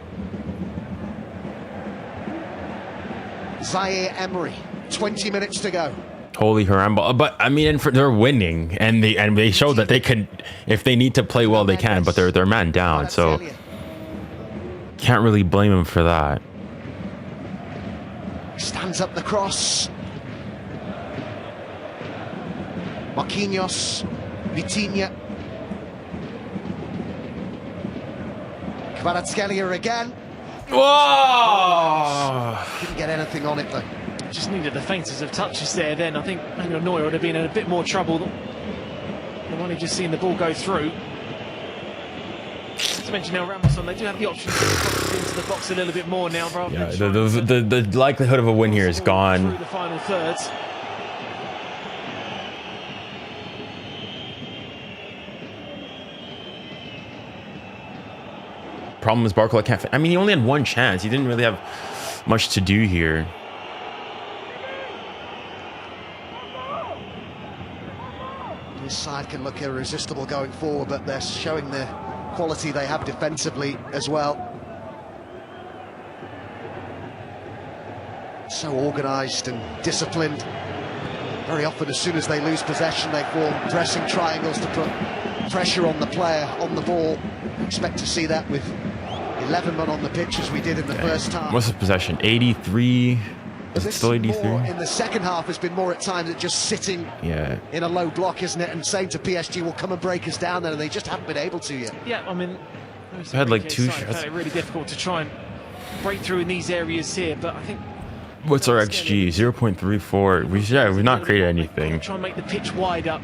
𝙎𝙬𝘾𝘼𝙎𝙬, 20 minutes to go. Holy 𝙬𝙾𝘼. But I mean, they're winning, and they showed that they can, if they need to play well, they can. But they're man down, so can't really blame him for that. Stands up the cross. Marquinhos, Vitinha. 𝙎𝙬𝘾𝘼𝙎𝙬 again. Whoa! Didn't get anything on it though. Just needed the faintest of touches there. Then I think Manuel Neuer would have been in a bit more trouble than one who just seen the ball go through. To mention now, Ramos, they do have the option to cross into the box a little bit more now. Yeah, the likelihood of a win here is gone. Through the final thirds. Problem is Barcola can't. I mean, he only had one chance. He didn't really have much to do here. This side can look irresistible going forward, but they're showing the quality they have defensively as well. So organised and disciplined. Very often, as soon as they lose possession, they form pressing triangles to put pressure on the player, on the ball. Expect to see that with 11 men on the pitch as we did in the first half. What's the possession? 83? Is it still 83? In the second half has been more at times at just sitting in a low block, isn't it? And saying to PSG, will come and break us down there, and they just haven't been able to yet. Yeah, I mean, they had like 2 shots. It's really difficult to try and break through in these areas here, but I think. What's our XG? 0.34. We've not created anything. Try and make the pitch wider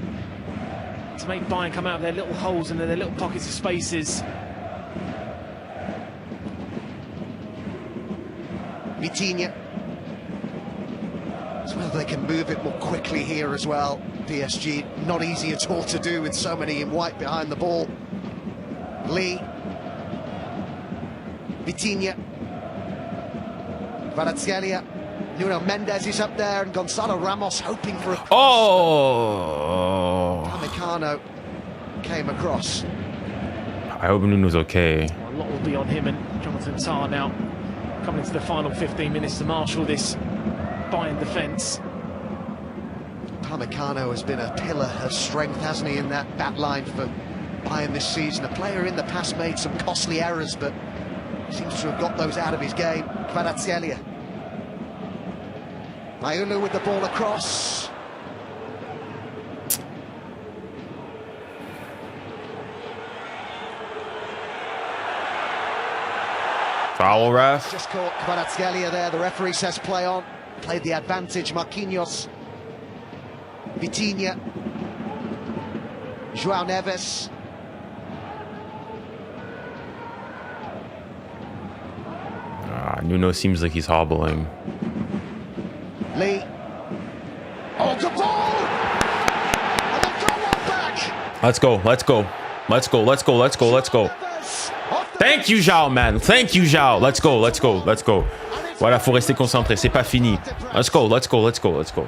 to make Bayern come out of their little holes and their little pockets of spaces. Vitinha. As well, they can move it more quickly here as well. PSG, not easy at all to do with so many in white behind the ball. Lee. Vitinha. 𝙎𝙬𝘾𝘼𝘎𝙬. Nuno Mendes is up there, and Gonzalo Ramos hoping for a cross. Oh! Upamecano came across. I hope Nuno's okay. Well, a lot will be on him and Jonathan Tah now, coming into the final 15 minutes to marshal this Bayern defence. Upamecano has been a pillar of strength, hasn't he, in that back line for Bayern this season. A player in the past made some costly errors, but seems to have got those out of his game. 𝙀𝙬𝘖𝘿𝘾𝘼𝙎𝙖. 𝙀𝙬𝘖𝘾𝘼𝙎𝙖 with the ball across. Foul, ref. Just caught 𝙀𝙬𝘖𝘋 there. The referee says play on. Played the advantage. Marquinhos. Vitinha. João Neves. Nuno seems like he's hobbling. Lee. Oh, good ball! And they've got one back. Let's go, let's go. Let's go, let's go, let's go, let's go. Thank you, 𝙍𝙬, man. Thank you, 𝙍𝙬. Let's go, let's go, let's go. Voilà, faut rester concentré. C'est pas fini. Let's go, let's go, let's go, let's go.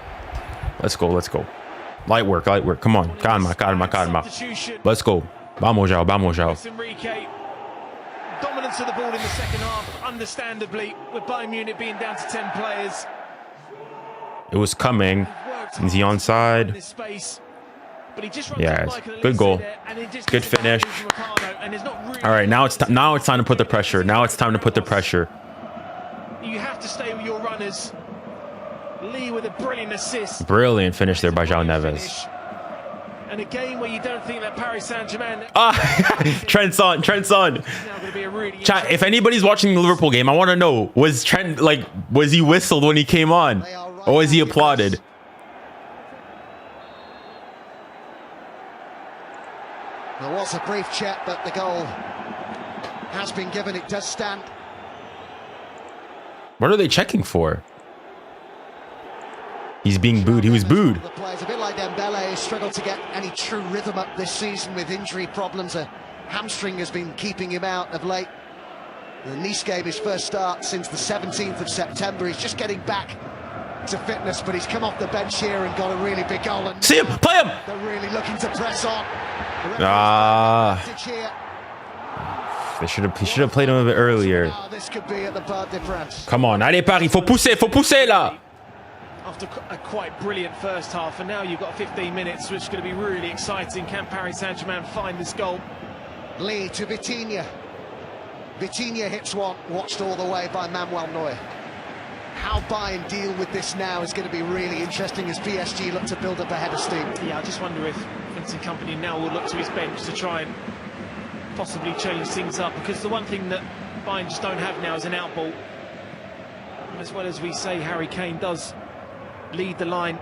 Let's go, let's go. Light work, light work. Come on. Calma, calma, calma. Let's go. Vamos, 𝙍𝙬, vamos, 𝙍𝙬. 𝙬𝙖𝘋, dominance of the ball in the second half, understandably, with Bayern Munich being down to 10 players. It was coming. Is he onside? Yeah, good goal. Good finish. All right, now it's time to put the pressure. Now it's time to put the pressure. You have to stay with your runners. Lee with a brilliant assist. Brilliant finish there by João Neves. And a game where you don't think that Paris Saint-Germain... Trent's on. Chat, if anybody's watching the Liverpool game, I want to know, was Trent, was he whistled when he came on? Or was he applauded? There was a brief check, but the goal has been given. It does stand. What are they checking for? He's being booed. He was booed. The players, a bit like Dembele, who struggled to get any true rhythm up this season with injury problems. A hamstring has been keeping him out of late. The Nice game, his first start since the 17th of September. He's just getting back to fitness, but he's come off the bench here and got a really big goal. And see him, play him. They're really looking to press on. He should have played him a bit earlier. This could be at the Parc des Princes. Come on, allez Paris, faut pousser là. After a quite brilliant first half, and now you've got 15 minutes, which is going to be really exciting. Can Paris Saint-Germain find this goal? Lee to Vitinha. Vitinha hits one, watched all the way by Manuel Neuer. How Bayern deal with this now is going to be really interesting as PSG look to build up a head of steam. Yeah, I just wonder if Vincent Kompany now will look to his bench to try and possibly change things up, because the one thing that Bayern just don't have now is an outball. As well as we say, Harry Kane does lead the line.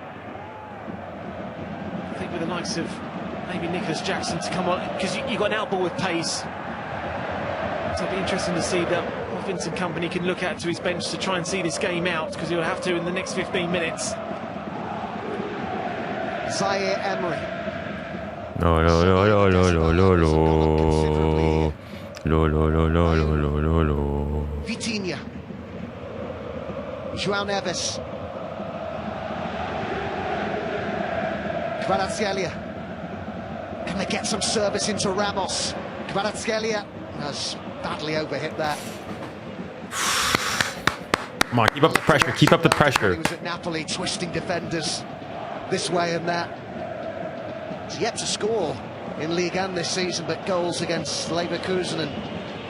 I think with the likes of maybe Nicholas Jackson to come on, because you've got an outball with pace. So it'll be interesting to see that what Vincent Kompany can look at to his bench to try and see this game out, because he'll have to in the next 15 minutes. 𝙎𝙬𝘋. No. Vitinha. João Neves. 𝙀𝙬𝘖𝘋. Can they get some service into Ramos? 𝙀𝙬𝘖𝘋 has badly overhit that. Come on, keep up the pressure. Keep up the pressure. He was at Napoli twisting defenders this way and that. He's yet to score in Ligue 1 this season, but goals against Leverkusen and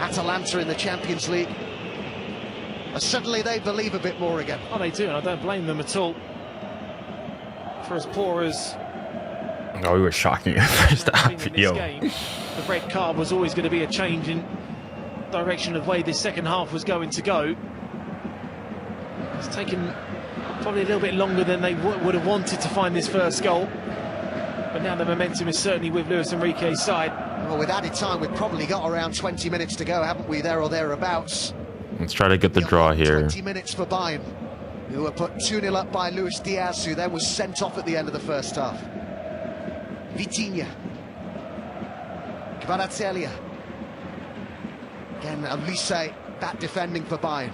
Atalanta in the Champions League. Suddenly they believe a bit more again. Oh, they do, and I don't blame them at all. For as poor as... Oh, we were shocking at first half. Yo. Game, the red card was always going to be a change in direction of the way this second half was going to go. It's taken probably a little bit longer than they would have wanted to find this first goal. But now the momentum is certainly with Luis Enrique's side. Well, with added time, we've probably got around 20 minutes to go, haven't we, there or thereabouts? Let's try to get the draw here. 20 minutes for Bayern, who were put 2-0 up by Luis Diaz, who then was sent off at the end of the first half. Vitinha. 𝙀𝙬𝘖𝘋. Again, Ølise back defending for Bayern.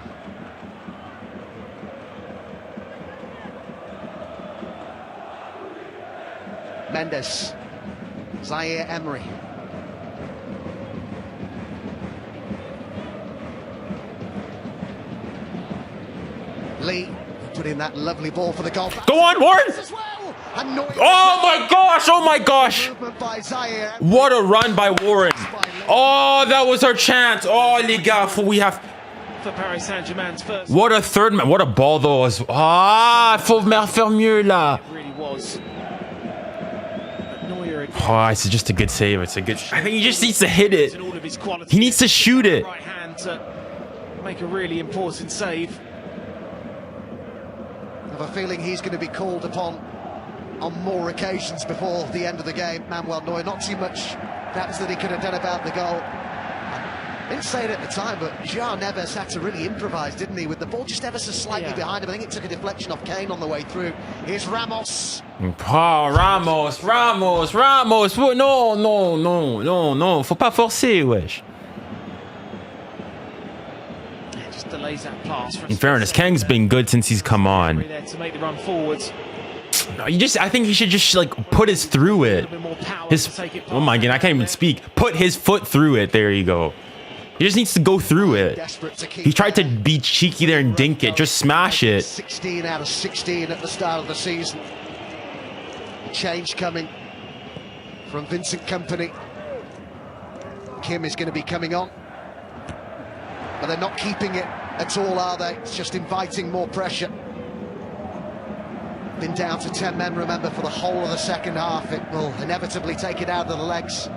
Mendes. 𝙎𝙊𝘾𝘼𝙎𝘾. Lee put in that lovely ball for the goal. Go on, Warren! As well. And Neuer. Oh my gosh! Oh my gosh! Movement by 𝙎𝙊𝘾𝘼. What a run by Warren! Oh, that was our chance. Oh, les gars, we have. For Paris Saint-Germain's first. What a third man! What a ball though was. Ah, faut faire mieux là. It really was. But Neuer again. Oh, it's just a good save. It's a good. I think he just needs to hit it. In all of his quality. He needs to shoot it. Right hand to make a really important save. I have a feeling he's going to be called upon on more occasions before the end of the game. Manuel Neuer, not too much perhaps that he could have done about the goal. I didn't say it at the time, but 𝙎Neves had to really improvise, didn't he? With the ball just ever so slightly behind him. I think it took a deflection off Kane on the way through. Here's Ramos. Oh, Ramos. Oh, non. Faut pas forcer, wesh. Yeah, just delays that pass. In fairness, Kang's been good since he's come on. There to make the run forwards. No, I think he should just like put his through it. Oh my god, I can't even speak. Put his foot through it. There you go. He just needs to go through it. He tried to be cheeky there and dink it. Just smash it. 16 out of 16 at the start of the season. Change coming from Vincent Kompany. Kim is going to be coming on. But they're not keeping it at all, are they? It's just inviting more pressure. Been down to 10 men, remember, for the whole of the second half. It will inevitably take it out of the legs.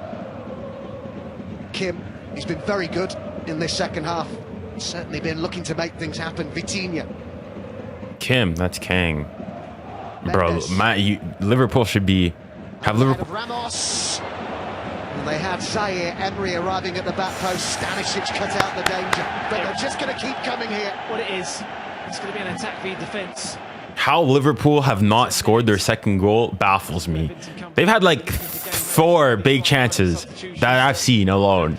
Kim, he's been very good in this second half. Certainly been looking to make things happen. Vitinha. Kim, that's Kang. Mendes. Bro, Liverpool should have Liverpool. Ramos. And they had 𝙎𝙊𝘾𝘼𝙎 arriving at the back post. 𝙀𝙀𝘶 cut out the danger. But they're just going to keep coming here. What it is, it's going to be an attack v defence. How Liverpool have not scored their second goal baffles me. They've had like 4 big chances that I've seen alone.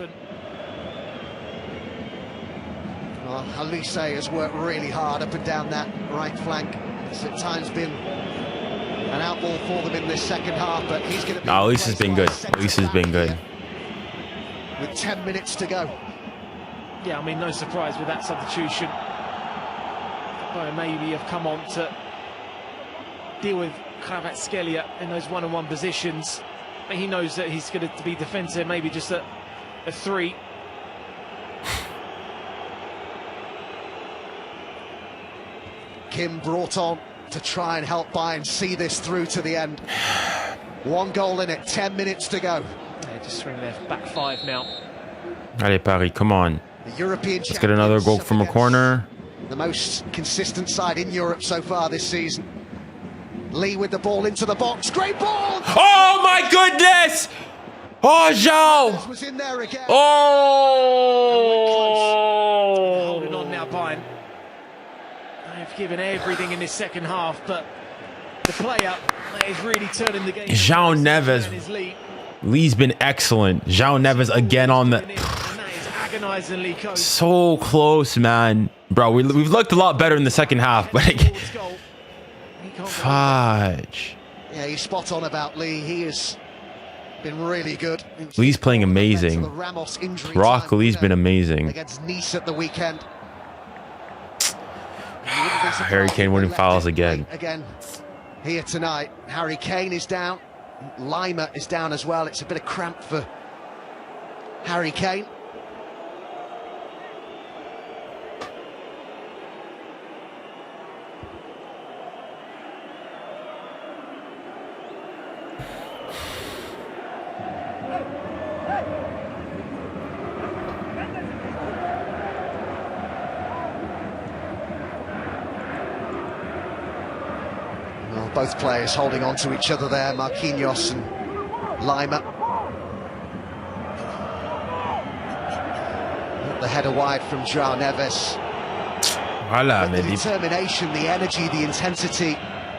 Well, 𝙎𝙊𝘾𝘼 has worked really hard up and down that right flank. It's at times been an outball for them in this second half, but he's going to be... No, at least it's been good. At least it's been good. With 10 minutes to go. Yeah, I mean, no surprise with that substitution. Bayern maybe have come on to deal with 𝙀𝙀𝘶𝘿𝘾𝘼 in those one-on-one positions. He knows that he's going to be defensive, maybe just a 3. Kim brought on to try and help Bayern see this through to the end. 1 goal in it, 10 minutes to go. Yeah, just swing their back 5 now. Allez, Paris, come on. The European Let's get another goal from a corner. The most consistent side in Europe so far this season. Lee with the ball into the box. Great ball! Oh my goodness! Oh, Zhao! Was in there again. Oh! Holding on now, Bayern. They've given everything in this second half, but the player is really turning the game. 𝙀Neves. Lee's been excellent. 𝙀 Neves again on the... Agonizingly close. So close, man. Bro, we've looked a lot better in the second half, but fudge. Yeah, he's spot on about Lee. He has been really good. Lee's playing amazing. Rock Lee's been amazing. Against Nice at the weekend. Harry Kane winning fouls again. Again, here tonight. Harry Kane is down. 𝙊𝘾𝘼𝘾 is down as well. It's a bit of cramp for Harry Kane. Both players holding on to each other there, Marquinhos and 𝙊𝘾𝘼𝘾. The header wide from 𝙀 Neves. Voilà, The determination, the energy, the intensity,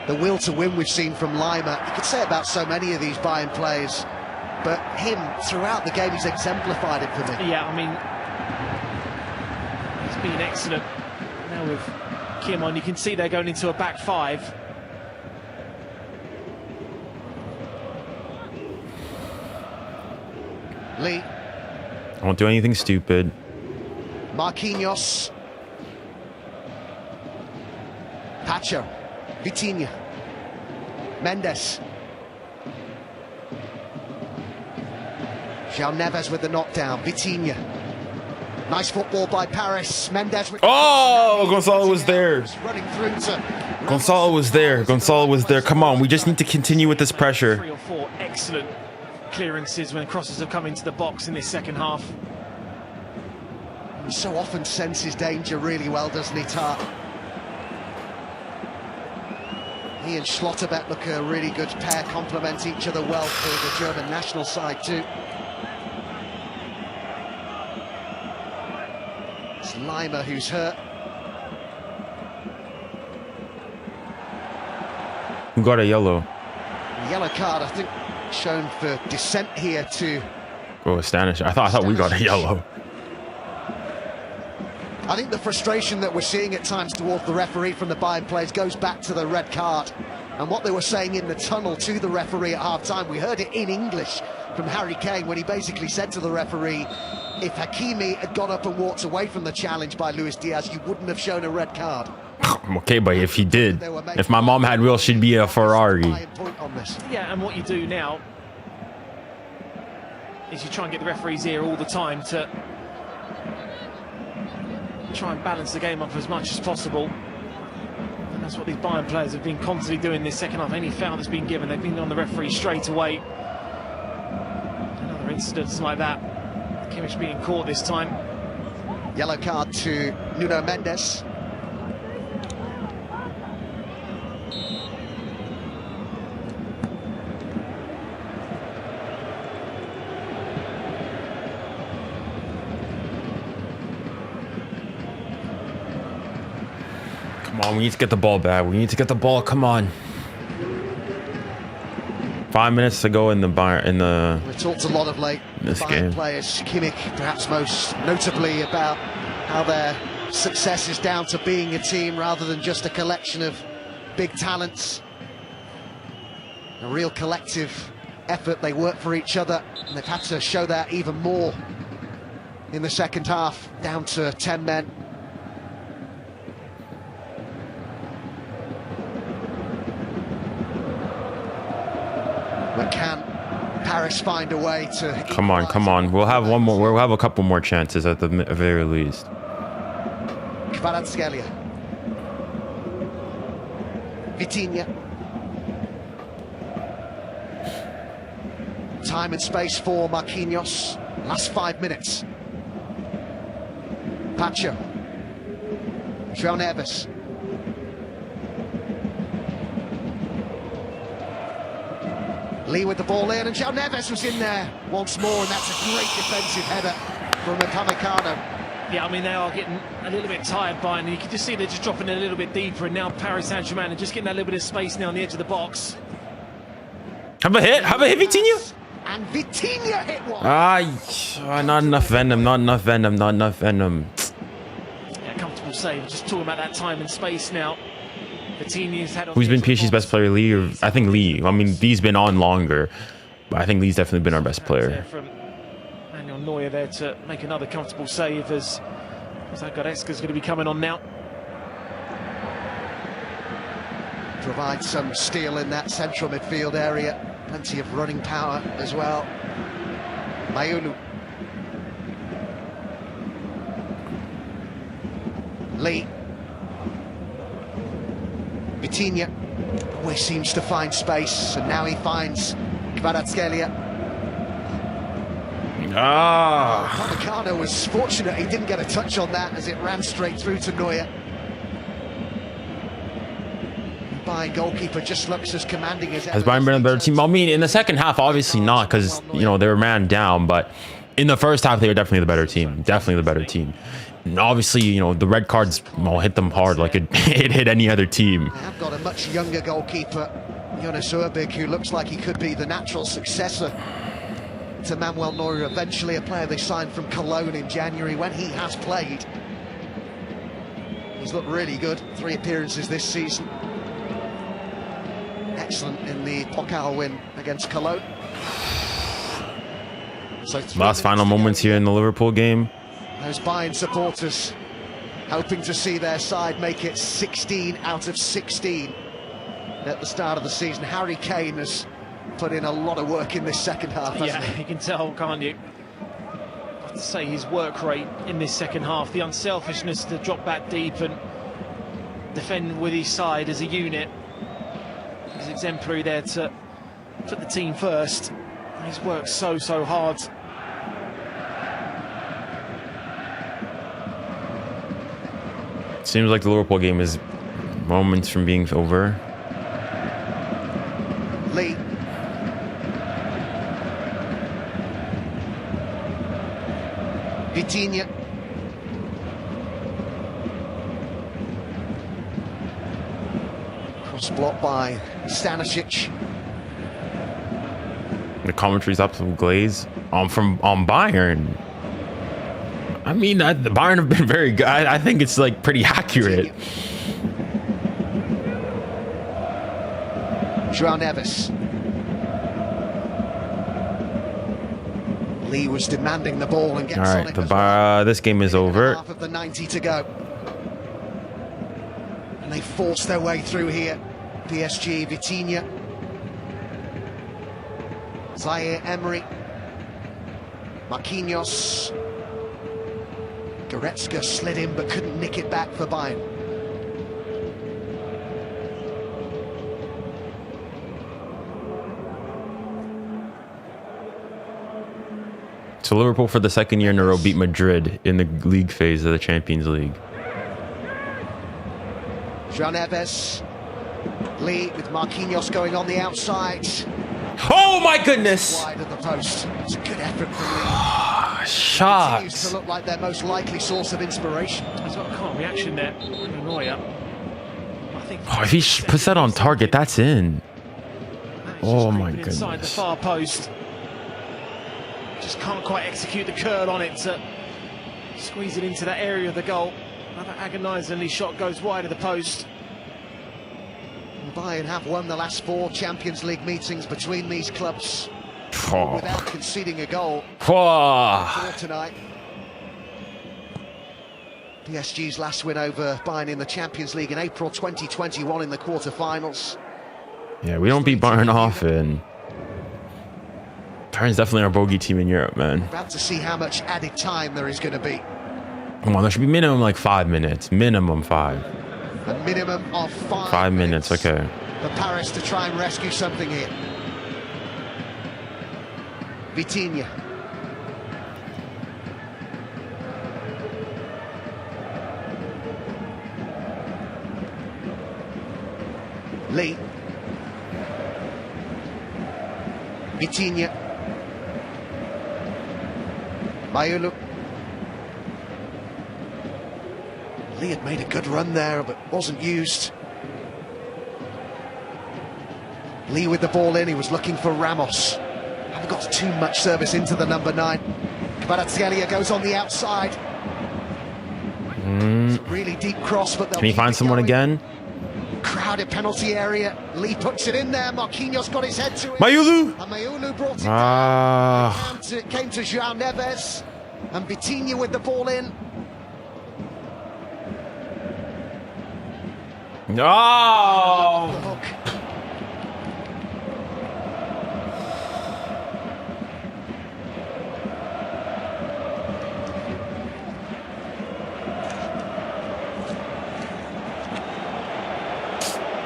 the will to win we've seen from 𝙊𝘾𝘼𝘾. You could say about so many of these Bayern players, but him, throughout the game, he's exemplified it for me. Yeah, I mean, he's been excellent. Now with Kim on, you can see they're going into a back 5. Lee. I won't do anything stupid. Marquinhos. Pacho. Vitinha. Mendes. 𝙎𝙊𝘾𝘼𝙎𝙬 with the knockdown. Vitinha. Nice football by Paris. Mendes. Oh, Gonzalo was there. Running through to. Gonzalo was there. Gonzalo was there. Come on, we just need to continue with this pressure. 3 or 4 excellent clearances when crosses have come into the box in this second half. He so often senses danger really well, doesn't he, Tar? He and 𝙎𝙊𝘾𝘼𝙎𝙬 look a really good pair, complement each other well for the German national side too. It's 𝙊𝙾 who's hurt. Who got a yellow? A yellow card, I think, shown for dissent here to. Oh, Stanisic. I thought we got a yellow. I think the frustration that we're seeing at times towards the referee from the Bayern players goes back to the red card and what they were saying in the tunnel to the referee at half-time. We heard it in English from Harry Kane when he basically said to the referee, if Hakimi had got up and walked away from the challenge by Luis Diaz, you wouldn't have shown a red card. Okay, but if he did, if my mom had wheels, she'd be a Ferrari. Yeah, and what you do now is you try and get the referee's ear all the time to try and balance the game up as much as possible. And that's what these Bayern players have been constantly doing this second half. Any foul that's been given, they've been on the referee straight away. Another incident like that. Kimmich being caught this time. Yellow card to Nuno Mendes. Come on, we need to get the ball back. We need to get the ball. Come on. 5 minutes to go in the Bayern. We've talked a lot of late Bayern players. Kimmich, perhaps most notably, about how their success is down to being a team rather than just a collection of big talents. A real collective effort. They work for each other, and they've had to show that even more in the second half, down to 10 men. But can Paris find a way to? Come on, come on. We'll have one more. We'll have a couple more chances at the very least. 𝙬𝙬𝘾𝘼𝙎𝙬. Vitinha. Time and space for Marquinhos. Last 5 minutes. Pacho. João Neves. Lee with the ball in, and 𝙎𝙊𝘾𝘼𝙎𝙬 was in there once more, and that's a great defensive header from Upamecano. Yeah, I mean, they are getting a little bit tired, Bayern. You can just see they're just dropping a little bit deeper, and now Paris Saint-Germain are just getting that little bit of space now on the edge of the box. Have a hit? Have a hit, Vitinha? And Vitinha hit one. Not enough venom, not enough venom, not enough venom. Yeah, comfortable save. Just talking about that time and space now. Vitinha's had. Who's been PSG's best player, Lee? Or I think Lee. I mean, Lee's been on longer, but I think Lee's definitely been our best player. From Manuel Neuer there to make another comfortable save as 𝙎𝙬𝘾𝘼𝙎𝙬's going to be coming on now. Provide some steel in that central midfield area. Plenty of running power as well. Mayulu. Lee. Vitinha always seems to find space, and now he finds 𝙬𝙬𝘾𝘼𝙎𝙬. Upamecano was fortunate he didn't get a touch on that as it ran straight through to Neuer. Bayern goalkeeper just looks as commanding as ever. Has Bayern been a better team? I mean, in the second half, obviously not, because, you know, they were man down, but in the first half, they were definitely the better team. Definitely the better team. And obviously, you know, the red cards hit them hard like it hit any other team. They have got a much younger goalkeeper, Jonas Urbig, who looks like he could be the natural successor to Manuel Neuer, eventually a player they signed from Cologne in January. When he has played, he's looked really good. 3 appearances this season. Excellent in the Pokal win against Cologne. So Last final moments here in the Liverpool game. those Bayern supporters hoping to see their side make it 16 out of 16 at the start of the season. Harry Kane has put in a lot of work in this second half, hasn't he? You can tell, can't you? I have to say his work rate in this second half, the unselfishness to drop back deep and defend with his side as a unit. He's exemplary there to put the team first. He's worked so hard. Seems like the Liverpool game is moments from being over. Lee. Vitinha. Cross block by 𝙎𝙊𝘾𝙖𝙆. The commentary's up to glaze from Bayern. I mean, the Bayern have been very good. I think it's like pretty accurate. João Neves. Lee was demanding the ball and gets All on right, it. this game is over. Half of the 90 to go. And they force their way through here. PSG, Vitinha. 𝙎𝙊𝘾𝘼𝙎𝙾. Marquinhos. Goretzka slid in but couldn't nick it back for Bayern. So Liverpool for the second year in a row beat Madrid in the league phase of the Champions League. João Neves. Lee with Marquinhos going on the outside. Oh my goodness! Wide of the post. It's a good effort from Lee. Continues Shots. to look like their most likely source of inspiration. There's got a calm reaction there. Neuer. I think Oh, if he puts that on target, that's in. Oh my inside the goodness. far post. Just can't quite execute the curl on it to squeeze it into that area of the goal. Another agonisingly shot goes wide of the post. Bayern have won the last 4 Champions League meetings between these clubs Oh. without conceding a goal Oh. for tonight. PSG's last win over Bayern in the Champions League in April 2021 in the quarter-finals. Yeah, we don't beat Bayern often. Bayern's definitely our bogey team in Europe, man. About to see how much added time there is going to be. Come on, there should be minimum like 5 minutes. Minimum 5. A minimum of 5 5 minutes, okay. for Paris to try and rescue something here. Vitinha. Lee. Vitinha. 𝙎𝙊𝘾𝙼𝘾𝙖𝙆. Lee had made a good run there, but wasn't used. Lee with the ball in, he was looking for Ramos. Haven't got too much service into the number 9. 𝙬𝙬𝘼𝑎𝑙𝑖𝑎 goes on the outside. It's a really deep cross, but Can he find someone again? Crowded penalty area. Lee puts it in there. Marquinhos got his head to it. 𝙎𝙊𝘾. And 𝙎𝙊𝘾 brought it Ah. down. It came to João Neves. And Vitinha with the ball in. No. The hook.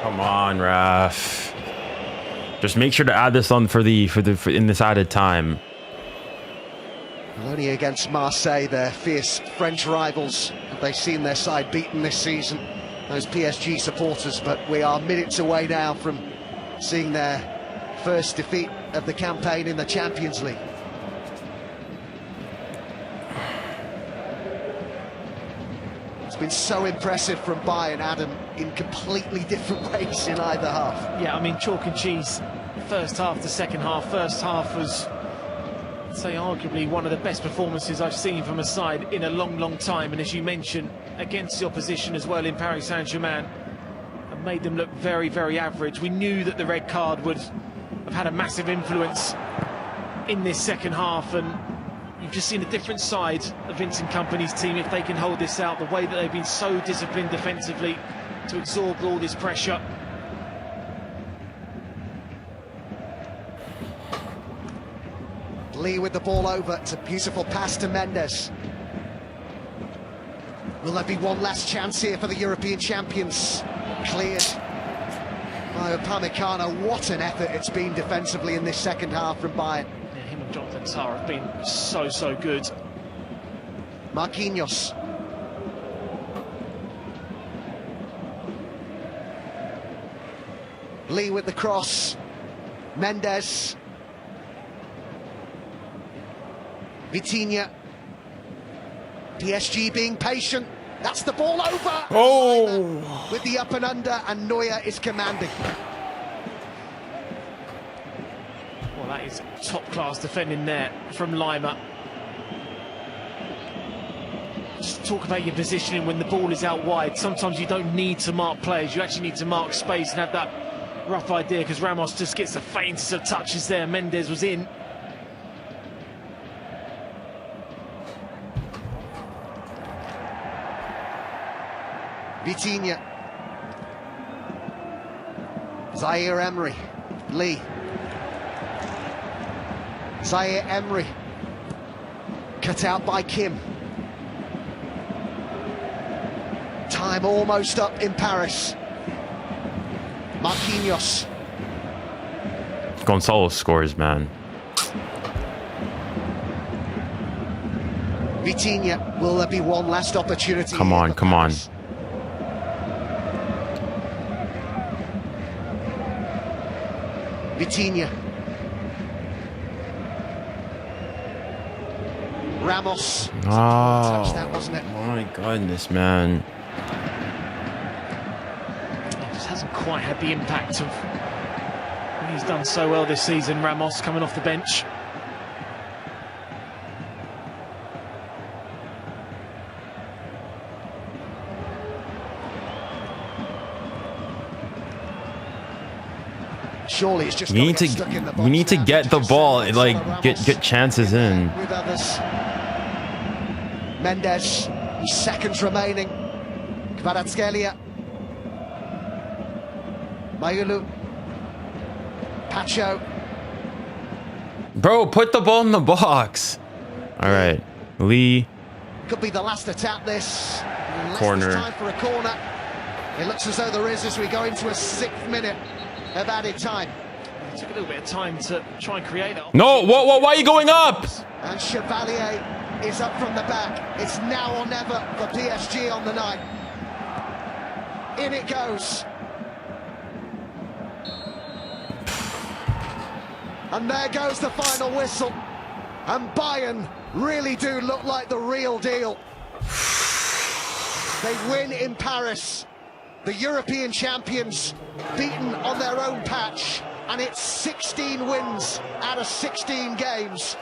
Come on, ref. Just make sure to add this on for in this added time. Only against Marseille, their fierce French rivals. Have they seen their side beaten this season? Those PSG supporters, but we are minutes away now from seeing their first defeat of the campaign in the Champions League. It's been so impressive from Bayern, Adam, in completely different ways in either half. Yeah, I mean, chalk and cheese. First half to second half. First half was, I'd say, arguably one of the best performances I've seen from a side in a long time. And as you mentioned, against the opposition as well in Paris Saint-Germain, and made them look very average. We knew that the red card would have had a massive influence in this second half, and you've just seen a different side of Vincent Kompany's team if they can hold this out, the way that they've been so disciplined defensively to absorb all this pressure. Lee with the ball over. It's a beautiful pass to Mendes. Will there be one last chance here for the European champions? Cleared by Upamecano. What an effort it's been defensively in this second half from Bayern. Yeah, him and Jonathan Tah have been so good. Marquinhos. Lee with the cross. Mendes. Vitinha. PSG being patient. That's the ball over. Oh! With the up and under, and Neuer is commanding. Well, that is top-class defending there from 𝙊𝘾𝘼. Just talk about your positioning when the ball is out wide. Sometimes you don't need to mark players. You actually need to mark space and have that rough idea, because Ramos just gets the faintest of touches there. Mendes was in. Vitinha. 𝙎𝙊𝘾𝘼𝙎𝘾. Lee. 𝙎𝙊𝘾𝘼. Cut out by Kim. Time almost up in Paris. Marquinhos. Gonzalo scores, man. Vitinha. Will there be one last opportunity? Come on, come on. Vitinha. Ramos. Oh, Touch that, wasn't it? my goodness, man. It just hasn't quite had the impact of what he's done so well this season. Ramos coming off the bench. Surely it's just We need to get the ball, like get chances in. With others. Mendes, seconds remaining. 𝙀𝙬𝘾𝘼𝘖. Mayulu. Pacho. Bro, put the ball in the box. All right, Lee. Could be the last attempt this. Unless Corner. there's time for a corner. It looks as though there is as we go into a 6th minute of added time. It took a little bit of time to try and create that. No, whoa, why are you going up? And 𝙎𝙬𝘾𝘼 is up from the back. It's now or never for PSG on the night. In it goes. And there goes the final whistle. And Bayern really do look like the real deal. They win in Paris. The European champions beaten on their own patch. And it's 16 wins out of 16 games.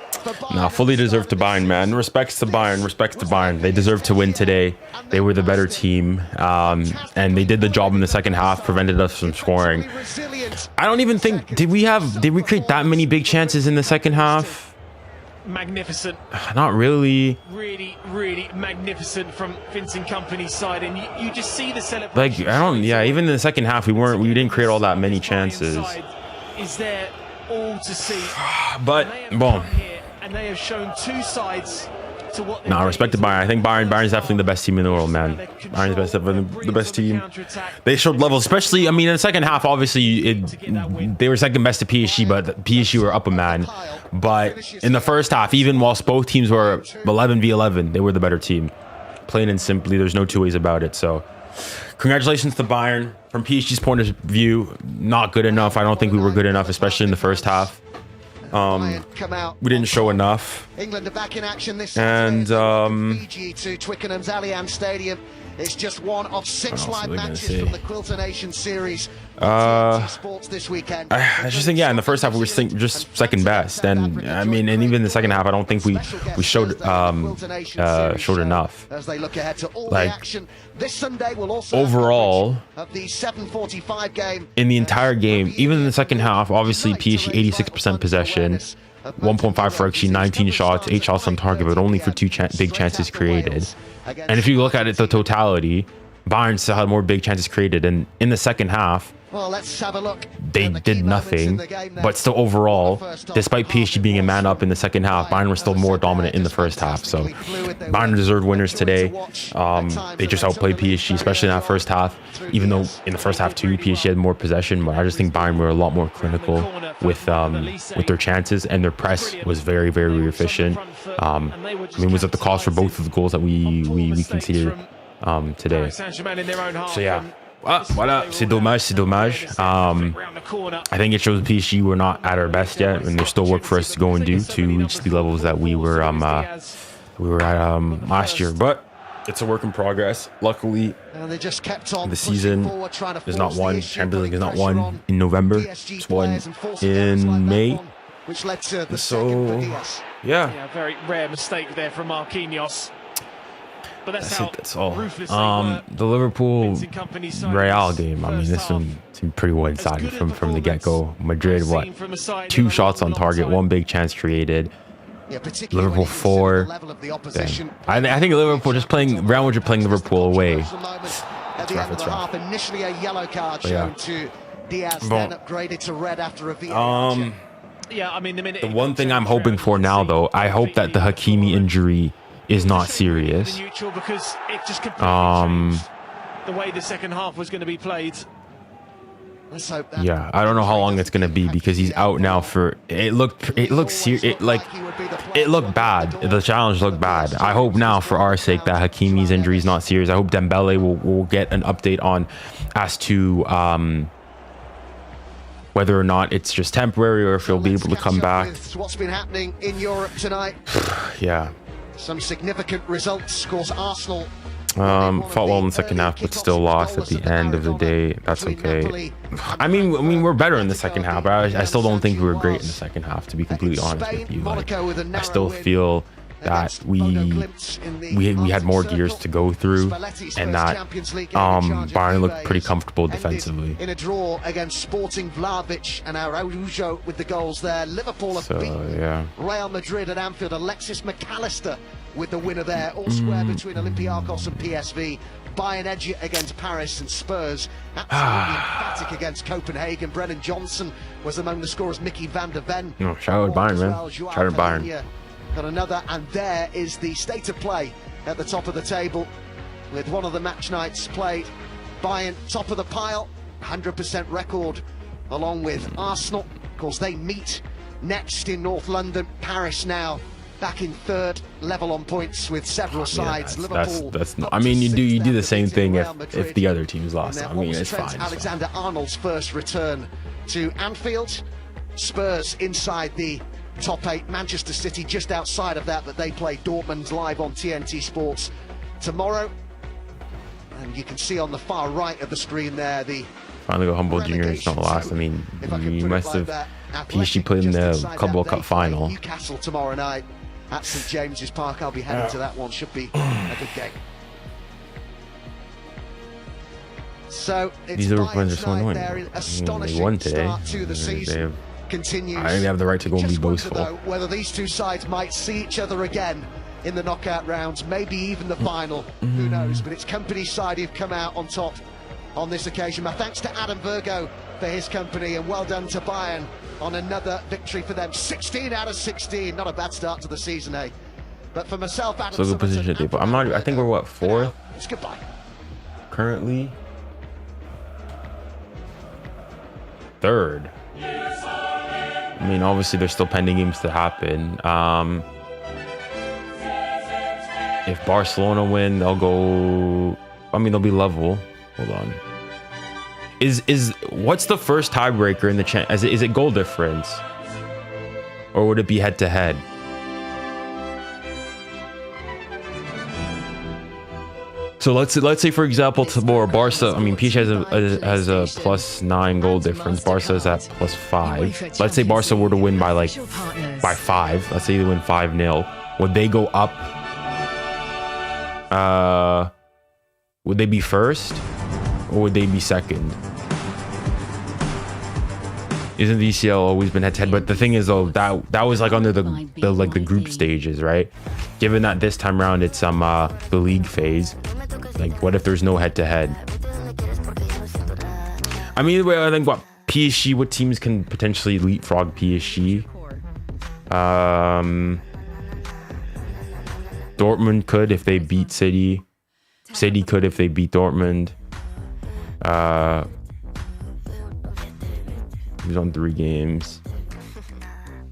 Nah, fully deserved to Bayern, man. Respects to Bayern, respects to Bayern. They deserve to win today. They were the better team, and they did the job in the second half, prevented us from scoring. I don't even think, did we create that many big chances in the second half? Magnificent. Not really. Really magnificent from Vincent Kompany's side, and you just see the celebration. Like, even in the second half, we didn't create all that many chances. Is there all to see? But, boom. And they have shown two sides to what. Nah, respect to Bayern. I think Bayern's definitely the best team in the world, man. Bayern's the best team. They showed level, especially, I mean, in the second half, obviously, they were second best to PSG, but PSG were up a man. But in the first half, even whilst both teams were 11v11, they were the better team. Plain and simply, there's no two ways about it. So, congratulations to Bayern. From PSG's point of view, not good enough. I don't think we were good enough, especially in the first half. We didn't show enough. England are back in action this and Fiji to Twickenham's Allianz Stadium. It's just one of 6 live matches from the 𝙀𝙀𝘾𝘼𝑚 series. Sports this weekend. I just think, yeah, in the first half we were just second best, and I mean, and even in the second half, I don't think we showed showed enough. As they look ahead to all like, the action this Sunday, will also overall of the 7:45 game in the entire game, even in the second half, obviously PSG 86% possession. 1.5 for XG, 19 shots, 8 shots on target, but only for 2 big chances created. And if you look at it, the totality, Bayern still had more big chances created. And in the second half, Well, let's have a look. they did nothing, but still overall, despite PSG being a man up in the second half, Bayern were still more dominant in the first half. So Bayern deserved winners today. They just outplayed PSG, especially in that first half, even though in the first half too, PSG had more possession, but I just think Bayern were a lot more clinical with their chances, and their press was very, very efficient. I mean, it was at the cost for both of the goals that we conceded today. So yeah. Voilà, c'est dommage. I think it shows PSG we're not at our best yet, and there's still work for us to go and do to reach the levels that we were at last year. But it's a work in progress. Luckily, they just kept on the season is not won. Champions League is not won in November. It's won in May. Which led to the so yeah, very rare mistake there from Marquinhos. But that's all. The Liverpool Real game, I mean, this one seemed pretty one-sided from the get-go. Madrid, 2 shots on target, 1 big chance created. Liverpool 4. I think Liverpool just playing, Real Madrid playing Liverpool away. At the end of the half, initially a yellow card shown to Diaz, then upgraded to red after a VAR. Yeah, I mean, the one thing I'm hoping for now, though, I hope that the Hakimi injury is not serious. Because it just completely the way the second half was going to be played. Yeah, I don't know how long it's going to be because he's out now for it looked bad. The challenge looked bad. I hope now for our sake that Hakimi's injury is not serious. I hope Dembele will get an update on as to whether or not it's just temporary or if he'll be able to come back. What's been happening in Europe tonight? Yeah. Some significant results. Of course, Arsenal fought well in the second half, but still lost at the end of the day. That's okay. I mean, we're better in the second half, but I still don't think we were great in the second half, to be completely honest with you. Like, I still feel that we had more gears to go through, and that Bayern looked pretty comfortable defensively. In a draw against Sporting 𝙀𝙀 and Araujo with the goals there. Liverpool have beaten Real Madrid at Anfield. 𝙀𝙀 McAllister with the winner there. All square between Olympiacos and PSV. Bayern edge it against Paris, and Spurs absolutely emphatic against Copenhagen. Brennan Johnson was among the scorers. Mickey van der Ven. Shout out Bayern, man. Shout out Bayern. Got another, and there is the state of play at the top of the table with one of the match nights played. Bayern top of the pile, 100% record, along with Arsenal. Of course, they meet next in North London. Paris now back in third, level on points with several sides. Liverpool. I mean, you do the same thing if the other team's lost. I mean, it's fine. Alexander-Arnold's first return to Anfield. Spurs inside the top 8, Manchester City just outside of that, but they play Dortmund live on TNT Sports tomorrow. And you can see on the far right of the screen there the finally go humble junior. It's not last. I mean, you must have PSG played in the Club World Cup final. Newcastle tomorrow night at St James's Park. I'll be heading to that one. Should be a good game. So these Liverpool are so annoying. They won today. Continues. I think they have the right to go and be boastful. Whether these two sides might see each other again in the knockout rounds, maybe even the final, who knows? But it's Company's side who've come out on top on this occasion. My thanks to 𝙀𝙀𝘿𝘾𝘼 for his company, and well done to Bayern on another victory for them. 16 out of 16, not a bad start to the season, eh? But for myself, Adam, so good position today. But I think we're what, 4th? It's goodbye. Currently 3rd. I mean, obviously, there's still pending games to happen. If Barcelona win, they'll go. I mean, they'll be level. Hold on. What's the first tiebreaker in the is it goal difference, or would it be head to head? So let's say, for example, tomorrow Barca, I mean, PSG has a +9 goal difference. Barca is at +5. Let's say Barca were to win by 5. Let's say they win 5-0. Would they go up? Would they be first, or would they be second? Isn't the ECL always been head-to-head? But the thing is, though, that was like under the group stages, right? Given that this time around it's the league phase, like what if there's no head-to-head? I mean, either way, I think PSG, what teams can potentially leapfrog PSG? Dortmund could if they beat City. City could if they beat Dortmund. He's on 3 games.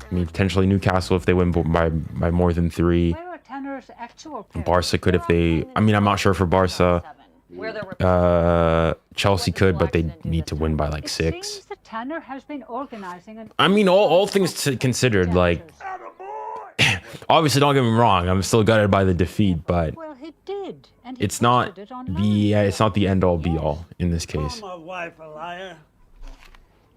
I mean, potentially Newcastle if they win by more than 3. Barca could if they... I mean, I'm not sure for Barca. Chelsea could, but they need to win by like 6. I mean, all things considered, like... Obviously, don't get me wrong. I'm still gutted by the defeat, but it's not the end all be all in this case. Call my wife a liar.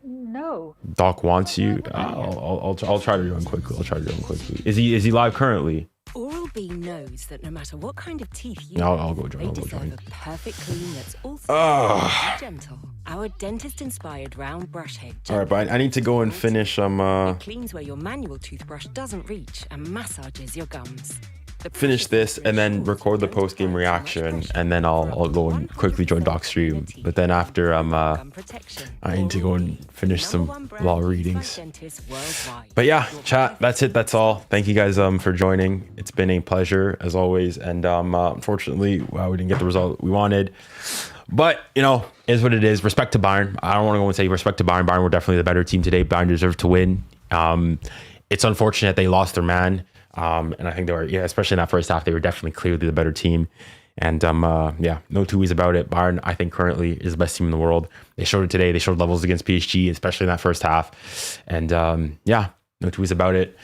No. Doc wants you. I'll try to do him quickly. Is he live currently? Oral-B knows that no matter what kind of teeth you I'll go join. they deserve a perfect clean that's also gentle. Our dentist-inspired round brush head. All right, but I need to go and finish It cleans where your manual toothbrush doesn't reach and massages your gums. finish this and then record the post-game reaction, and then I'll go and quickly join Doc's stream. But then after I need to go and finish some law readings. But yeah, chat, that's it, that's all. Thank you guys for joining. It's been a pleasure as always, and unfortunately we didn't get the result we wanted, but you know, is what it is. Respect to Bayern. I don't want to go and say respect to Bayern. Bayern were definitely the better team today. Bayern deserved to win. It's unfortunate they lost their man. And I think they were, especially in that first half, they were definitely clearly the better team. And yeah, no two ways about it. Bayern, I think, currently is the best team in the world. They showed it today. They showed levels against PSG, especially in that first half. And yeah, no two ways about it.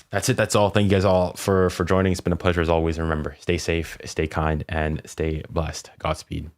That's it. That's all. Thank you guys all for joining. It's been a pleasure as always. And remember, stay safe, stay kind, and stay blessed. Godspeed.